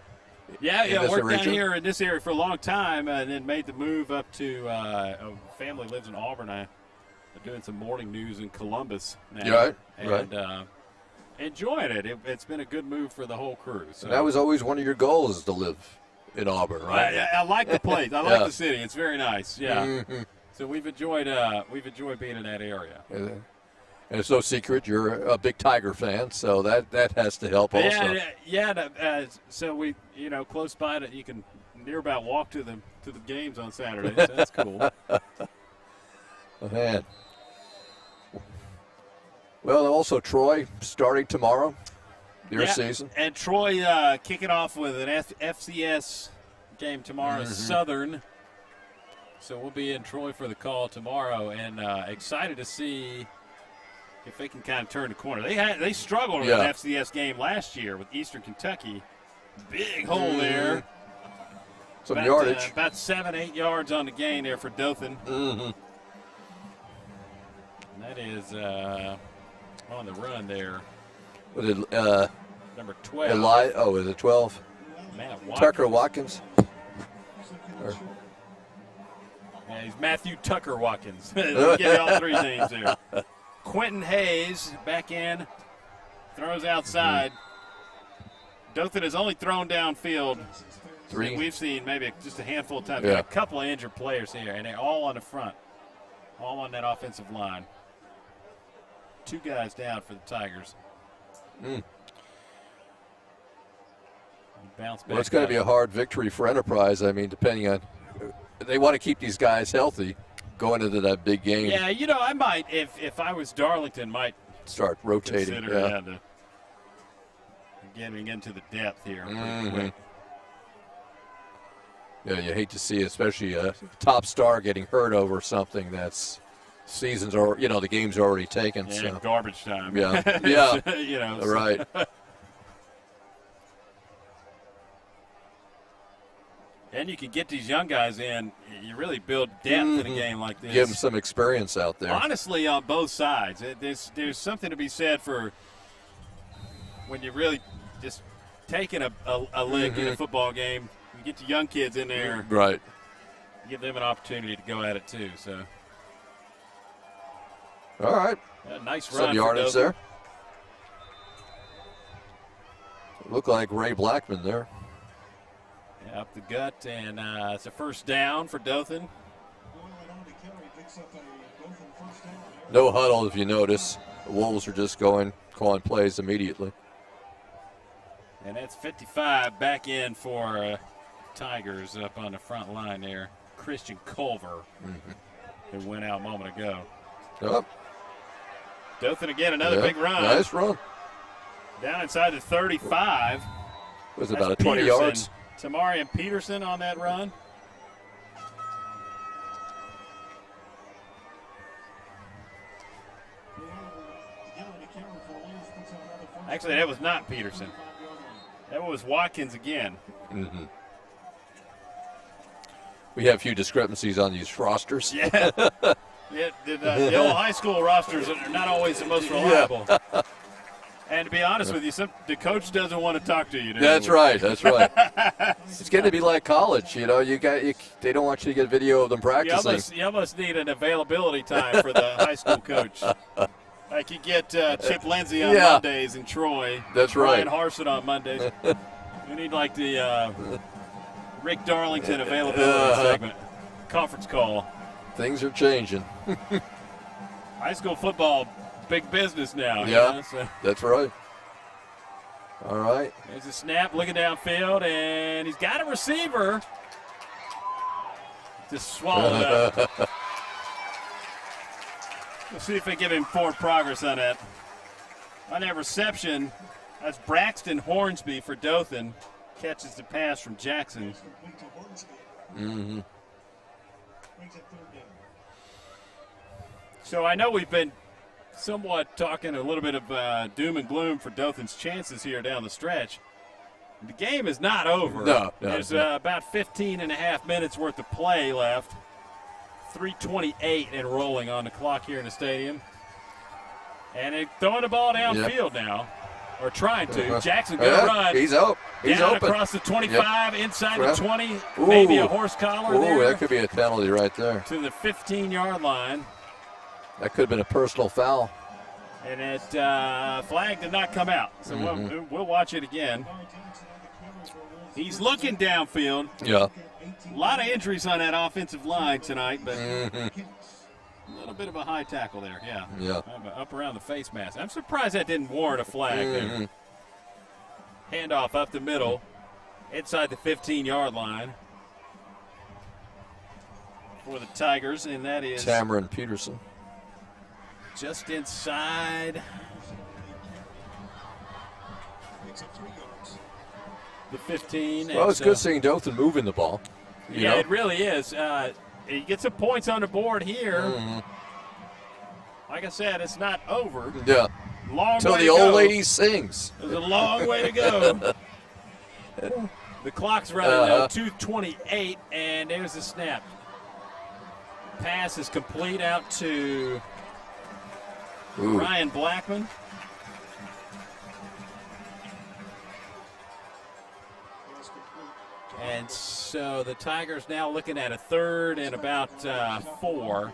Yeah, worked down here in this area for a long time and then made the move up to a family lives in Auburn. I'm doing some morning news in Columbus now. Right. And enjoying it. It's been a good move for the whole crew. So. And that was always one of your goals, is to live in Auburn, right? I like the place. I like the city. It's very nice. Yeah. Mm-hmm. So we've enjoyed being in that area. And it's no secret you're a big Tiger fan, so that has to help also. So we, close by that you can near about walk to the games on Saturday. So that's cool. Man. Well, also Troy starting tomorrow, their season. And Troy kicking off with an FCS game tomorrow, Southern. So we'll be in Troy for the call tomorrow, and excited to see if they can kind of turn the corner. They struggled with an FCS game last year with Eastern Kentucky. Big hole there. Some yardage. About 7-8 yards on the gain there for Dothan. Mm-hmm. And that is on the run there. Was it number 12? Is it 12? Matt Watkins. Tucker Watkins. Yeah, he's Matthew Tucker Watkins. We'll give you all 3 names there. Quentin Hayes back in, throws outside. Dothan has only thrown downfield. 3. We've seen maybe just a handful of times. Yeah. Got a couple of injured players here, and they're all on the front, all on that offensive line. 2 guys down for the Tigers. Bounce back. Well, it's going to be a hard victory for Enterprise. I mean, depending on they want to keep these guys healthy going into that big game. Yeah, I might, if I was Darlington, might start rotating. Consider, getting into the depth here. Pretty quick. Yeah, you hate to see, especially a top star getting hurt over something that's seasons are, the game's already taken. Yeah, so. Garbage time. Yeah, right. And you can get these young guys in. You really build depth in a game like this. Give them some experience out there. Honestly, on both sides, there's something to be said for when you're really just taking a lick in a football game. You get the young kids in there. Right. Give them an opportunity to go at it too. So. All right. Nice run. Some yardage there. Look like Ray Blackman there. Yeah, up the gut, and it's a first down for Dothan. No huddle, if you notice. The Wolves are just calling plays immediately. And that's 55 back in for Tigers up on the front line there. Christian Culver. who went out a moment ago. Up. Dothan again, another big run. Nice run. Down inside the 35. It was about 20 yards. Tamarian Peterson on that run. Actually, that was not Peterson. That was Watkins again. Mm-hmm. We have a few discrepancies on these rosters. Yeah. The old high school rosters are not always the most reliable. Yeah. And to be honest with you, the coach doesn't want to talk to you. That's right. That's right. It's going to be like college. You know, they don't want you to get video of them practicing. You almost need an availability time for the high school coach. Like you get Chip Lindsey on Mondays in Troy. That's right. Ryan Harson on Mondays. We need like the Rick Darlington availability segment. Conference call. Things are changing. High school football, big business now. Yeah, you know, so. That's right. All right. There's a snap looking downfield, and he's got a receiver. Just swallowed up. We'll see if they give him forward progress on that. On that reception, that's Braxton Hornsby for Dothan. Catches the pass from Jackson. Mm-hmm. So I know we've been somewhat talking a little bit of doom and gloom for Dothan's chances here down the stretch. The game is not over. No. There's about 15 and a half minutes worth of play left. 3:28 and rolling on the clock here in the stadium. And they're throwing the ball downfield now, or trying to. Jackson going to run. He's out. He's down open. Across the 25, inside the 20. Ooh. Maybe a horse collar there. That could be a penalty right there. To the 15-yard line. That could have been a personal foul. And it flag did not come out. So we'll watch it again. He's looking downfield. Yeah. A lot of injuries on that offensive line tonight, but a little bit of a high tackle there, Yeah. Up around the face mask. I'm surprised that didn't warrant a flag there. Handoff up the middle, inside the 15-yard line for the Tigers, and that is Tamarian Peterson. Just inside the 15. Well, it's good seeing Dothan moving the ball. You know? It really is. He gets some points on the board here. Like I said, it's not over. Yeah. Long Till way the to old go. lady sings. There's a long way to go. The clock's running at 2:28, and there's the snap. Pass is complete out to Ryan Blackman. And so the Tigers now looking at a third and about 4.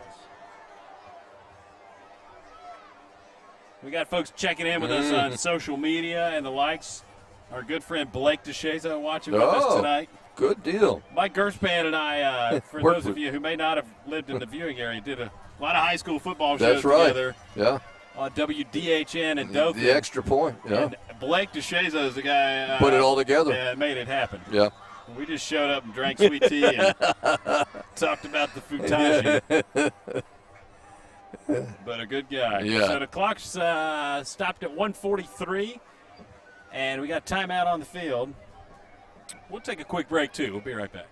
We got folks checking in with us on social media and the likes. Our good friend Blake DeShaza watching with us tonight. Good deal. Mike Gershpan and I, for those of you who may not have lived in the viewing area, did a lot of high school football shows together. Yeah. On WDHN and Dothan. The extra point. Yeah. And Blake DeShaza is the guy. Put it all together. Yeah, made it happen. Yeah. We just showed up and drank sweet tea and talked about the Futaji. But a good guy. Yeah. So the clock's stopped at 1:43, and we got timeout on the field. We'll take a quick break, too. We'll be right back.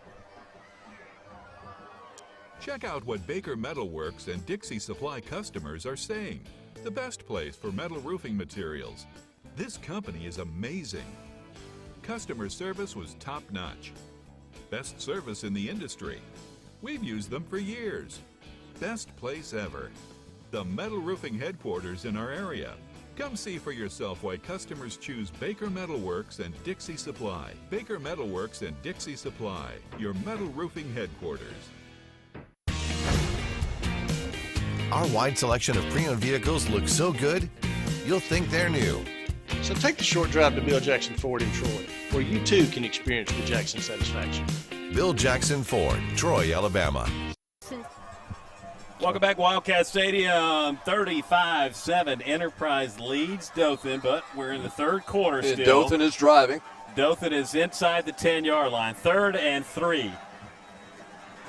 Check out what Baker Metalworks and Dixie Supply customers are saying. The best place for metal roofing materials. This company is amazing. Customer service was top-notch. Best service in the industry. We've used them for years. Best place ever. The metal roofing headquarters in our area. Come see for yourself why customers choose Baker Metalworks and Dixie Supply. Baker Metalworks and Dixie Supply, your metal roofing headquarters. Our wide selection of pre-owned vehicles looks so good, you'll think they're new. So take the short drive to Bill Jackson Ford in Troy, where you too can experience the Jackson satisfaction. Bill Jackson Ford, Troy, Alabama. Welcome back, Wildcat Stadium. 35-7. Enterprise leads Dothan, but we're in the third quarter still. And Dothan is driving. Dothan is inside the 10-yard line. 3rd and 3.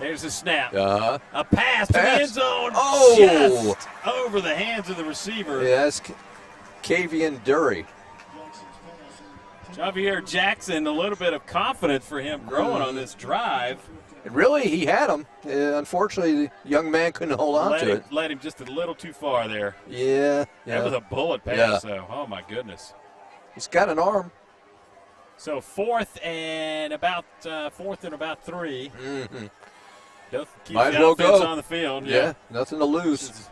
There's a snap. A pass to the end zone. Oh! Just over the hands of the receiver. Yes, Kavian Dury. Javier Jackson, a little bit of confidence for him growing on this drive. And really, he had him. Unfortunately, the young man couldn't hold on to it. Led him just a little too far there. Yeah. That was a bullet pass, though. Oh, my goodness. He's got an arm. So fourth and about 3. Mm-hmm. Keeps Might as the well offense go. on the field. Yeah, nothing to lose.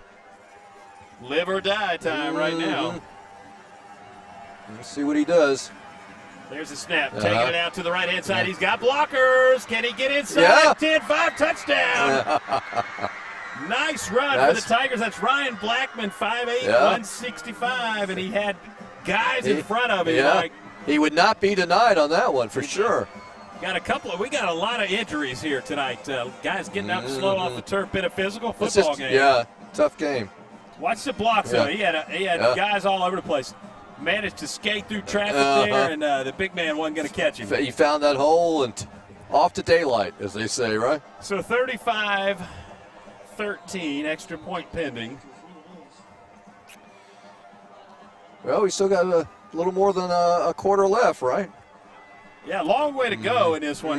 Live or die time right now. Let's see what he does. There's a snap. Taking it out to the right-hand side. He's got blockers. Can he get inside? Yeah. 10-5 touchdown. Nice run for the Tigers. That's Ryan Blackman, 5'8", 165, and he had guys in front of him. Yeah. He would not be denied on that one for sure. We got a lot of injuries here tonight. Guys getting out slow off the turf. Bit of physical It's football just, game. Yeah, tough game. Watch the blocks though. He had guys all over the place. Managed to skate through traffic there, and the big man wasn't going to catch him. He found that hole and off to daylight, as they say, right? So 35-13, extra point pending. Well, we still got a little more than a quarter left, right? Yeah, long way to go in this one.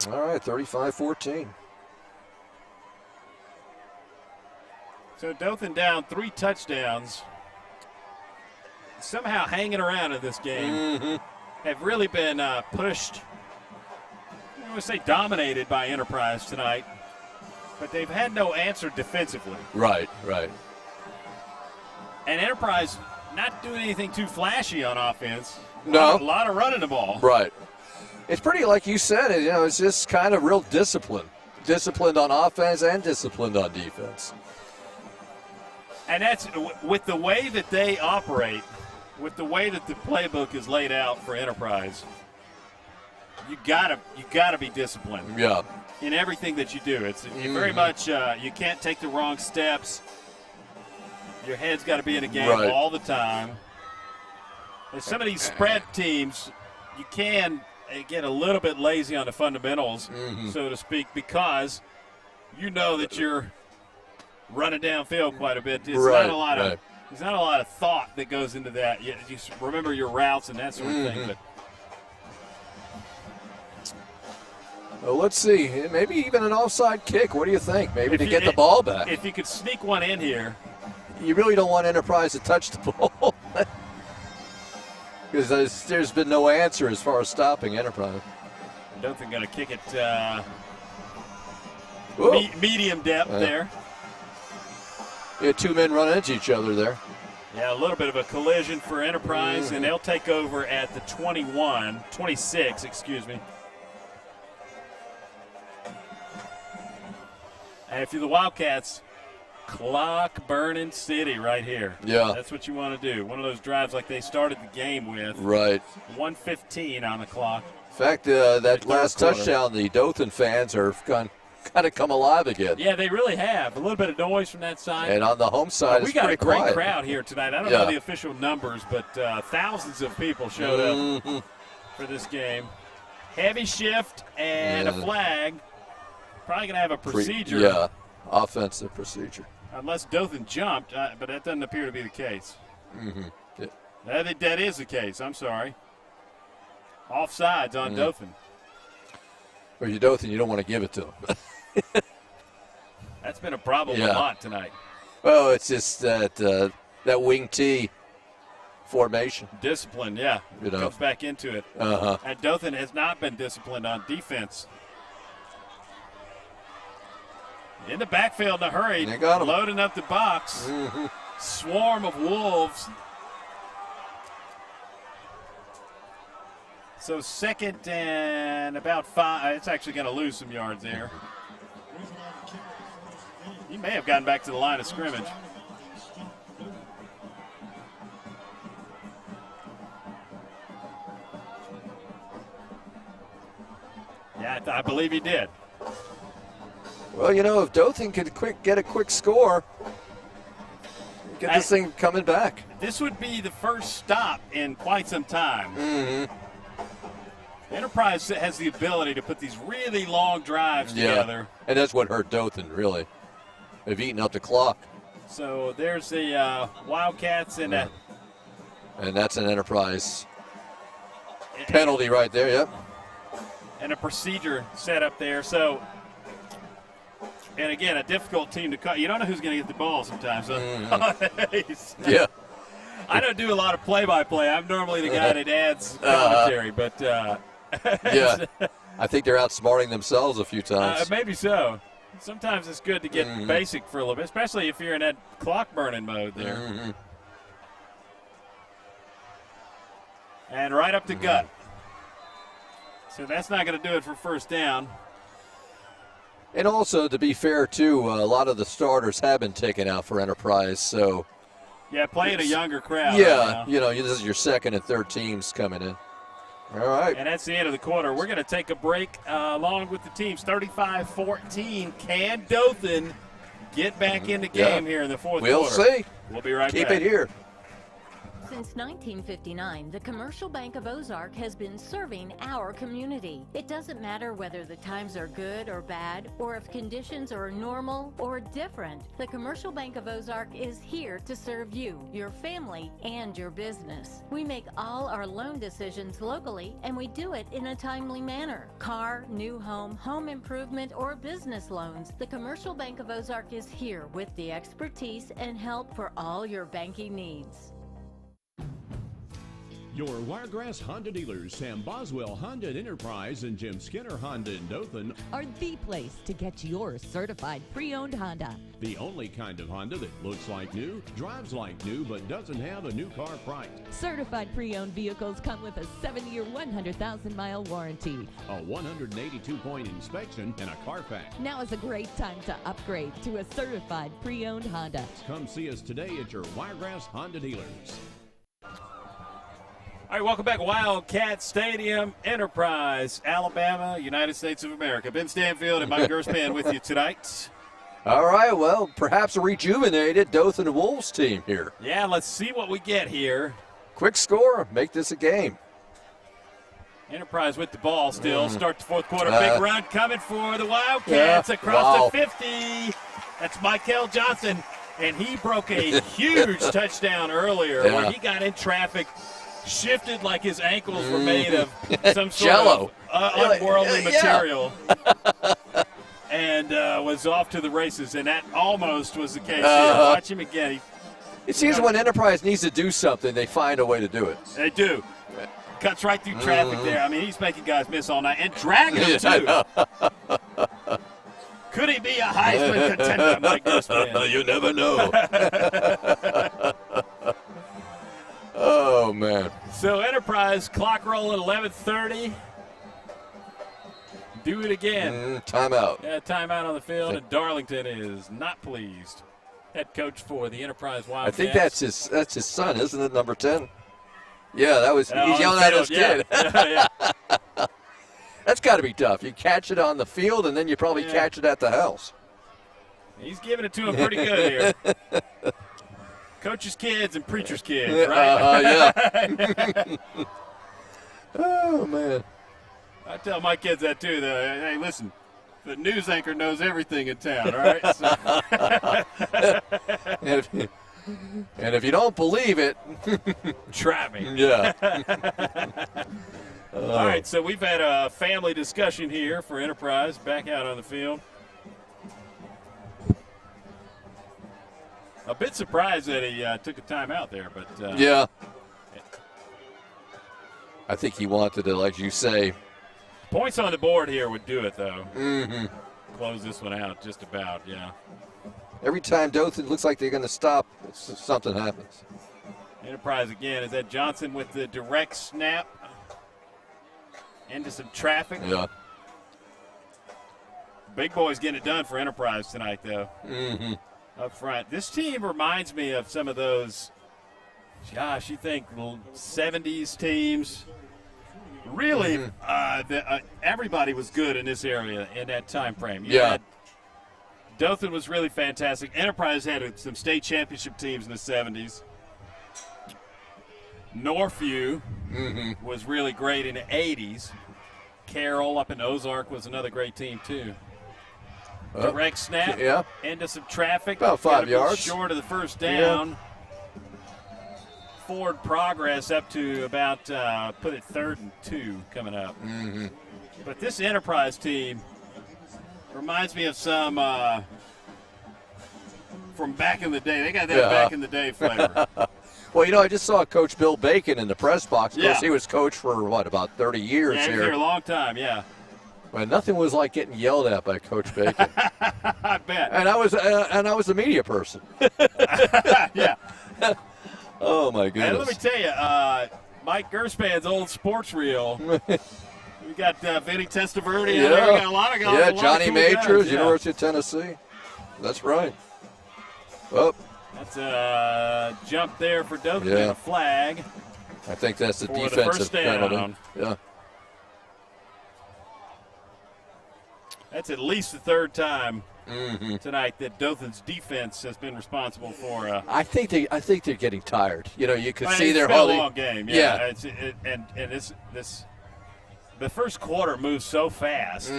All right, 35-14. So Dothan down 3 touchdowns. Somehow hanging around in this game. Have really been pushed, I would say dominated by Enterprise tonight. But they've had no answer defensively. Right. And Enterprise not doing anything too flashy on offense. No. A lot of running the ball. Right. It's pretty, like you said, it's just kind of real discipline. Disciplined on offense and disciplined on defense. And that's with the way that they operate, with the way that the playbook is laid out for Enterprise. You gotta be disciplined. Yeah. In everything that you do, it's very much you can't take the wrong steps. Your head's got to be in a game all the time. And some of these spread teams, you can get a little bit lazy on the fundamentals, so to speak, because you know that you're running downfield quite a bit. There's not a lot of thought that goes into that. You just remember your routes and that sort of thing. But well, let's see. Maybe even an offside kick. What do you think? Maybe to get the ball back. If you could sneak one in here. You really don't want Enterprise to touch the ball. Because there's been no answer as far as stopping Enterprise. Dothan going to kick it medium depth there. Yeah, 2 men running into each other there. Yeah, a little bit of a collision for Enterprise, and they'll take over at the 26, excuse me. And if you're the Wildcats, clock burning city right here. Yeah. That's what you want to do. One of those drives like they started the game with. Right. 1:15 on the clock. In fact, that last touchdown, the Dothan fans are kind of come alive again. Yeah, they really have. A little bit of noise from that side. And on the home side, we got a great quiet. crowd here tonight. I don't know the official numbers, but thousands of people showed up for this game. Heavy shift and a flag. Probably going to have a procedure. Offensive procedure. Unless Dothan jumped, but that doesn't appear to be the case. Yeah. That is the case. I'm sorry. Offsides on Dothan. Or you Dothan, you don't want to give it to them. That's been a problem a lot tonight. Well, it's just that wing T formation. Discipline, yeah. Comes back into it. And Dothan has not been disciplined on defense. In the backfield in a hurry, loading up the box. Swarm of Wolves. So second and about 5. It's actually going to lose some yards there. He may have gotten back to the line of scrimmage. Yeah, I believe he did. Well, if Dothan could get a quick score, get this thing coming back. This would be the first stop in quite some time. Enterprise has the ability to put these really long drives together. And that's what hurt Dothan, really. They've eaten up the clock. So there's the Wildcats and that's an Enterprise penalty right there, yep. And a procedure set up there. So, and again, a difficult team to cut. You don't know who's going to get the ball sometimes. So. Yeah. I don't do a lot of play-by-play. I'm normally the guy that adds commentary, but yeah, I think they're outsmarting themselves a few times. Maybe so. Sometimes it's good to get basic for a little bit, especially if you're in that clock-burning mode there. And right up the gut. So that's not going to do it for first down. And also, to be fair, too, a lot of the starters have been taken out for Enterprise, so. Yeah, playing a younger crowd. Yeah, you know, this is your second and third teams coming in. All right. And that's the end of the quarter. We're going to take a break along with the teams. 35-14. Can Dothan get back in the game here in the fourth quarter? We'll see. We'll be right back. Keep it here. Since 1959, the Commercial Bank of Ozark has been serving our community. It doesn't matter whether the times are good or bad, or if conditions are normal or different. The Commercial Bank of Ozark is here to serve you, your family, and your business. We make all our loan decisions locally, and we do it in a timely manner. Car, new home, home improvement, or business loans, the Commercial Bank of Ozark is here with the expertise and help for all your banking needs. Your Wiregrass Honda dealers, Sam Boswell Honda and Enterprise and Jim Skinner Honda in Dothan, are the place to get your certified pre-owned Honda. The only kind of Honda that looks like new, drives like new, but doesn't have a new car price. Certified pre-owned vehicles come with a 7-year, 100,000-mile warranty, a 182-point inspection, and a Carfax. Now is a great time to upgrade to a certified pre-owned Honda. Come see us today at your Wiregrass Honda dealers. All right, welcome back. Wildcat Stadium, Enterprise, Alabama, United States of America. Ben Stanfield and Mike Gerspan with you tonight. All right, well, perhaps a rejuvenated Dothan Wolves team here. Yeah, let's see what we get here. Quick score, make this a game. Enterprise with the ball still. Start the fourth quarter. Big run coming for the Wildcats across the 50. That's Michael Johnson, and he broke a huge touchdown earlier when he got in traffic. Shifted like his ankles were made of some sort Jello. of unworldly material, and was off to the races. And that almost was the case here. Watch him again. It seems when Enterprise needs to do something, they find a way to do it. They do. Cuts right through traffic there. I mean, he's making guys miss all night and dragging them too. Could he be a Heisman contender, Mike Gerspan? You never know. Oh, man. So Enterprise, clock rolling, 11:30. Do it again. Timeout. Yeah, timeout on the field, and Darlington is not pleased. Head coach for the Enterprise Wildcats. I think that's his son, isn't it, number 10? Yeah, that was he's yelling at his kid. Yeah. That's got to be tough. You catch it on the field, and then you probably catch it at the house. He's giving it to him pretty good here. Coach's kids and preacher's kids, right? Yeah. Oh, man. I tell my kids that, too, though. Hey, listen, the news anchor knows everything in town, all right? So. and if you don't believe it, try me. Yeah. All right, so we've had a family discussion here for Enterprise back out on the field. A bit surprised that he took a timeout there, but yeah. I think he wanted to, like you say. Points on the board here would do it, though. Close this one out just about, yeah. Every time Dothan looks like they're going to stop, something happens. Enterprise again. Is that Johnson with the direct snap into some traffic? Yeah. Big boys getting it done for Enterprise tonight, though. Up front. This team reminds me of some of those, gosh, you think 70s teams. Really, everybody was good in this area in that time frame. Dothan was really fantastic. Enterprise had some state championship teams in the 70s. Northview was really great in the 80s. Carroll up in Ozark was another great team, too. Direct snap into some traffic. About 5 yards. Short of the first down. Forward progress up to about, put it 3rd and 2 coming up. But this Enterprise team reminds me of some from back in the day. They got that back in the day flavor. Well, I just saw Coach Bill Bacon in the press box. Of course, he was coach for, about 30 years he was here a long time, Well, nothing was like getting yelled at by Coach Bacon. I bet. And I was a media person. Oh, my goodness. And let me tell you, Mike Gerspan's old sports reel. We got Vinny Testaverde. We got a lot of guys. Yeah, Johnny Majors, guys. University of Tennessee. That's right. Oh. That's a jump there for Dothan and a flag. I think that's the for defensive the first penalty. down. Yeah. That's at least the 3rd time tonight that Dothan's defense has been responsible for. I think they're getting tired. You could see it's their been whole a long game. The first quarter moves so fast.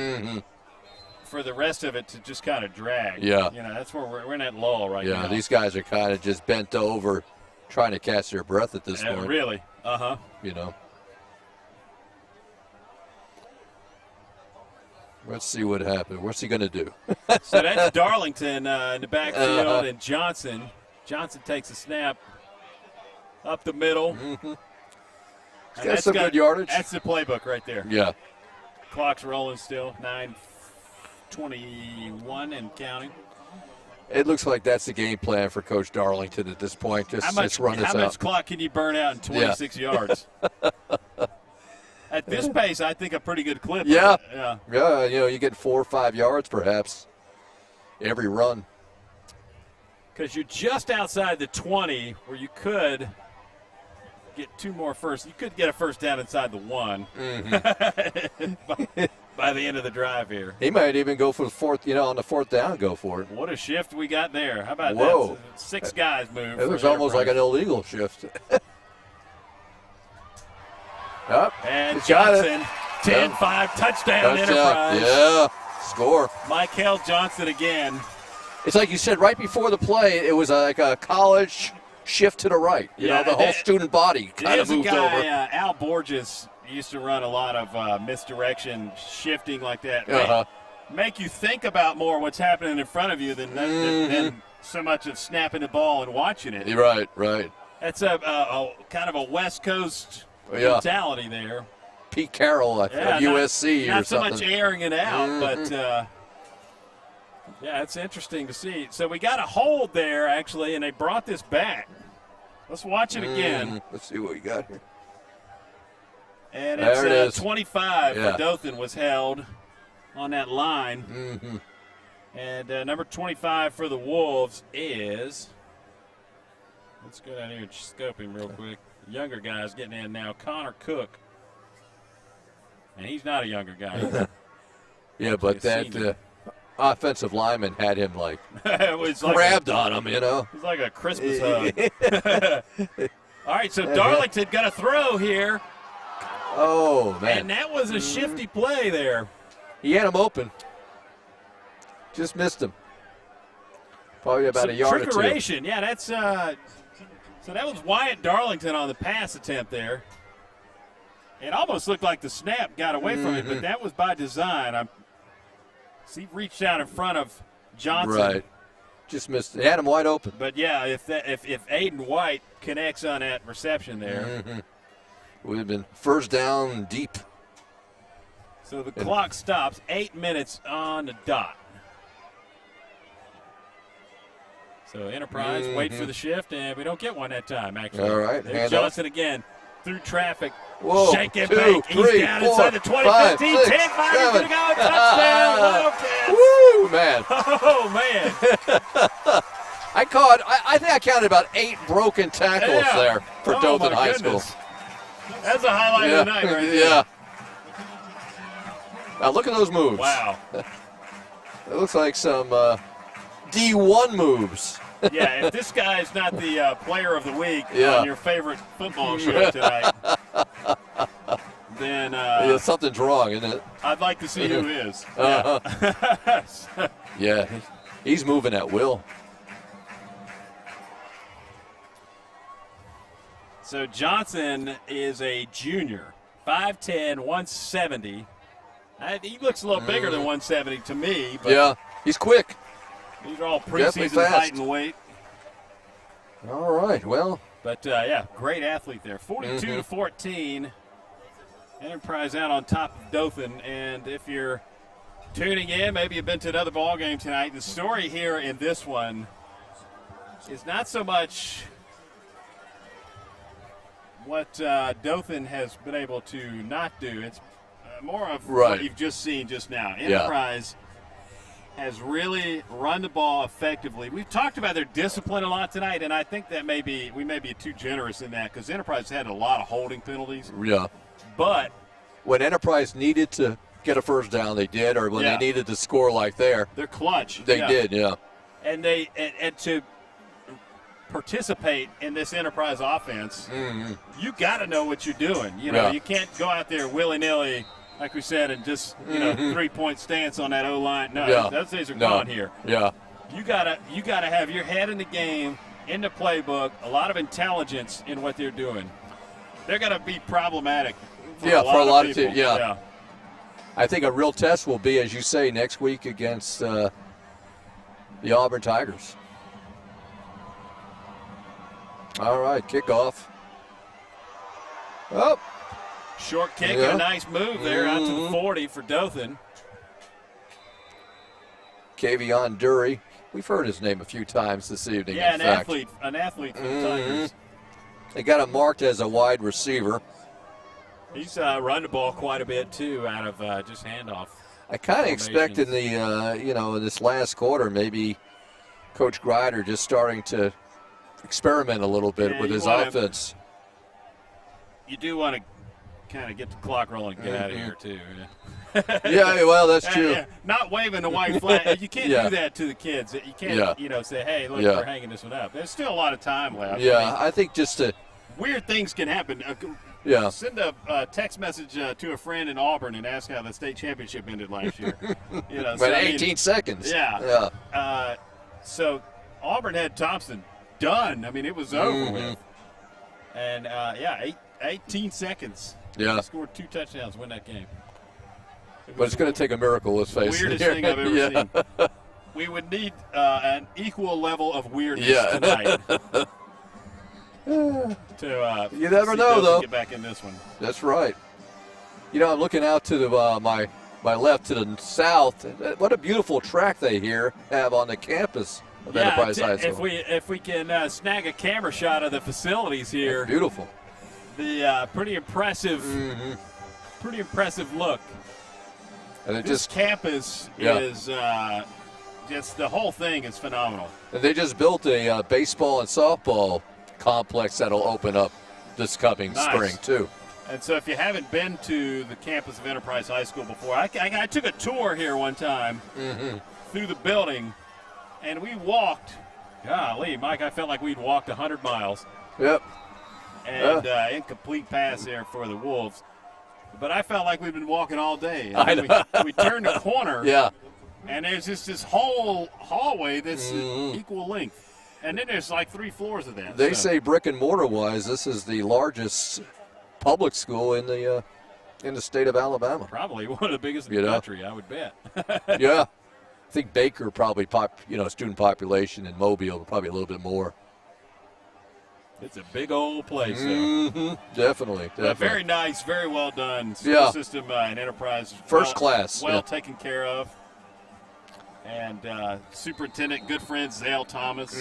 For the rest of it to just kind of drag. Yeah. That's where we're in that lull right now. Yeah, these guys are kind of just bent over, trying to catch their breath at this point. Really. Let's see what happened. What's he going to do? So that's Darlington in the backfield, and Johnson. Johnson takes a snap up the middle. He's got some good yardage. That's the playbook right there. Yeah. Clock's rolling still. 9:21 and counting. It looks like that's the game plan for Coach Darlington at this point. Just run this out. How much clock can you burn out in 26 yards? At this pace, I think a pretty good clip. Yeah. You get 4 or 5 yards perhaps every run. Because you're just outside the 20 where you could get 2 more first. You could get a first down inside the 1 by the end of the drive here. He might even go for the 4th, on the 4th down, go for it. What a shift we got there. How about that? 6 guys moved. It was almost like an illegal shift. And Johnson, 10-5, touchdown Enterprise. Yeah, score. Michael Johnson again. It's like you said right before the play, it was like a college shift to the right. The whole student body kind of moved over. Al Borges used to run a lot of misdirection shifting like that. Make you think about more what's happening in front of you than so much of snapping the ball and watching it. Right. That's a kind of a West Coast mentality there. Pete Carroll of USC not or something. Not so much airing it out, but it's interesting to see. So we got a hold there, actually, and they brought this back. Let's watch it again. Let's see what we got here. And it's 25 for Dothan was held on that line. And number 25 for the Wolves is, let's go down here and scope him real quick. Younger guy's getting in now, Connor Cook. And he's not a younger guy. But that offensive lineman had him grabbed on him, It was like a Christmas hug. All right, so Darlington got a throw here. Oh, man. And that was a shifty play there. He had him open. Just missed him. Probably about a yard or two. Trickeration. Yeah, that's so that was Wyatt Darlington on the pass attempt there. It almost looked like the snap got away from it, but that was by design. He reached out in front of Johnson. Right. Just missed it. He had him wide open. But, if Aiden White connects on that reception there. Would have been first down deep. So the clock stops. 8 minutes on the dot. So Enterprise, wait for the shift, and we don't get one that time, actually. All right. There's Johnson again through traffic. Whoa, Shake and bake. He's down inside the 20, 5, 15, 6, 10, 5. He's going to go. Touchdown. Wildcats. Woo, man. Oh, man. I think I counted about 8 broken tackles there for Dothan High School. That's a highlight of the night right there. Yeah. Now look at those moves. Wow. It looks like some D1 moves. If this guy is not the player of the week on your favorite football show tonight, then then yeah, something's wrong, isn't it? I'd like to see who is. Yeah, he's moving at will. So Johnson is a junior, 5'10", 170. He looks a little bigger than 170 to me. But yeah, he's quick. These are all preseason height and weight. All right, well. But, yeah, great athlete there. 42-14. Enterprise out on top of Dothan. And if you're tuning in, maybe you've been to another ball game tonight. The story here in this one is not so much what Dothan has been able to not do. It's more of what you've just seen just now. Enterprise has really run the ball effectively. We've talked about their discipline a lot tonight, and I think that we may be too generous in that because Enterprise had a lot of holding penalties. Yeah. But when Enterprise needed to get a first down, they did, or when they needed to score like they're clutch. They did, yeah. And and to participate in this Enterprise offense, you got to know what you're doing. You know, you can't go out there willy-nilly, like we said, and just, 3-point stance on that O-line. No, those days are gone here. Yeah. You gotta have your head in the game, in the playbook, a lot of intelligence in what they're doing. They're gonna be problematic for a lot of people. Yeah. I think a real test will be, as you say, next week against the Auburn Tigers. All right, kickoff. Oh. Short kick and a nice move there out to the 40 for Dothan. Kavion Dury. We've heard his name a few times this evening. Yeah, an athlete for the Tigers. They got him marked as a wide receiver. He's run the ball quite a bit, too, out of just handoff. I kind of expect in the, in this last quarter, maybe Coach Grider just starting to experiment a little bit with his offense. You do want to kind of get the clock rolling and get out of here, too. Yeah, well, that's true. Not waving the white flag. You can't do that to the kids. You can't, say, hey, look, we're hanging this one up. There's still a lot of time left. Yeah, I think just to – weird things can happen. Send a text message to a friend in Auburn and ask how the state championship ended last year. But 18 seconds. Yeah. So Auburn had Thompson done. I mean, it was over with. And, 18 seconds. Yeah. Scored 2 touchdowns, win that game. But it's going to take a miracle, let's face it. Weirdest thing I've ever seen. We would need an equal level of weirdness tonight. You never know, though. Get back in this one. That's right. I'm looking out to the, my left to the south. What a beautiful track they have on the campus of Enterprise High School. If we can snag a camera shot of the facilities here. That's beautiful. The pretty impressive look. And this campus is just the whole thing is phenomenal. And they just built a baseball and softball complex that'll open up this coming spring too. And so if you haven't been to the campus of Enterprise High School before, I took a tour here one time through the building, and we walked. Golly, Mike, I felt like we'd walked 100 miles. Yep. And incomplete pass there for the Wolves. But I felt like we've been walking all day. We turned the corner, and there's just this whole hallway that's equal length. And then there's like 3 floors of that. They say brick and mortar wise, this is the largest public school in the state of Alabama. Probably one of the biggest in the country, I would bet. Yeah. I think Baker probably, student population in Mobile, probably a little bit more. It's a big old place, Definitely. Very nice, very well done school system and Enterprise. First class. Well taken care of. And superintendent, good friend, Zale Thomas.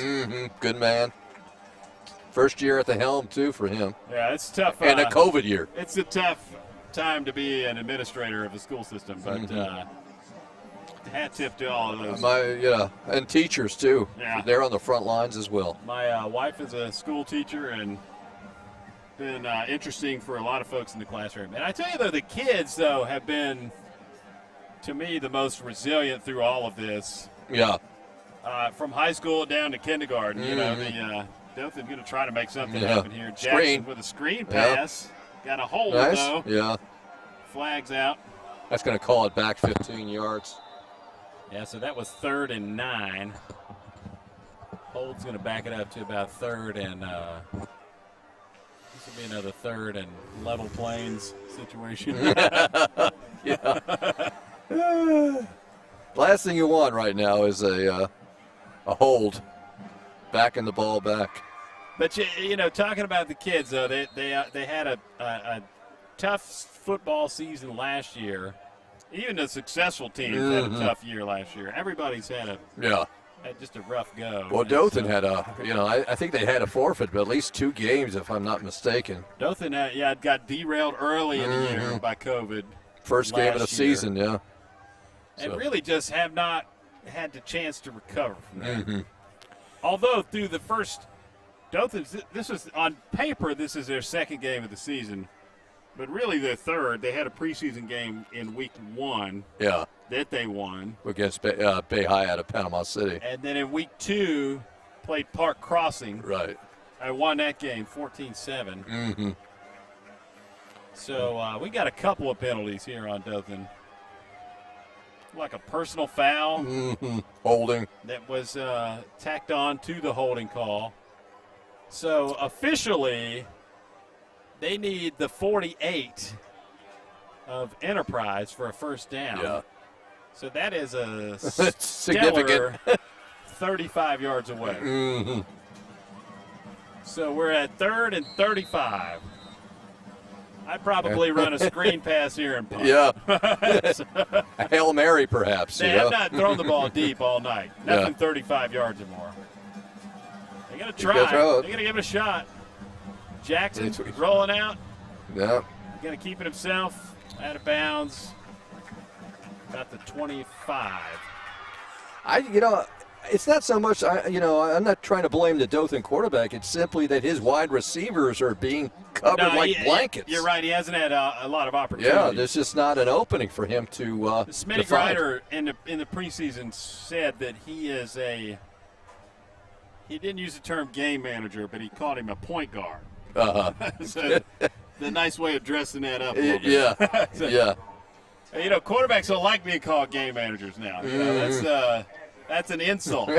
Good man. First year at the helm, too, for him. Yeah, it's tough. And a COVID year. It's a tough time to be an administrator of a school system, but hat tip to all of those. And teachers, too. Yeah. They're on the front lines as well. My wife is a school teacher and been interesting for a lot of folks in the classroom. And I tell you, though, the kids, though, have been, to me, the most resilient through all of this. Yeah. From high school down to kindergarten, Dothan going to try to make something happen here. Jackson with a screen pass. Got a hold, though. Yeah. Flag's out. That's going to call it back 15 yards. Yeah, so that was 3rd and 9. Hold's going to back it up to about 3rd and this will be another 3rd and level plains situation. Yeah. Last thing you want right now is a hold, backing the ball back. But you know, talking about the kids though, they had a tough football season last year. Even the successful teams had a tough year last year. Everybody's had just a rough go. Well, Dothan had I think they had a forfeit, but at least 2 games, if I'm not mistaken. Dothan, got derailed early in the year by COVID. First game of the season, yeah. And really just have not had the chance to recover from that. Although through the first, Dothan, this was on paper, this is their 2nd game of the season. But really their 3rd. They had a preseason game in week 1 that they won. Against Bay High out of Panama City. And then in week 2, played Park Crossing. Right. I won that game 14-7. So we got a couple of penalties here on Dothan. Like a personal foul. Holding. That was tacked on to the holding call. So officially, they need the 48 of Enterprise for a first down. Yeah. So that is a significant 35 yards away. So we're at 3rd and 35. I'd probably run a screen pass here and punt. Yeah. A Hail Mary, perhaps. They have not thrown the ball deep all night. Nothing 35 yards or more. They got to try. They got to give it a shot. Jackson rolling out. Yeah. Going to keep it himself out of bounds. About the 25. It's not so much, I'm not trying to blame the Dothan quarterback. It's simply that his wide receivers are being covered like blankets. You're right. He hasn't had a lot of opportunities. Yeah, there's just not an opening for him to Smitty Grider in the preseason said that he is he didn't use the term game manager, but he called him a point guard. So the nice way of dressing that up a little bit. Yeah, yeah. Quarterbacks don't like being called game managers now. That's an insult.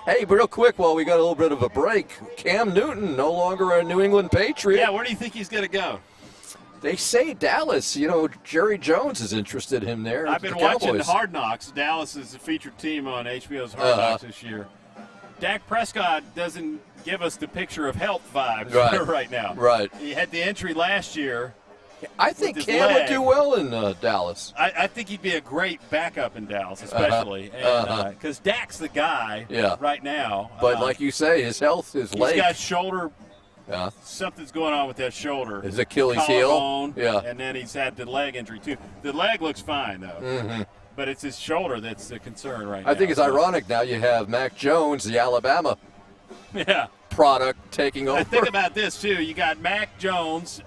Hey, real quick, while we got a little bit of a break, Cam Newton, no longer a New England Patriot. Yeah, where do you think he's going to go? They say Dallas. Jerry Jones is interested in him there. I've been watching Hard Knocks. Dallas is the featured team on HBO's Hard Knocks this year. Dak Prescott doesn't give us the picture of health vibes right now. Right. He had the injury last year. I think Cam would do well in Dallas. I think he'd be a great backup in Dallas, especially. Because Dak's the guy right now. But like you say, his health, his leg. He's got shoulder. Something's going on with that shoulder. His Achilles heel. And then he's had the leg injury, too. The leg looks fine, though. But it's his shoulder that's the concern right now. I think it's ironic now you have Mac Jones, the Alabama product, taking over. Think about this, too. You got Mac Jones,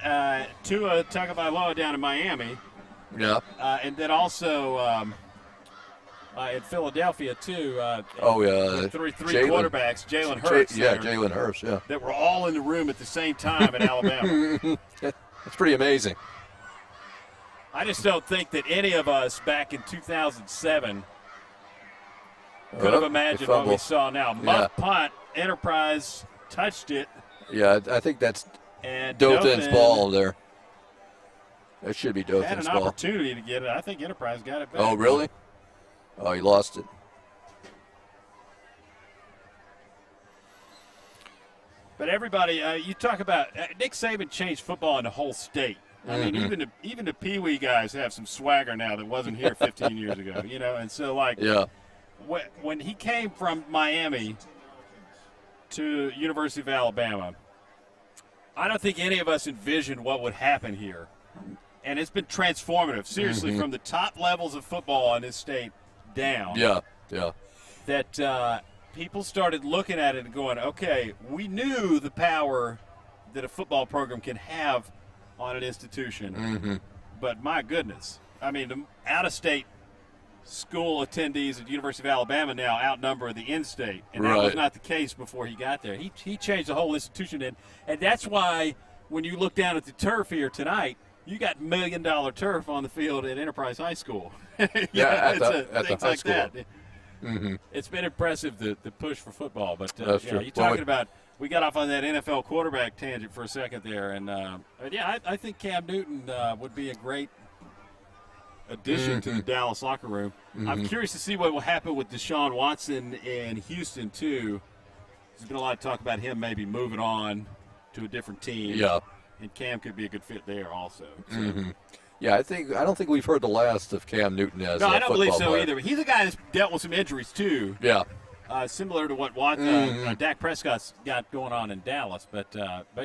Tua Tagovailoa down in Miami. Yeah. And then also in Philadelphia, too. Three quarterbacks, Jalen Hurts. Jalen Hurts, that were all in the room at the same time in Alabama. That's pretty amazing. I just don't think that any of us back in 2007 could have imagined what we saw now. Muff punt, Enterprise touched it. Yeah, I think that's Dothan's ball there. That should be Dothan's ball. Had an opportunity to get it. I think Enterprise got it back. Oh, really? Oh, he lost it. But everybody, you talk about Nick Saban changed football in the whole state. I mean, even the Pee Wee guys have some swagger now that wasn't here 15 years ago. And so when he came from Miami to University of Alabama, I don't think any of us envisioned what would happen here. And it's been transformative, seriously, from the top levels of football in this state down. Yeah. That people started looking at it and going, okay, we knew the power that a football program can have on an institution. But my goodness, I mean, the out-of-state school attendees at University of Alabama now outnumber the in-state. And that was not the case before he got there. He changed the whole institution. And that's why when you look down at the turf here tonight, You got $1 million turf on the field at Enterprise High School. At the things high like school. that. Mm-hmm. It's been impressive, the push for football. But That's true. you're talking about, we got off on that NFL quarterback tangent for a second there. And, I think Cam Newton would be a great addition to the Dallas locker room. I'm curious to see what will happen with Deshaun Watson in Houston, too. There's been a lot of talk about him maybe moving on to a different team. Yeah. And Cam could be a good fit there also. So. Mm-hmm. Yeah, I don't think we've heard the last of Cam Newton as no, a I don't believe so player. either. He's a guy that's dealt with some injuries too. Yeah. Similar to what Dak Prescott's got going on in Dallas, but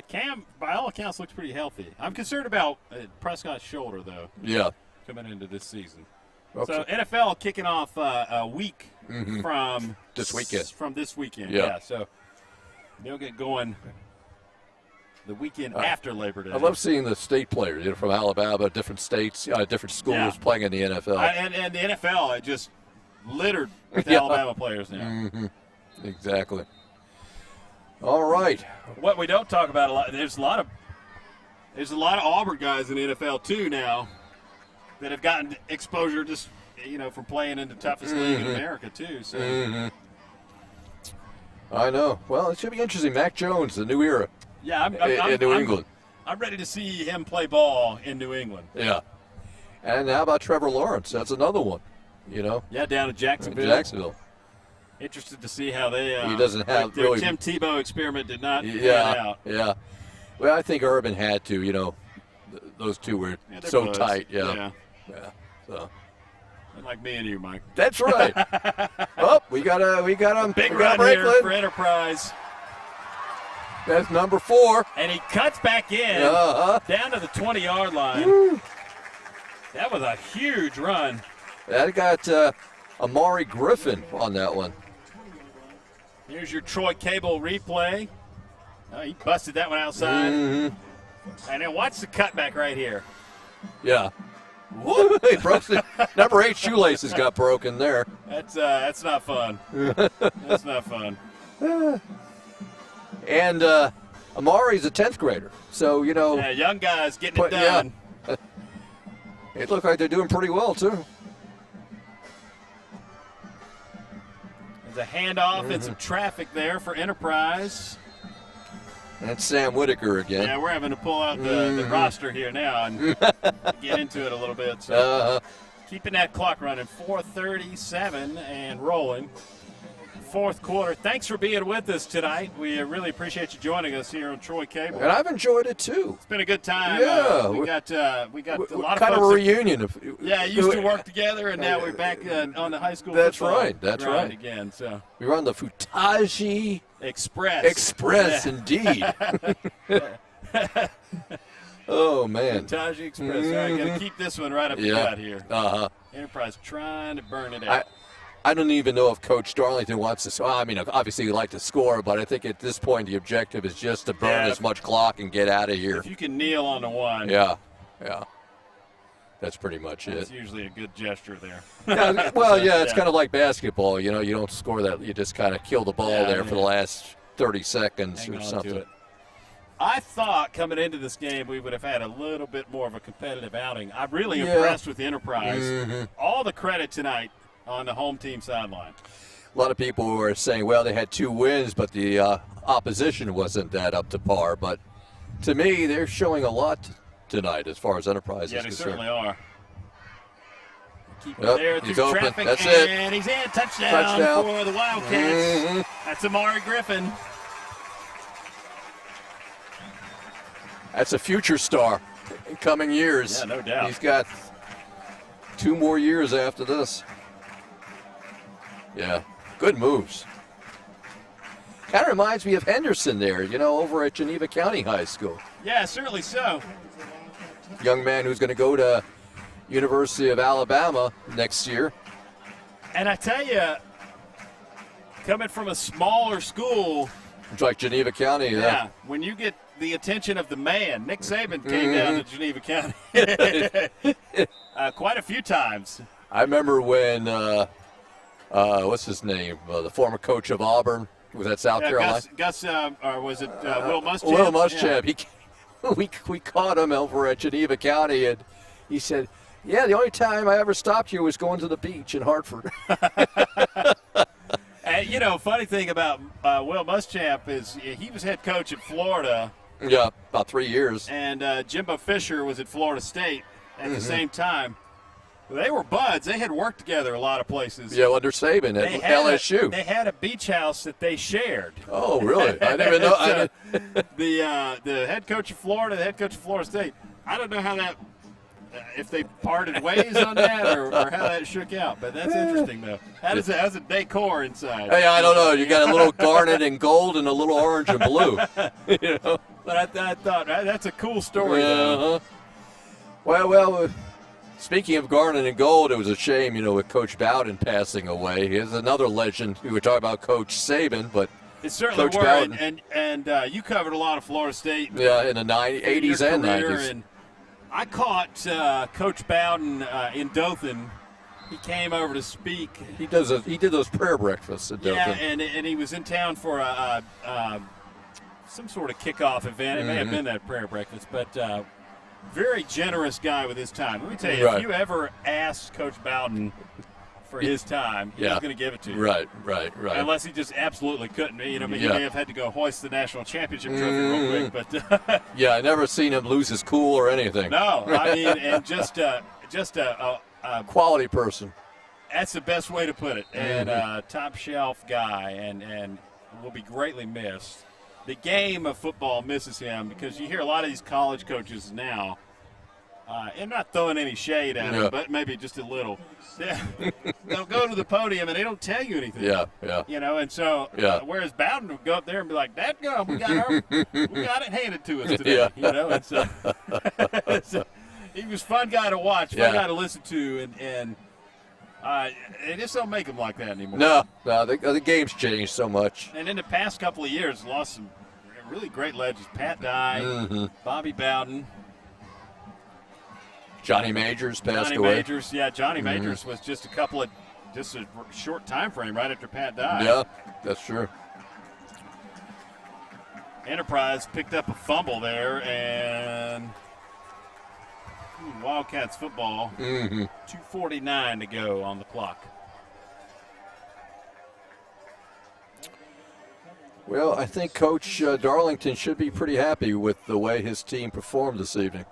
Cam, by all accounts, looks pretty healthy. I'm concerned about Prescott's shoulder though. Yeah. Coming into this season. Okay. So NFL kicking off a week from this weekend. From this weekend, Yeah. So they'll get going the weekend after Labor Day. I love seeing the state players, from Alabama, different states, different schools playing in the NFL. And the NFL just littered with Alabama players now. Mm-hmm. Exactly. All right. What we don't talk about a lot, there's a lot of Auburn guys in the NFL too now that have gotten exposure just from playing in the toughest league in America too. So. I know. Well, it should be interesting. Mac Jones, the new era. Yeah, in New England. I'm ready to see him play ball in New England. Yeah. And how about Trevor Lawrence? That's another one, Yeah, down in Jacksonville. Interested to see how they. He doesn't have their really. Tim Tebow experiment did not pan out. Yeah. Well, I think Urban had to. Those two were so close. tight. Yeah. So. Like me and you, Mike. That's right. we got a big run here for Enterprise. That's number 4. And he cuts back in down to the 20-yard line. Woo. That was a huge run. That got Amari Griffin on that one. Here's your Troy Cable replay. Oh, he busted that one outside. And then watch the cutback right here. Yeah. He broke number 8 shoelaces got broken there. That's not fun. That's not fun. And Amari's a 10th grader, so Yeah, young guys getting it done. Yeah. It looked like they're doing pretty well too. There's a handoff and some traffic there for Enterprise. That's Sam Whitaker again. Yeah, we're having to pull out the roster here now and get into it a little bit. So keeping that clock running, 4:37 and rolling. Fourth quarter. Thanks for being with us tonight. We really appreciate you joining us here on Troy Cable. And I've enjoyed it too. It's been a good time. Yeah, we got a lot of kind folks of a reunion. used to work together, and now we're back on the high school. That's football right. That's grind right. Again, so we were on the Futaji Express, indeed. Oh man. Futaji Express. All right, got to keep this one right up the gut here. Enterprise trying to burn it out. I don't even know if Coach Darlington wants to. I mean, obviously he'd like to score, but I think at this point the objective is just to burn as much clock and get out of here. If you can kneel on the one. Yeah. That's pretty much That's it. usually a good gesture there. Yeah, well, yeah, it's kind of like basketball. You don't score that. You just kind of kill the ball there for the last 30 seconds Hang or on something. to it. I thought coming into this game we would have had a little bit more of a competitive outing. I'm really impressed with the Enterprise. All the credit tonight on the home team sideline. A lot of people were saying, well, they had 2 wins, but the opposition wasn't that up to par. But to me, they're showing a lot tonight as far as Enterprise is concerned. Yeah, they certainly are. Keep it Yep, there he's through open. traffic, That's and it. he's in. Touchdown for the Wildcats. That's Amari Griffin. That's a future star in coming years. Yeah, no doubt. He's got 2 more years after this. Yeah, good moves. Kind of reminds me of Henderson there, over at Geneva County High School. Yeah, certainly so. Young man who's going to go to University of Alabama next year. And I tell you, coming from a smaller school. It's like Geneva County. Yeah, when you get the attention of the man, Nick Saban came down to Geneva County quite a few times. I remember when, what's his name, the former coach of Auburn, was at South Carolina? Gus or was it Will Muschamp? Will Muschamp. Yeah. we caught him over at Geneva County, and he said, "Yeah, the only time I ever stopped you was going to the beach in Hartford." And, funny thing about Will Muschamp is he was head coach at Florida. Yeah, about 3 years. And Jimbo Fisher was at Florida State at the same time. They were buds. They had worked together a lot of places. Yeah, under Saban at LSU. They had a beach house that they shared. Oh, really? I didn't even know. The head coach of Florida, the head coach of Florida State, I don't know how that, if they parted ways on that or how that shook out. But that's interesting, though. How's a decor inside? Hey, I don't know. You got a little garnet and gold and a little orange and blue. But I thought that's a cool story, though. Well, speaking of garnet and gold, it was a shame, with Coach Bowden passing away. He's another legend. We were talking about Coach Saban, but it certainly Coach Bowden. And you covered a lot of Florida State. Yeah, in the 80s and 90s. And I caught Coach Bowden in Dothan. He came over to speak. He did those prayer breakfasts at Dothan. Yeah, and he was in town for some sort of kickoff event. It may have been that prayer breakfast, but very generous guy with his time. Let me tell you, if you ever ask Coach Bowden for his time, he's going to give it to you. Right. Unless he just absolutely couldn't. He may have had to go hoist the national championship trophy real quick. But yeah, I never seen him lose his cool or anything. No, I mean, and just a quality person. That's the best way to put it. And top shelf guy, and will be greatly missed. The game of football misses him because you hear a lot of these college coaches now, and not throwing any shade at him, but maybe just a little. They'll go to the podium and they don't tell you anything. Yeah. And so whereas Bowden would go up there and be like, "Dadgum, we got it handed to us today." And so he was a fun guy to watch, fun guy to listen to, and they just don't make him like that anymore. No, the game's changed so much. And in the past couple of years, lost some really great legends. Pat Dye, Bobby Bowden. Johnny Majors passed away. Johnny Majors was just a short time frame right after Pat died. Yeah, that's true. Enterprise picked up a fumble there, and Wildcats football. 2:49 to go on the clock. Well, I think Coach Darlington should be pretty happy with the way his team performed this evening.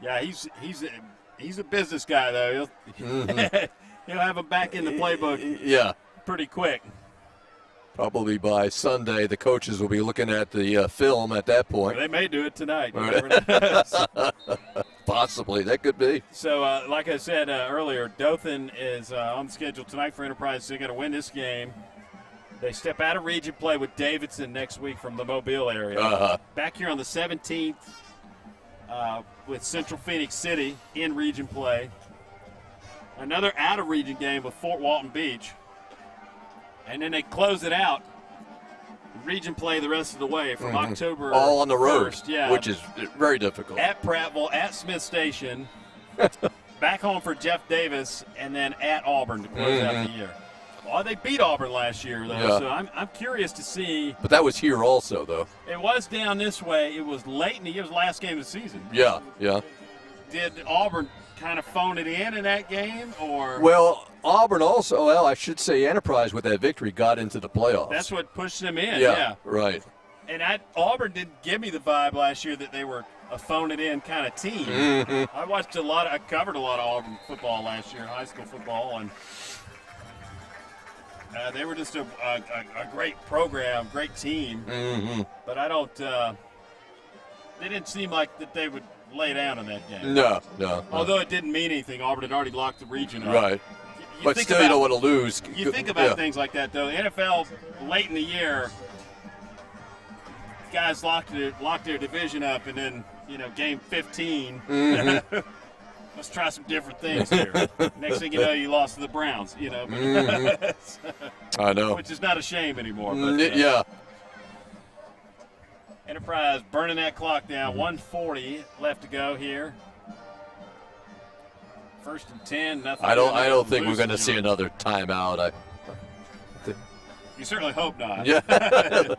Yeah, he's a business guy though. He'll have him back in the playbook. Yeah, pretty quick. Probably by Sunday, the coaches will be looking at the film at that point. They may do it tonight. Possibly, that could be. So, like I said earlier, Dothan is on the schedule tonight for Enterprise. They're going to win this game. They step out of region play with Davidson next week from the Mobile area. Back here on the 17th with Central Phoenix City in region play. Another out-of-region game with Fort Walton Beach. And then they close it out. Region play the rest of the way from October all on the road, 1st, which is very difficult. At Prattville, at Smith Station, back home for Jeff Davis, and then at Auburn to close out the year. Well, they beat Auburn last year, though, so I'm curious to see. But that was here also, though. It was down this way. It was late in the year, it was the last game of the season. Yeah. Did Auburn kind of phone it in that game, or? Well, Auburn also, I should say Enterprise with that victory got into the playoffs. That's what pushed them in, yeah. Right. And Auburn didn't give me the vibe last year that they were a phone-it-in kind of team. I covered a lot of Auburn football last year, high school football, and they were just a great program, great team. But I don't they didn't seem like that they would lay down in that game. No. Although it didn't mean anything. Auburn had already locked the region up. Right. But still, you don't want to lose. You think about things like that, though. The NFL, late in the year, guys locked their division up, and then, game 15, let's try some different things here. Next thing you know, you lost to the Browns, I know. Which is not a shame anymore. But, Enterprise burning that clock down. 1:40 left to go here. 1st and 10. Nothing. I don't think we're going to see another timeout. You certainly hope not. Yeah.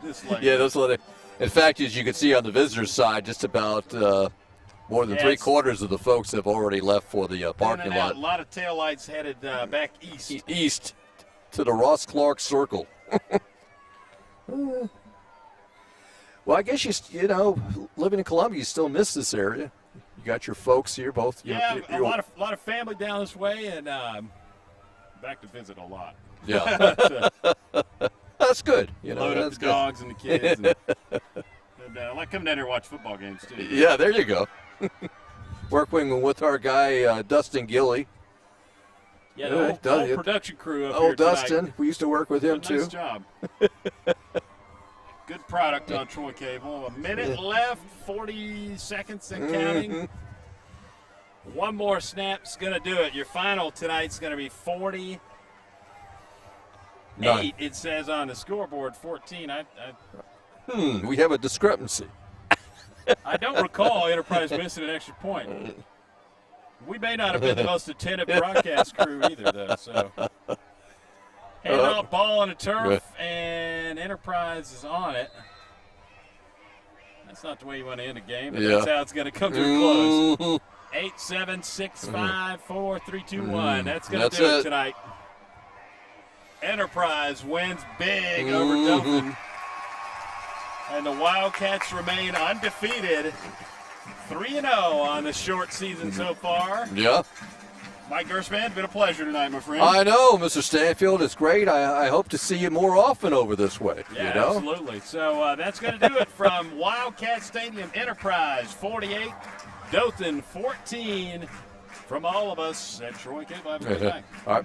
This late. In fact, as you can see on the visitors' side, just about more than three-quarters of the folks have already left for the parking lot. A lot of taillights headed back east. East to the Ross Clark Circle. Well, I guess you know, living in Columbia, you still miss this area. You got your folks here, both. Yeah, a lot of family down this way, and back to visit a lot. Yeah, that's good. You know, load up the dogs and the kids. And I like coming down here and watch football games too. Yeah, there you go. Working with our guy Dustin Gilley. Yeah, the whole production crew up here Old Dustin, tonight. We used to work with him too. Nice job. Good product on Troy Cable. A minute left, 40 seconds and counting. One more snap's going to do it. Your final tonight's going to be 48. It says on the scoreboard 14. We have a discrepancy. I don't recall Enterprise missing an extra point. We may not have been the most attentive broadcast crew either, though. So, hand out ball on the turf, and Enterprise is on it. That's not the way you want to end a game, but that's how it's going to come to a close. 8, 7, 6, 5, 4, 3, 2, 1. That's going to do it tonight. Enterprise wins big over Dothan. And the Wildcats remain undefeated. 3-0 on the short season so far. Yeah. Mike Gershman, been a pleasure tonight, my friend. I know, Mr. Stanfield. It's great. I hope to see you more often over this way. Yeah, you know? Absolutely. So that's going to do it from Wildcat Stadium. Enterprise 48, Dothan 14. From all of us at Troy Cable. Have a good night. All right.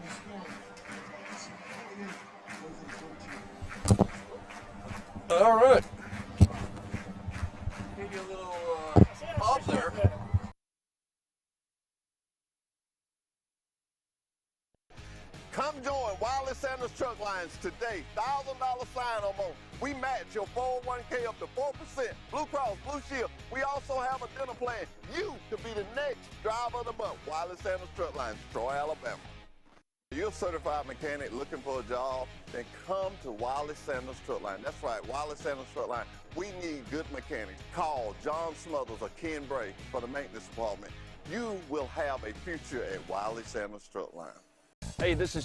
All right. Give you a little pause there. Come join Wiley Sanders Truck Lines today. $1,000 sign-on bonus. We match your 401k up to 4%. Blue Cross, Blue Shield. We also have a dinner plan. You could be the next driver of the month. Wiley Sanders Truck Lines, Troy, Alabama. You're a certified mechanic looking for a job, then come to Wiley Sanders Truck Line. That's right, Wiley Sanders Truck Line. We need good mechanics. Call John Smothers or Ken Bray for the maintenance department. You will have a future at Wiley Sanders Truck Line. Hey, this is